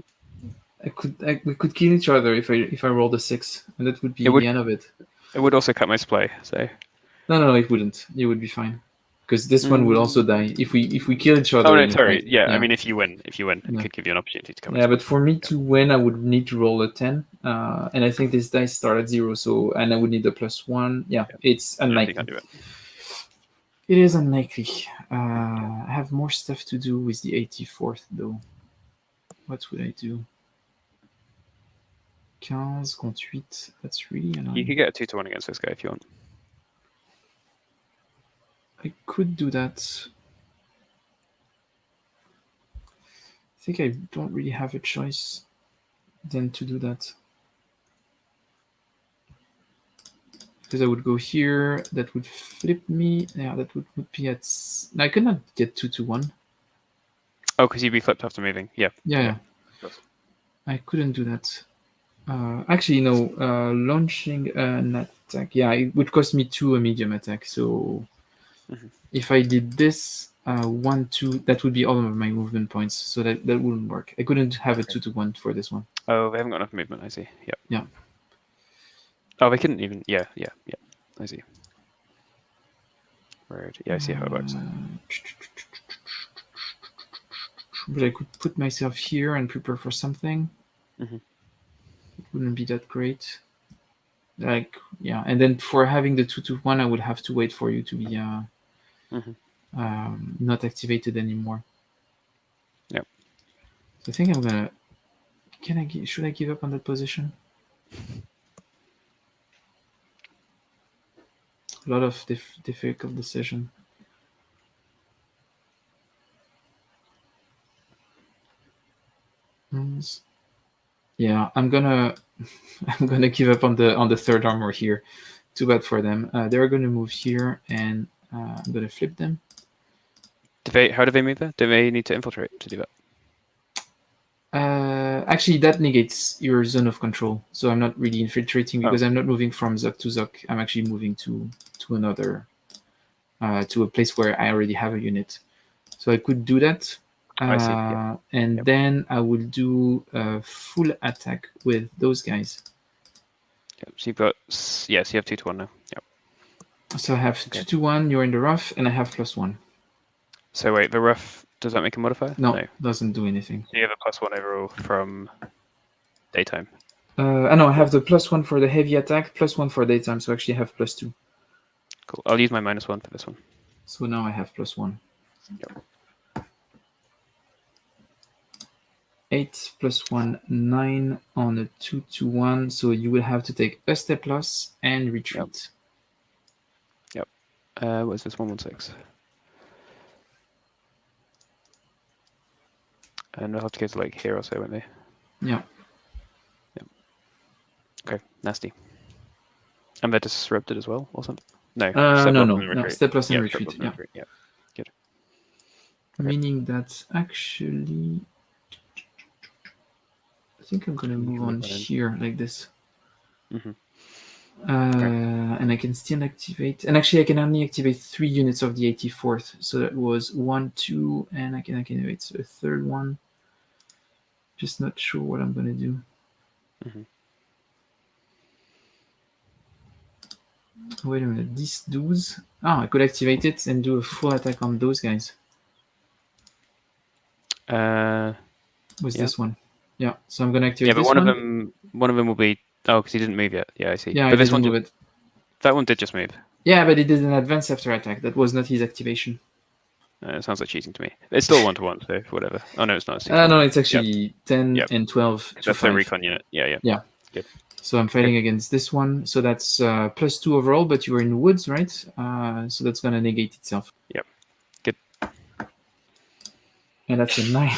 We could kill each other if I rolled a 6, and that would be the end of it. It would also cut my supply. So. No, it wouldn't. It would be fine. Because this one would also die if we kill each other. Oh no, sorry. Yeah, I mean if you win, it could give you an opportunity to come. Yeah, but for me to win, I would need to roll a 10, and I think this dice start at 0. So, and I would need a +1. Yeah, it's unlikely. It is unlikely. I have more stuff to do with the 84th though. What would I do? 15 contre 8. That's really annoying. You could get a 2-to-1 against this guy if you want. I could do that. I think I don't really have a choice than to do that. Because I would go here, that would flip me. Yeah, that would put me at... I could not get 2-to-1. Oh, because you'd be flipped after moving. Yeah. Yeah. I couldn't do that. Actually, no. Launching an attack. Yeah, it would cost me 2 a medium attack. So if I did this 1-2, that would be all of my movement points. So that wouldn't work. I couldn't have a 2-to-1 for this one. Oh, they haven't got enough movement. I see. Yep. Yeah. Oh, they couldn't even. Yeah. I see. Weird. Yeah, I see how it works. But I could put myself here and prepare for something. It wouldn't be that great. Like, yeah, and then for having the 2-to-1, I would have to wait for you to be not activated anymore. Yep. So I think I'm gonna. Should I give up on that position? A lot of difficult decision. Yeah, I'm gonna give up on the third armor here. Too bad for them. They're gonna move here, and I'm gonna flip them. How do they move there? Do they need to infiltrate to do that? Actually, that negates your zone of control. So I'm not really infiltrating because I'm not moving from Zok to Zok. I'm actually moving to another, to a place where I already have a unit. So I could do that. I see. Yeah. And then I will do a full attack with those guys. Yep. So you've got, yes, you have 2-to-1 now. Yep. So I have 2-to-1, you're in the rough, and I have +1. So wait, the rough, does that make a modifier? No, doesn't do anything. So you have a +1 overall from daytime. No, I have the +1 for the heavy attack, +1 for daytime, so actually I have +2. Cool. I'll use my -1 for this one. So now I have +1. Yep. 8 +1, 9 on a 2-to-1. So you will have to take a step loss and retreat. What is this? 116. And we'll have to go to like here or so, won't we? Yeah. Yep. Okay, nasty. And they're disrupted as well, or something? No. No. Step loss and retreat. Yeah. Yeah. Good. Meaning that actually, I think I'm gonna move on here like this. And I can still activate, and actually I can only activate 3 units of the 84th. So that was 1, 2, and I can activate a third one. Just not sure what I'm gonna do. Wait a minute, these dudes. I could activate it and do a full attack on those guys. This one? Yeah. So I'm gonna activate. Yeah, but one of them will be. Oh, because he didn't move yet. Yeah, I see. Yeah, but this one move it. That one did just move. Yeah, but it did an advance after attack. That was not his activation. It sounds like cheating to me. It's still 1-to-1, so whatever. Oh no, it's not. No, it's actually 10 and 12. That's the recon unit. Yeah. Good. So I'm fighting against this one. So that's +2 overall, but you are in woods, right? So that's gonna negate itself. Yep. Good. And that's a 9.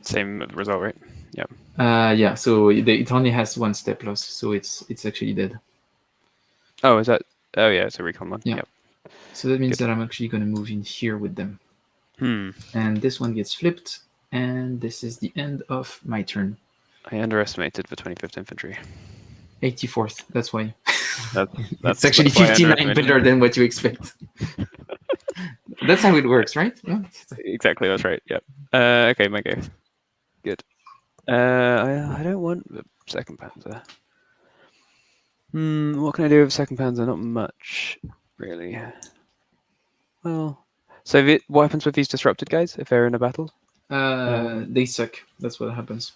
Same result, right? Yeah. Yeah. So it only has 1 step loss, so it's actually dead. Oh, is that? Oh yeah, it's a recon one. Yeah. Yep. So that means that I'm actually going to move in here with them. And this one gets flipped, and this is the end of my turn. I underestimated the 25th Infantry. 84th, that's why. That's actually 59 better than what you expect. That's how it works, right? Yeah. Exactly, that's right. Yep. Okay, my go. Good. I don't want the second Panzer. What can I do with second Panzer? Not much, really. Well, so what happens with these disrupted guys if they're in a battle? They suck. That's what happens.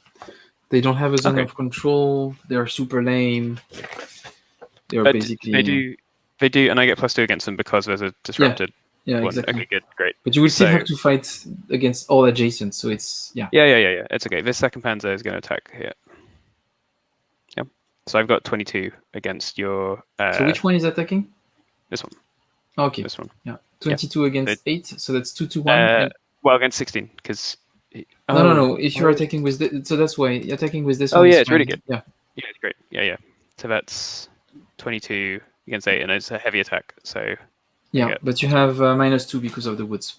They don't have a zone of control. They're super lame. They're basically. They do, and I get +2 against them because there's a disrupted. Yeah, one. Exactly. Okay, good, great. But you will still have to fight against all adjacent, so it's Yeah. It's okay. This second Panzer is going to attack here. Yeah. So I've got 22 against your. So which one is attacking? This one. Okay. This one. Yeah. 22 against 8, so that's 2 to 1. Well, against 16, because. No. If you're attacking with so that's why attacking with this. Oh yeah, it's really good. Yeah. Yeah, it's great. Yeah. So that's 22 against 8, and it's a heavy attack. So. Yeah, but you have -2 because of the woods.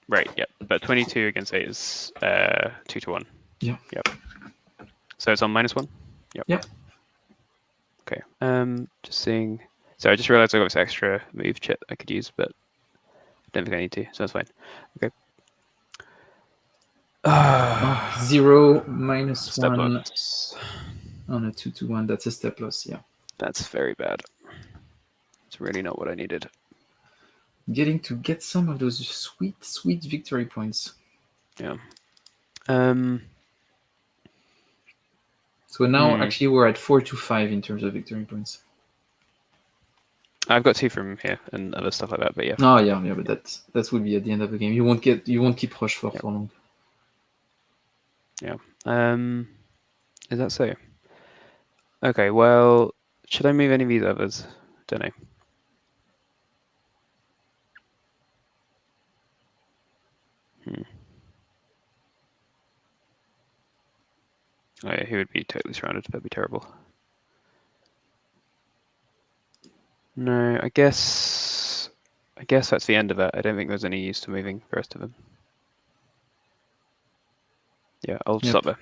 Right. Yeah, but 22 against 8 is 2 to 1. Yeah. Yep. So it's on -1. Yep. Yep. Okay. Just seeing. So I just realized I got this extra move chit I could use, but I don't think I need to, so that's fine. Okay. 0 -1 step loss. On a 2 to 1. That's a step loss. Yeah. That's very bad. It's really not what I needed. Getting to get some of those sweet victory points. Yeah. So now actually we're at 4 to 5 in terms of victory points. I've got 2 from here and other stuff like that, but yeah. Oh yeah, but that will be at the end of the game. You won't keep Rochefort for long. Yeah. Is that so? Okay, well, should I move any of these others? Don't know. Oh yeah, he would be totally surrounded. That'd be terrible. No, I guess that's the end of that. I don't think there's any use to moving the rest of them. Yeah, I'll stop there.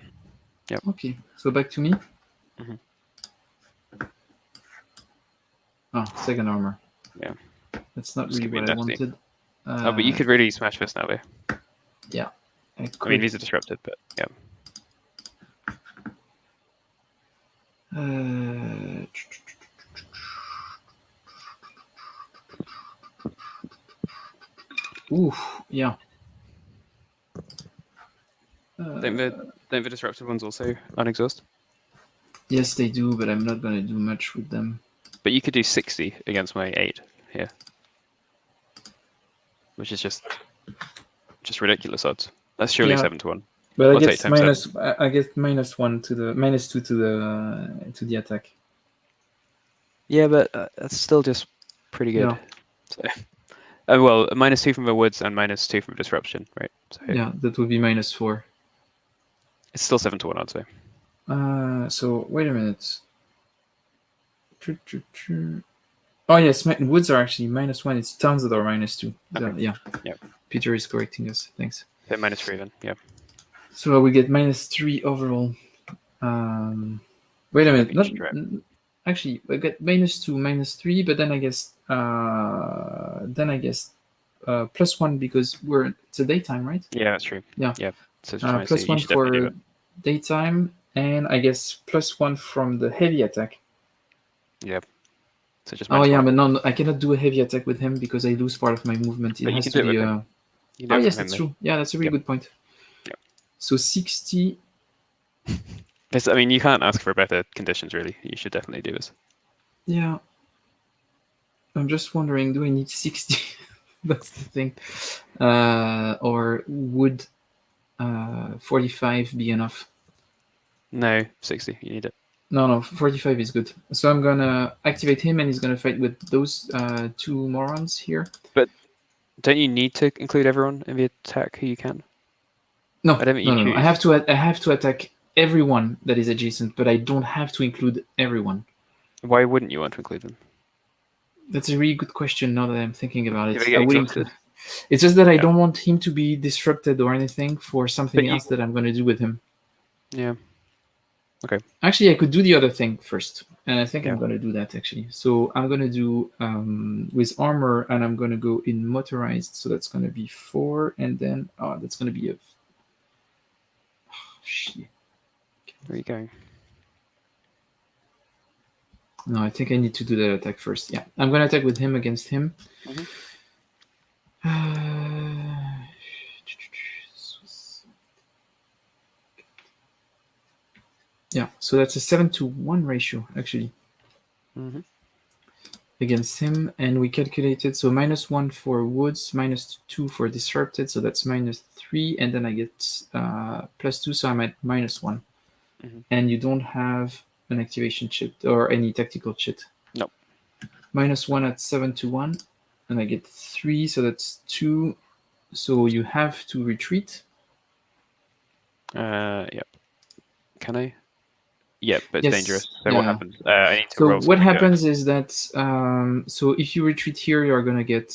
Yeah. Okay, so back to me. Oh, second armor. Yeah. That's not really what I wanted. But you could really smash this now, though. Yeah. I mean, these are disrupted, but yeah. Ooh, yeah. Don't the disrupted ones also unexhaust? Yes, they do, but I'm not going to do much with them. But you could do 60 against my 8 here, which is just ridiculous odds. That's surely 7 to 1. But I get -1 to the -2 to the attack. Yeah, but that's still just pretty good. Yeah. So, well, -2 from the woods and -2 from disruption, right? So yeah, that would be -4. It's still 7-1, I'd say. So wait a minute. Oh yes, woods are actually -1. It's towns that are -2. Okay. Yeah. Yep. Peter is correcting us. Thanks. So -3 then. Yeah. So we get -3 overall. Wait a minute. Actually, I get -2, -3, but then I guess +1 because it's a daytime, right? Yeah, that's true. Yeah. Yeah. So +1 for daytime, and I guess +1 from the heavy attack. Yep. So just oh yeah, but no, I cannot do a heavy attack with him because I lose part of my movement. But you can do it with him. Oh yes, that's true. Yeah, that's a really good point. Yep. So 60. I mean, you can't ask for better conditions, really. You should definitely do this. Yeah. I'm just wondering, do I need 60? That's the thing. Or would 45 be enough? No, 60. You need it. No, 45 is good. So I'm gonna activate him, and he's gonna fight with those two morons here. But don't you need to include everyone in the attack who you can? No, no. I have to attack everyone that is adjacent, but I don't have to include everyone. Why wouldn't you want to include them? That's a really good question. Now that I'm thinking about it, I would include. It's just that I don't want him to be disrupted or anything for something else that I'm going to do with him. Yeah. Okay. Actually, I could do the other thing first, and I think I'm going to do that actually. So I'm going to do with armor, and I'm going to go in motorized. So that's going to be 4, and then that's going to be a. Shit. Where are you going? No, I think I need to do that attack first. Yeah, I'm going to attack with him against him. Yeah, so that's a 7-to-1 ratio, actually, against him. And we calculated, so -1 for woods, -2 for disrupted, so that's -3. And then I get +2, so I'm at -1. And you don't have an activation chit or any tactical chit. No. -1 at 7-to-1, and I get 3, so that's 2. So you have to retreat. Yep. Can I? Yep, but it's dangerous. So what happens? I need to so roll. What happens is that so if you retreat here, you're gonna get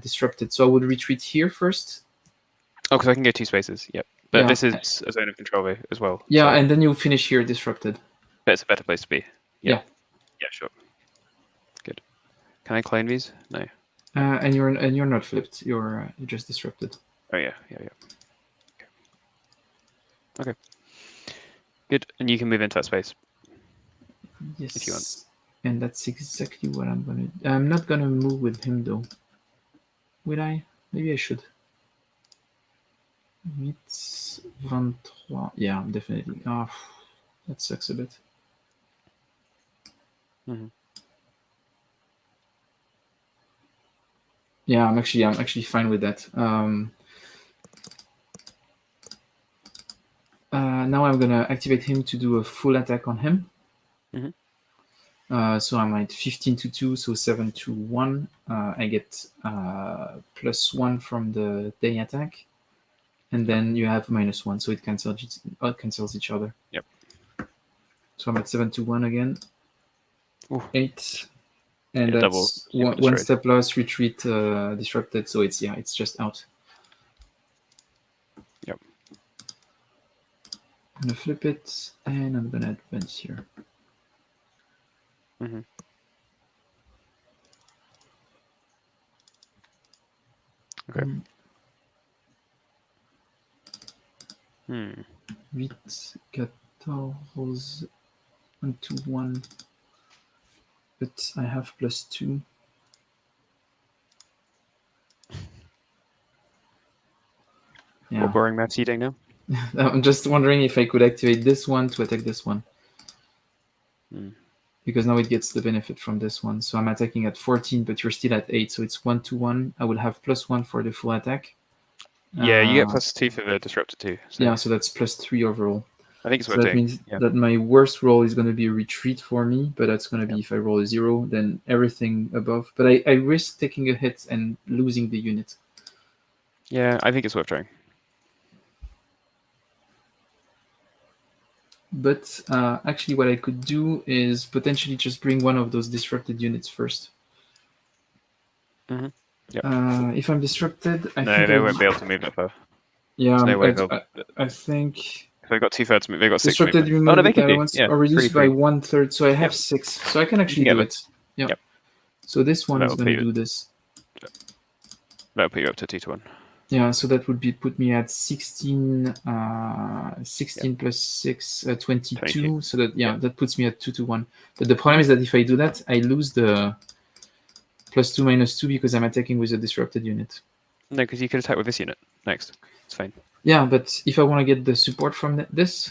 disrupted. So I would retreat here first. Oh, because I can get 2 spaces. Yep. But this is a zone of control as well. Yeah, so. And then you'll finish here disrupted. But it's a better place to be. Yeah. Yeah, sure. Good. Can I clone these? No. And you're not flipped. You're just disrupted. Oh yeah. Okay. Good. And you can move into that space. Yes. If you want. And that's exactly what I'm gonna. I'm not gonna move with him though. Will I? Maybe I should. It's 23. Yeah, definitely. Oh, that sucks a bit. Yeah, I'm actually fine with that. Now I'm gonna activate him to do a full attack on him. So I'm at 15-2, so 7-1. I get +1 from the day attack. And then you have -1, so it cancels each other. Yep. So I'm at 7-1 again. Ooh. 8, and that's one step loss, retreat, disrupted. So it's just out. Yep. I'm gonna flip it, and I'm gonna advance here. Okay. 8, 14, 1-1. But I have +2. Yeah. What boring maths are you doing now? I'm just wondering if I could activate this one to attack this one. Because now it gets the benefit from this one. So I'm attacking at 14, but you're still at 8. So it's 1-1. I will have +1 for the full attack. Yeah, you get +2 for the disruptor too. So. Yeah, so that's +3 overall. I think it's so worth that doing. means that my worst roll is going to be a retreat for me, but that's going to be if I roll a 0, then everything above. But I risk taking a hit and losing the unit. Yeah, I think it's worth trying. But actually, what I could do is potentially just bring one of those disrupted units first. Mm-hmm. Yep. If I'm disrupted, I no, think they won't be able to move that far. Yeah, no way I think they've got 2/3 move. They've got 6 disrupted movement. remove Oh no, they it can do. once Yeah, or reduced by 1/3, so I have 6. So I can actually do it. Yeah. Yep. So this one is going to do this. That'll put you up to 2-1. Yeah, so that would put me at 16. 16 plus 6, 22. So that that puts me at 2-1. But the problem is that if I do that, I lose the +2 -2 because I'm attacking with a disrupted unit. No, because you could attack with this unit next. It's fine. Yeah, but if I want to get the support from this,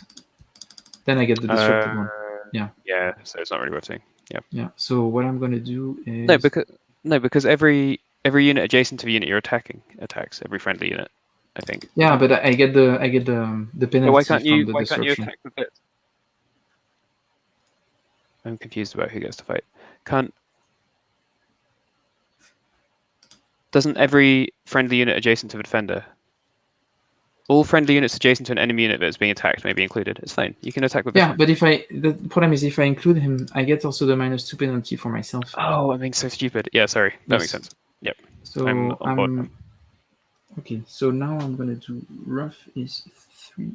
then I get the disrupted one. Yeah. Yeah, so it's not really worth doing. Yeah. Yeah. So what I'm going to do is because every unit adjacent to the unit you're attacking attacks every friendly unit, I think. Yeah, but I get the penalty why can't you disruption. attack with it? I'm confused about who gets to fight. Doesn't every friendly unit adjacent to the defender? All friendly units adjacent to an enemy unit that's being attacked may be included. It's fine. You can attack with this one. But the problem is if I include him, I get also the -2 penalty for myself. Oh, I'm being so stupid. Yeah, sorry. That makes sense. Yep. So I'm on board. Okay, so now I'm going to do rough is 3.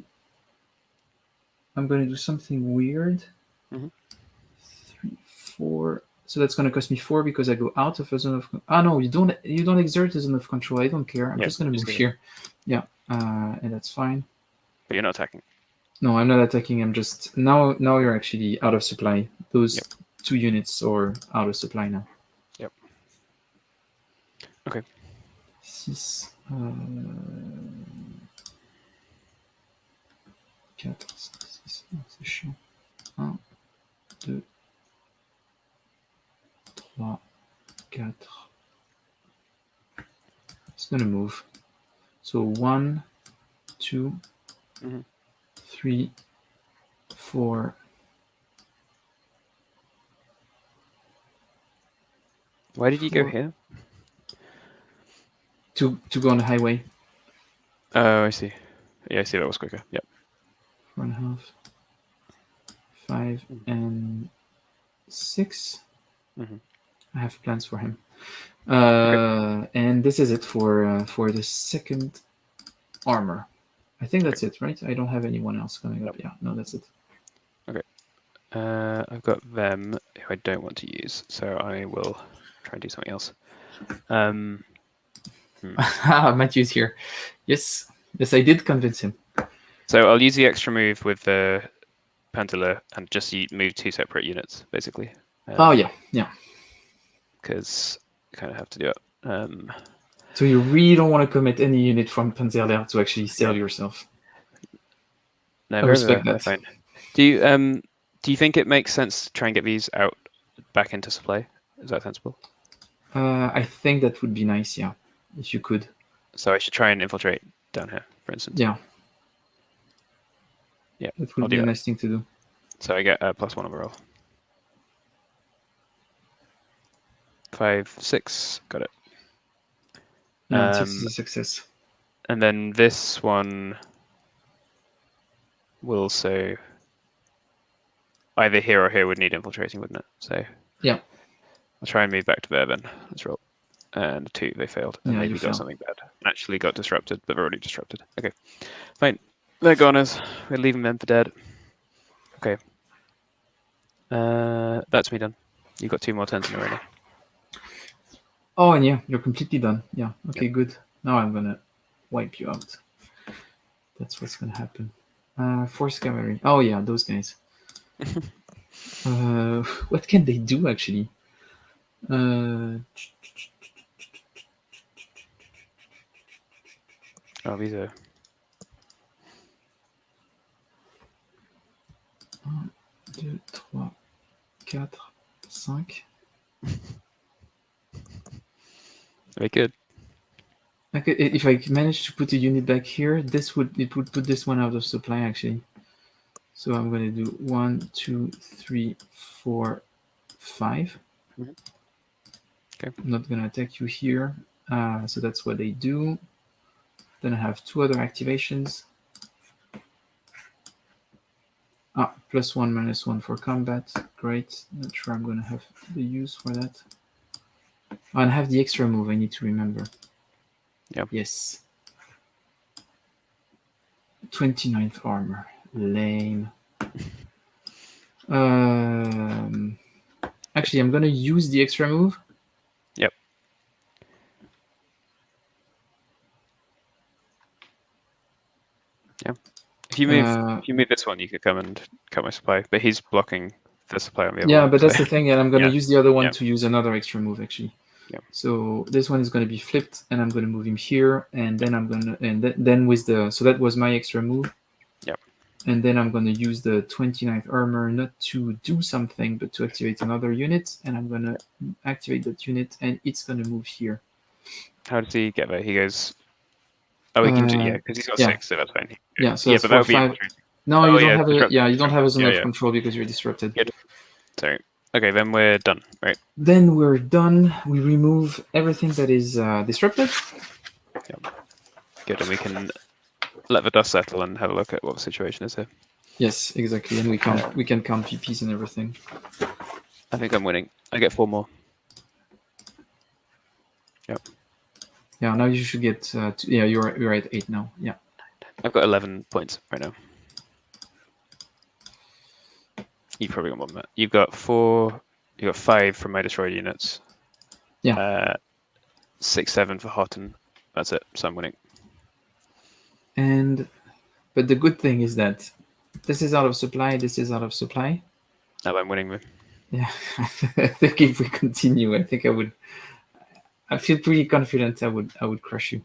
I'm going to do something weird. 3, 4. So that's going to cost me 4 because I go out of a zone of. Ah no, you don't exert a zone of control. I don't care. I'm just going to move here. Yeah, and that's fine. But you're not attacking. No, I'm not attacking. I'm just now you're actually out of supply. Those 2 units are out of supply now. Yep. Okay. 6. 4, 5, 6, c'est chiant. 1, 2, 3, 4. It's gonna move. So 1, 2, 3, 4. Why did you go here? To go on the highway. Oh, I see. Yeah, I see. That was quicker. Yep. 4.5, 5, and 6. I have plans for him. And this is it for the second armor. I think that's it, right? I don't have anyone else coming up. Yeah, no, that's it. Okay. I've got them who I don't want to use, so I will try and do something else. Matthew's here. Yes, I did convince him. So I'll use the extra move with the Pantala and just move 2 separate units, basically. Yeah. Because you kind of have to do it. So you really don't want to commit any unit from Panzerlehr to actually sell yourself. No, I respect that. Fine. Do you think it makes sense to try and get these out back into supply? Is that sensible? I think that would be nice, yeah, if you could. So I should try and infiltrate down here, for instance. Yeah. Yeah. That would be a nice thing to do. So I get +1 overall. 5, 6, got it. 6 is a success. And then this one will also either here or here would need infiltrating, wouldn't it? So yeah, I'll try and move back to there then. Let's roll. And 2, they failed. And maybe got something bad. Actually got disrupted, but they're already disrupted. Okay, fine. They're goners. We're leaving them for dead. Okay. That's me done. You've got 2 more turns in a row now. Oh, and yeah, you're completely done. Yeah, okay, good. Now I'm gonna wipe you out. That's what's gonna happen. Force cavalry. Oh yeah, those guys. What can they do actually? Oh, these are... 1, 2, 3, 4, 5. Very good. Okay, if I manage to put a unit back here, it would put this one out of supply actually. So I'm going to do 1, 2, 3, 4, 5. Okay. I'm not going to attack you here. So that's what they do. Then I have 2 other activations. +1, -1 for combat. Great. Not sure I'm going to have the use for that. And I have the extra move I need to remember. Yep. Yes. 29th armor. Lame. Actually, I'm going to use the extra move. Yep. Yeah. If you move this one, you could come and cut my supply, but he's blocking the supply on the other one. Yeah, but that's the thing, and I'm going to use the other one to use another extra move, actually. Yep. So this one is going to be flipped, and I'm going to move him here, and then I'm going to, and then with the, so that was my extra move. Yep. And then I'm going to use the 29th armor, not to do something, but to activate another unit, and I'm going to activate that unit, and it's going to move here. How does he get there? He goes... Oh, he can do, because he's got 6, so that's fine. Yeah, so that's but that would 5. Be... No, you don't have a, you don't have a zone of control because you're disrupted. Good. Sorry. Okay, then we're done, right? Then we're done. We remove everything that is disrupted. Yep. Good, and we can let the dust settle and have a look at what the situation is here. Yes, exactly, and we can count VPs and everything. I think I'm winning. I get 4 more. Yep. Yeah, now you should get. Yeah, you're at 8 now. Yeah. I've got 11 points right now. You've probably got more than that. You've got 4. You got 5 from my destroyed units. Yeah. 6, 7 for Houghton. That's it. So I'm winning. But the good thing is that this is out of supply. This is out of supply. Now I'm winning. Yeah, I think if we continue, I think I would. I feel pretty confident I would crush you.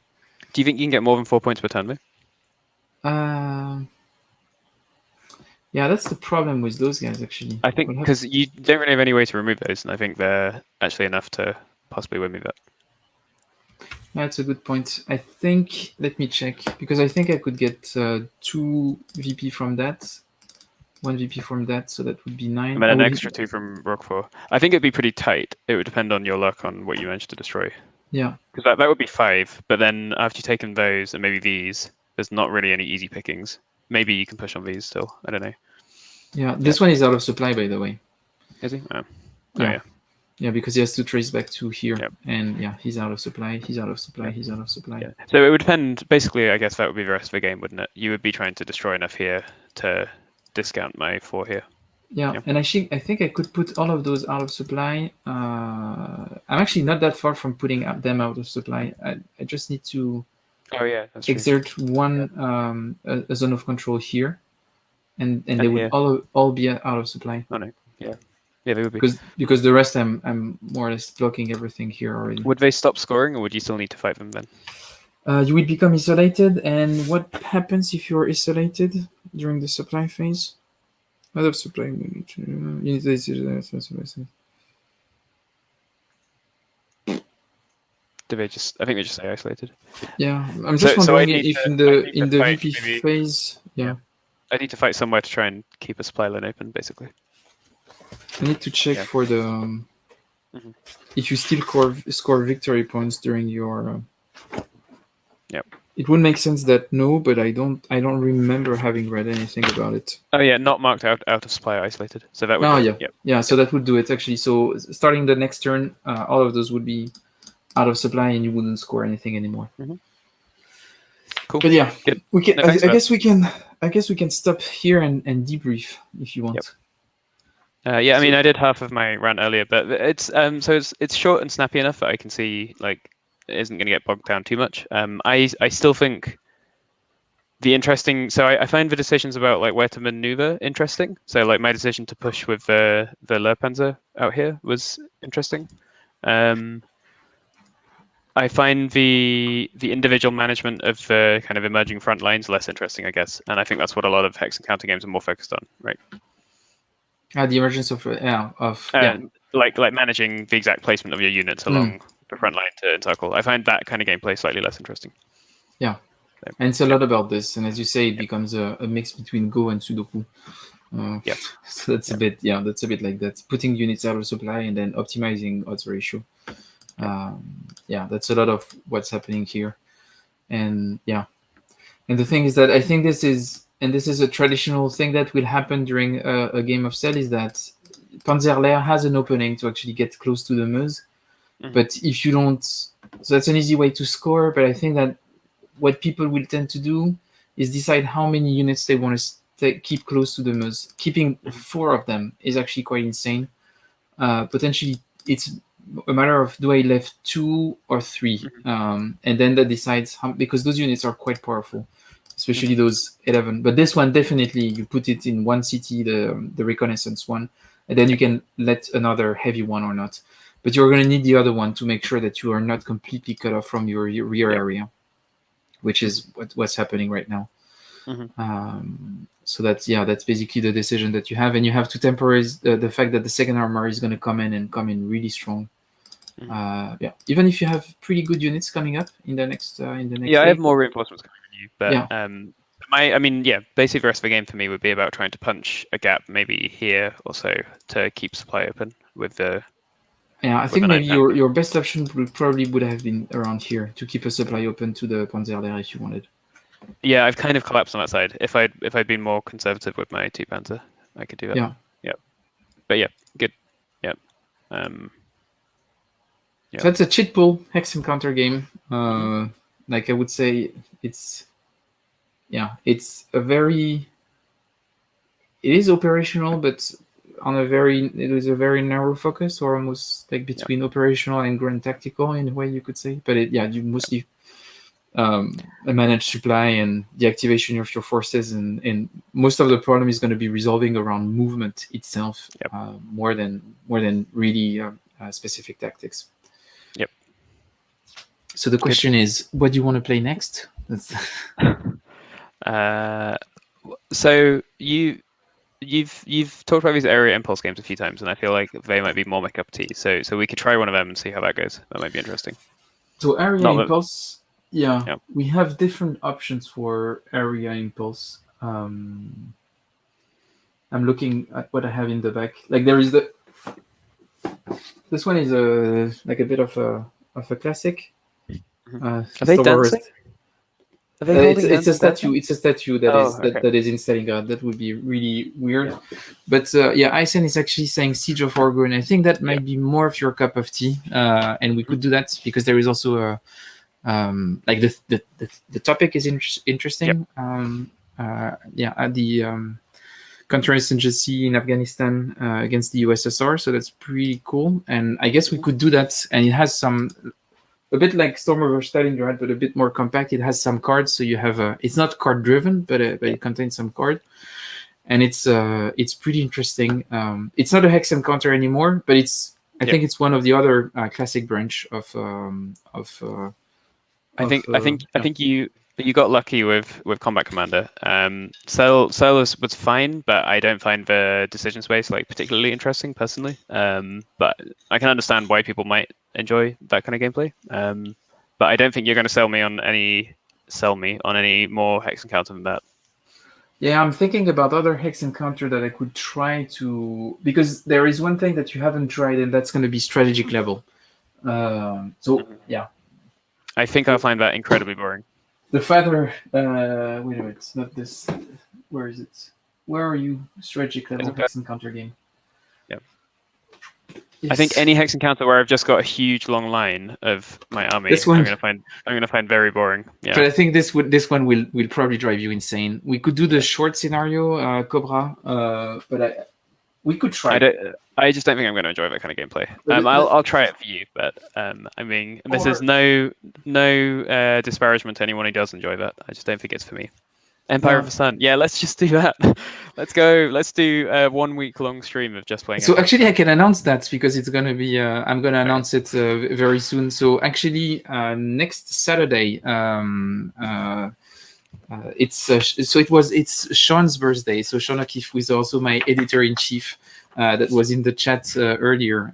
Do you think you can get more than 4 points per turn, though? Yeah, that's the problem with those guys, actually. I think because you don't really have any way to remove those, and I think they're actually enough to possibly win me that. That's a good point. I think, let me check, because I think I could get 2 VP from that, 1 VP from that, so that would be 9. And then an extra 2 from Roquefort. I think it'd be pretty tight. It would depend on your luck on what you managed to destroy. Yeah. Because that would be 5, but then after you've taken those and maybe these, there's not really any easy pickings. Maybe you can push on these still. I don't know. Yeah, this one is out of supply, by the way. Is he? Oh. Yeah. Yeah, because he has to trace back to here. Yep. And yeah, he's out of supply, he's out of supply, he's out of supply. Yeah. So it would depend, basically, I guess that would be the rest of the game, wouldn't it? You would be trying to destroy enough here to discount my 4 here. Yeah, and I think I could put all of those out of supply. I'm actually not that far from putting them out of supply. I just need to exert one a zone of control here, and they would all be out of supply. Oh no, yeah, they would be. Because the rest I'm more or less blocking everything here already. Would they stop scoring, or would you still need to fight them then? You will become isolated, and what happens if you're isolated during the supply phase? Out of supply, I think they're just stay isolated. Yeah, I'm just wondering if in the VP phase, yeah. I need to fight somewhere to try and keep a supply line open, basically. I need to check for the if you still score victory points during your. Yep. It would make sense that no, but I don't remember having read anything about it. Oh yeah, not marked out of supply isolated. So that would. Oh yeah, yeah. So that would do it actually. So starting the next turn, all of those would be out of supply, and you wouldn't score anything anymore. Cool. But yeah, good. We can. I guess we can stop here and debrief if you want. Yep. Yeah, I mean, I did half of my rant earlier, but it's so it's short and snappy enough that I can see like it isn't going to get bogged down too much. I still think the interesting. So I find the decisions about like where to maneuver interesting. So like my decision to push with the Lehrpanzer out here was interesting. I find the individual management of the kind of emerging front lines less interesting, I guess, and I think that's what a lot of Hex and Counter games are more focused on, right? The emergence of like managing the exact placement of your units along the front line to encircle. I find that kind of gameplay slightly less interesting. Yeah. And it's a lot about this, and as you say, it becomes a mix between Go and Sudoku. So that's a bit like that. Putting units out of supply and then optimizing odds ratio. That's a lot of what's happening here. And the thing is that I think this is a traditional thing that will happen during a game of Cell, is that Panzerlehr has an opening to actually get close to the Meuse. But if you don't, so that's an easy way to score. But I think that what people will tend to do is decide how many units they want to keep close to the Meuse. Keeping 4 of them is actually quite insane. Potentially, it's a matter of, do I left 2 or 3? And then that decides how, because those units are quite powerful, especially those 11. But this one, definitely, you put it in one city, the reconnaissance one, and then you can let another heavy one or not. But you're going to need the other one to make sure that you are not completely cut off from your rear area, which is what's happening right now. So that's basically the decision that you have, and you have to temporize the fact that the second armor is going to come in really strong. Even if you have pretty good units coming up in the next I have more reinforcements coming on you, but basically the rest of the game for me would be about trying to punch a gap maybe here or so to keep supply open with the. I think maybe your best option would have been around here to keep a supply open to the Panzerlehr if you wanted. Yeah, I've kind of collapsed on that side. If I'd been more conservative with my 2 Panzer, I could do that. Yeah. But good. Yeah. So that's a chit-pull Hex Counter game. Like I would say, it's it is operational, but it was a very narrow focus, or almost like between operational and grand tactical in a way you could say. But you mostly manage supply and the activation of your forces, and most of the problem is going to be resolving around movement itself, more than really specific tactics. So the question is, what do you want to play next? So you've talked about these area impulse games a few times, and I feel like they might be more my cup of tea. So we could try one of them and see how that goes. That might be interesting. So area impulse, we have different options for area impulse. I'm looking at what I have in the back. Like there is this one is a bit of a classic. Are they dancing? It's a statue. It's a statue that is in Stalingrad. That would be really weird. But Eisen is actually saying Siege of Orgon. I think that might be more of your cup of tea, and we could do that because there is also like the topic is interesting. The counterinsurgency in Afghanistan against the USSR. So that's pretty cool. And I guess we could do that. And it has a bit like Storm over Stalingrad, but a bit more compact. It has some cards, so you have it's not card driven, but it contains some card, and it's pretty interesting. It's not a Hex Counter anymore, but I think it's one of the other classic branch of. I think you got lucky with Combat Commander. Cell was fine, but I don't find the decision space like particularly interesting personally. But I can understand why people might enjoy that kind of gameplay. But I don't think you're going to sell me on any more Hex Counter than that. Yeah, I'm thinking about other Hex Counter that I could try to, because there is one thing that you haven't tried, and that's going to be strategic level. I think I'll find that incredibly boring. The father, wait a minute, it's not this. Where is it? Where are you? Strategic level Hex Counter game. Yeah. Yes. I think any Hex Counter where I've just got a huge long line of my army, I'm gonna find very boring. Yeah. But I think this one will probably drive you insane. We could do the short scenario, Cobra, but we could try. I just don't think I'm going to enjoy that kind of gameplay. I'll try it for you, but this is no disparagement to anyone who does enjoy that. I just don't think it's for me. Empire of the Sun. Yeah, let's just do that. Let's go. Let's do a 1 week long stream of just playing. So actually, I can announce that because it's going to be. I'm going to announce it very soon. So actually, next Saturday, it's Sean's birthday. So Sean O'Keefe, who is also my editor in chief, that was in the chat earlier,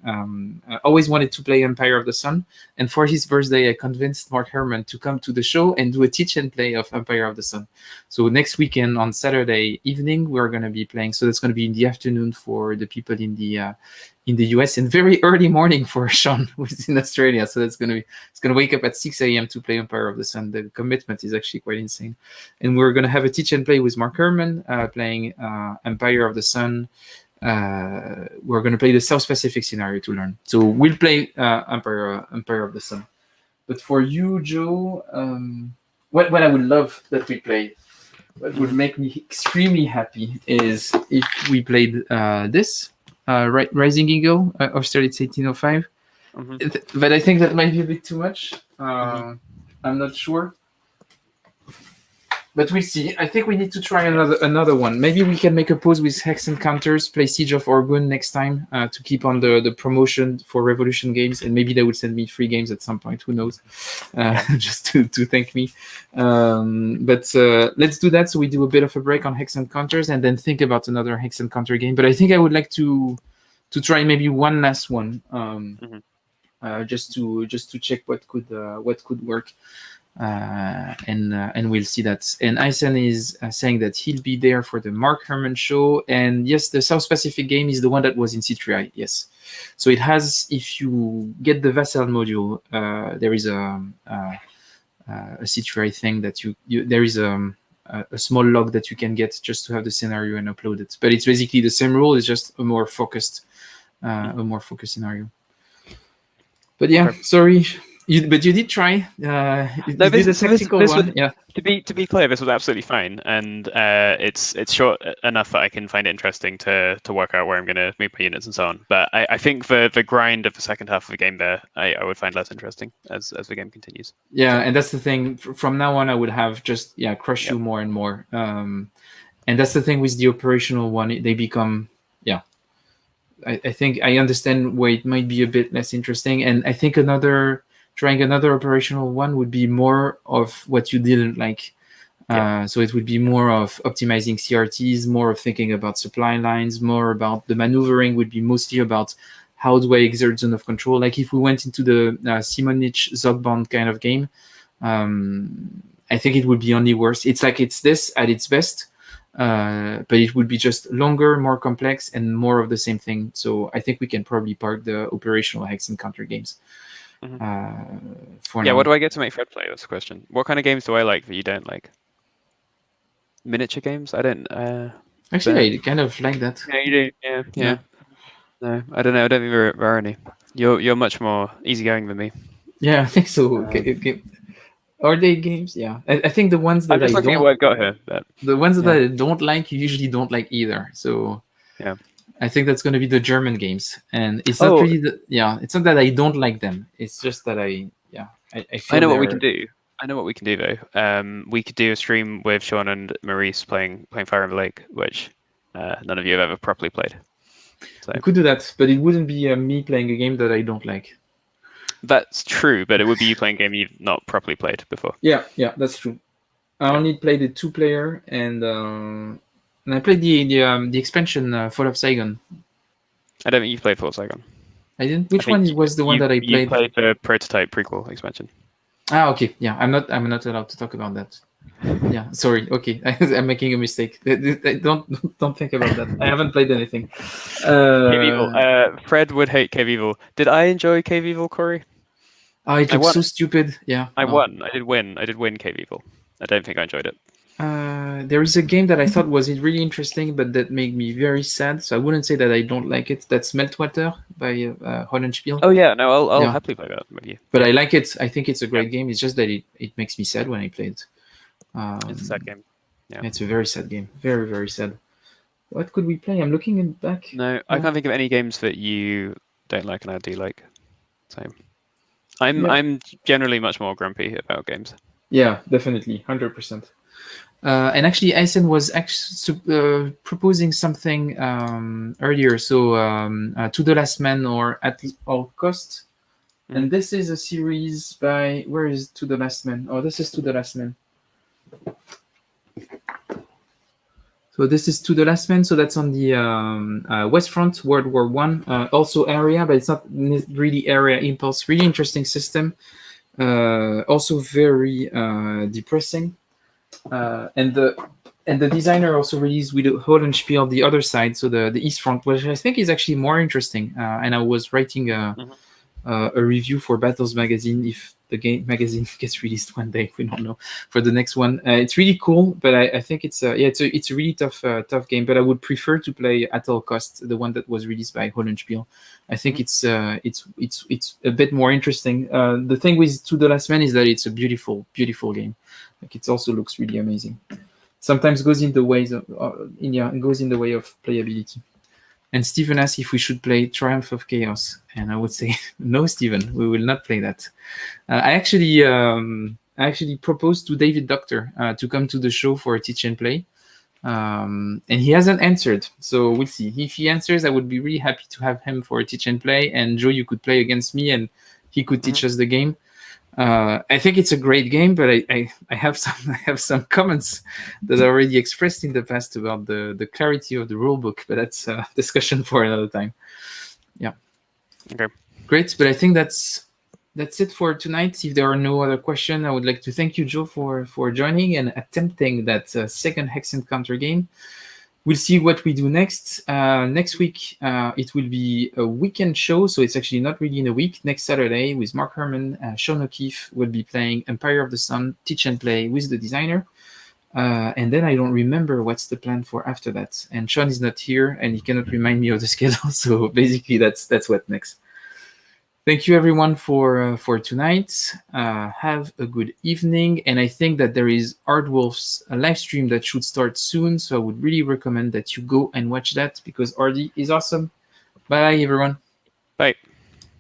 always wanted to play Empire of the Sun, and for his birthday I convinced Mark Herman to come to the show and do a teach and play of Empire of the Sun. So next weekend on Saturday evening we're going to be playing. So that's going to be in the afternoon for the people in the US, and very early morning for Sean, who's in Australia. So it's going to wake up at 6 a.m. to play Empire of the Sun. The commitment is actually quite insane. And we're going to have a teach and play with Mark Herman, playing Empire of the Sun. We're going to play the South Pacific scenario to learn. So we'll play Empire of the Sun. But for you, Joe, what I would love that we play, what would make me extremely happy, is if we played this. Rising Eagle, Austerlitz 1805. But I think that might be a bit too much. I'm not sure. But we'll see. I think we need to try another one. Maybe we can make a pause with Hex Encounters, play Siege of Orgun next time to keep on the promotion for Revolution games, and maybe they will send me free games at some point. Who knows? Just to thank me. But let's do that. So we do a bit of a break on Hex Encounters, and then think about another Hex Encounter game. But I think I would like to try maybe one last one, just to check what could work. And we'll see that. And Eisen is saying that he'll be there for the Mark Herman show. And yes, the South Pacific game is the one that was in C3I. Yes, so it has. If you get the Vassal module, there is a C3I thing that there is a small log that you can get just to have the scenario and upload it. But it's basically the same rule. It's just a more focused scenario. But yeah, sorry. But you did try. This is a technical one. Yeah. To be clear, this was absolutely fine, and it's short enough that I can find it interesting to work out where I'm going to move my units and so on. But I think the grind of the second half of the game there, I would find less interesting as the game continues. Yeah, and that's the thing. From now on, I would have just crush you more and more. And that's the thing with the operational one. They become I think I understand why it might be a bit less interesting, and I think trying another operational one would be more of what you didn't like. So it would be more of optimizing CRTs, more of thinking about supply lines, more about the maneuvering would be mostly about how do I exert zone of control. Like if we went into the Simonich Zogbond kind of game, I think it would be only worse. It's like it's this at its best, but it would be just longer, more complex, and more of the same thing. So I think we can probably park the operational Hex Encounter games. What do I get to make Fred play? That's the question. What kind of games do I like that you don't like? Miniature games? I don't. Actually, I kind of like that. Yeah, you do. Yeah. No, I don't know. I don't think there are any. You're much more easygoing than me. Yeah, I think so. Are they games? Yeah, I think the ones that I'm just looking at what I've got here. The ones that I don't like, you usually don't like either. So yeah. I think that's going to be the German games, and it's not really it's not that I don't like them. It's just that I feel I know what we can do. I know what we can do though. We could do a stream with Sean and Maurice playing Fire in the Lake, which none of you have ever properly played. So we could do that, but it wouldn't be me playing a game that I don't like. That's true, but it would be you playing a game you've not properly played before. Yeah, that's true. I only played the 2-player and I played the expansion Fall of Saigon. I don't think you've played Fall of Saigon. I didn't. Which one was the one that I played? You played the prototype prequel expansion. Okay. Yeah, I'm not allowed to talk about that. Yeah, sorry. Okay, I'm making a mistake. Don't think about that. I haven't played anything. Cave Evil. Fred would hate Cave Evil. Did I enjoy Cave Evil, Corey? It looks so stupid. Yeah. I won. I did win Cave Evil. I don't think I enjoyed it. There is a game that I thought was really interesting, but that made me very sad. So I wouldn't say that I don't like it. That's Meltwater by Hollenspiel. Oh yeah, no, I'll happily play that with you. But I like it. I think it's a great game. It's just that it makes me sad when I play it. It's a sad game. Yeah, it's a very sad game. Very, very sad. What could we play? I'm looking back. No, I can't think of any games that you don't like and I do like. So I'm generally much more grumpy about games. Yeah, definitely, 100%. And actually, Eisen was proposing something earlier. So, To the Last Man or At All Cost. Mm-hmm. And this is a series by... Where is To the Last Man? Oh, this is To the Last Man. So this is To the Last Man. So that's on the West Front, World War One. Also area, but it's not really area impulse. Really interesting system. Also very depressing. And the designer also released with Hollenspiel the other side, so the East Front, which I think is actually more interesting. And I was writing a review for Battles magazine if the game magazine gets released one day. We don't know for the next one. It's really cool, but I think it's a really tough game. But I would prefer to play At All Cost, the one that was released by Hollenspiel. I think it's a bit more interesting. The thing with To the Last Man is that it's a beautiful game. Like it also looks really amazing. Sometimes goes in the ways of goes in the way of playability. And Stephen asked if we should play Triumph of Chaos, and I would say no, Stephen, we will not play that. I actually proposed to David Doctor to come to the show for a teach and play, and he hasn't answered. So we'll see. If he answers, I would be really happy to have him for a teach and play. And Joe, you could play against me, and he could teach us the game. I think it's a great game, but I have some comments that are already expressed in the past about the clarity of the rulebook, but that's a discussion for another time. Yeah. Okay. Great, but I think that's it for tonight. If there are no other questions, I would like to thank you, Joe, for joining and attempting that second Hex Counter game. We'll see what we do next. Next week, it will be a weekend show, so it's actually not really in a week. Next Saturday, with Mark Herman, Sean O'Keefe will be playing Empire of the Sun, teach and play with the designer. And then I don't remember what's the plan for after that. And Sean is not here, and he cannot remind me of the schedule. So basically, that's what next. Thank you, everyone, for tonight. Have a good evening. And I think that there is Ardwolf's live stream that should start soon. So I would really recommend that you go and watch that because Ardy is awesome. Bye, everyone. Bye.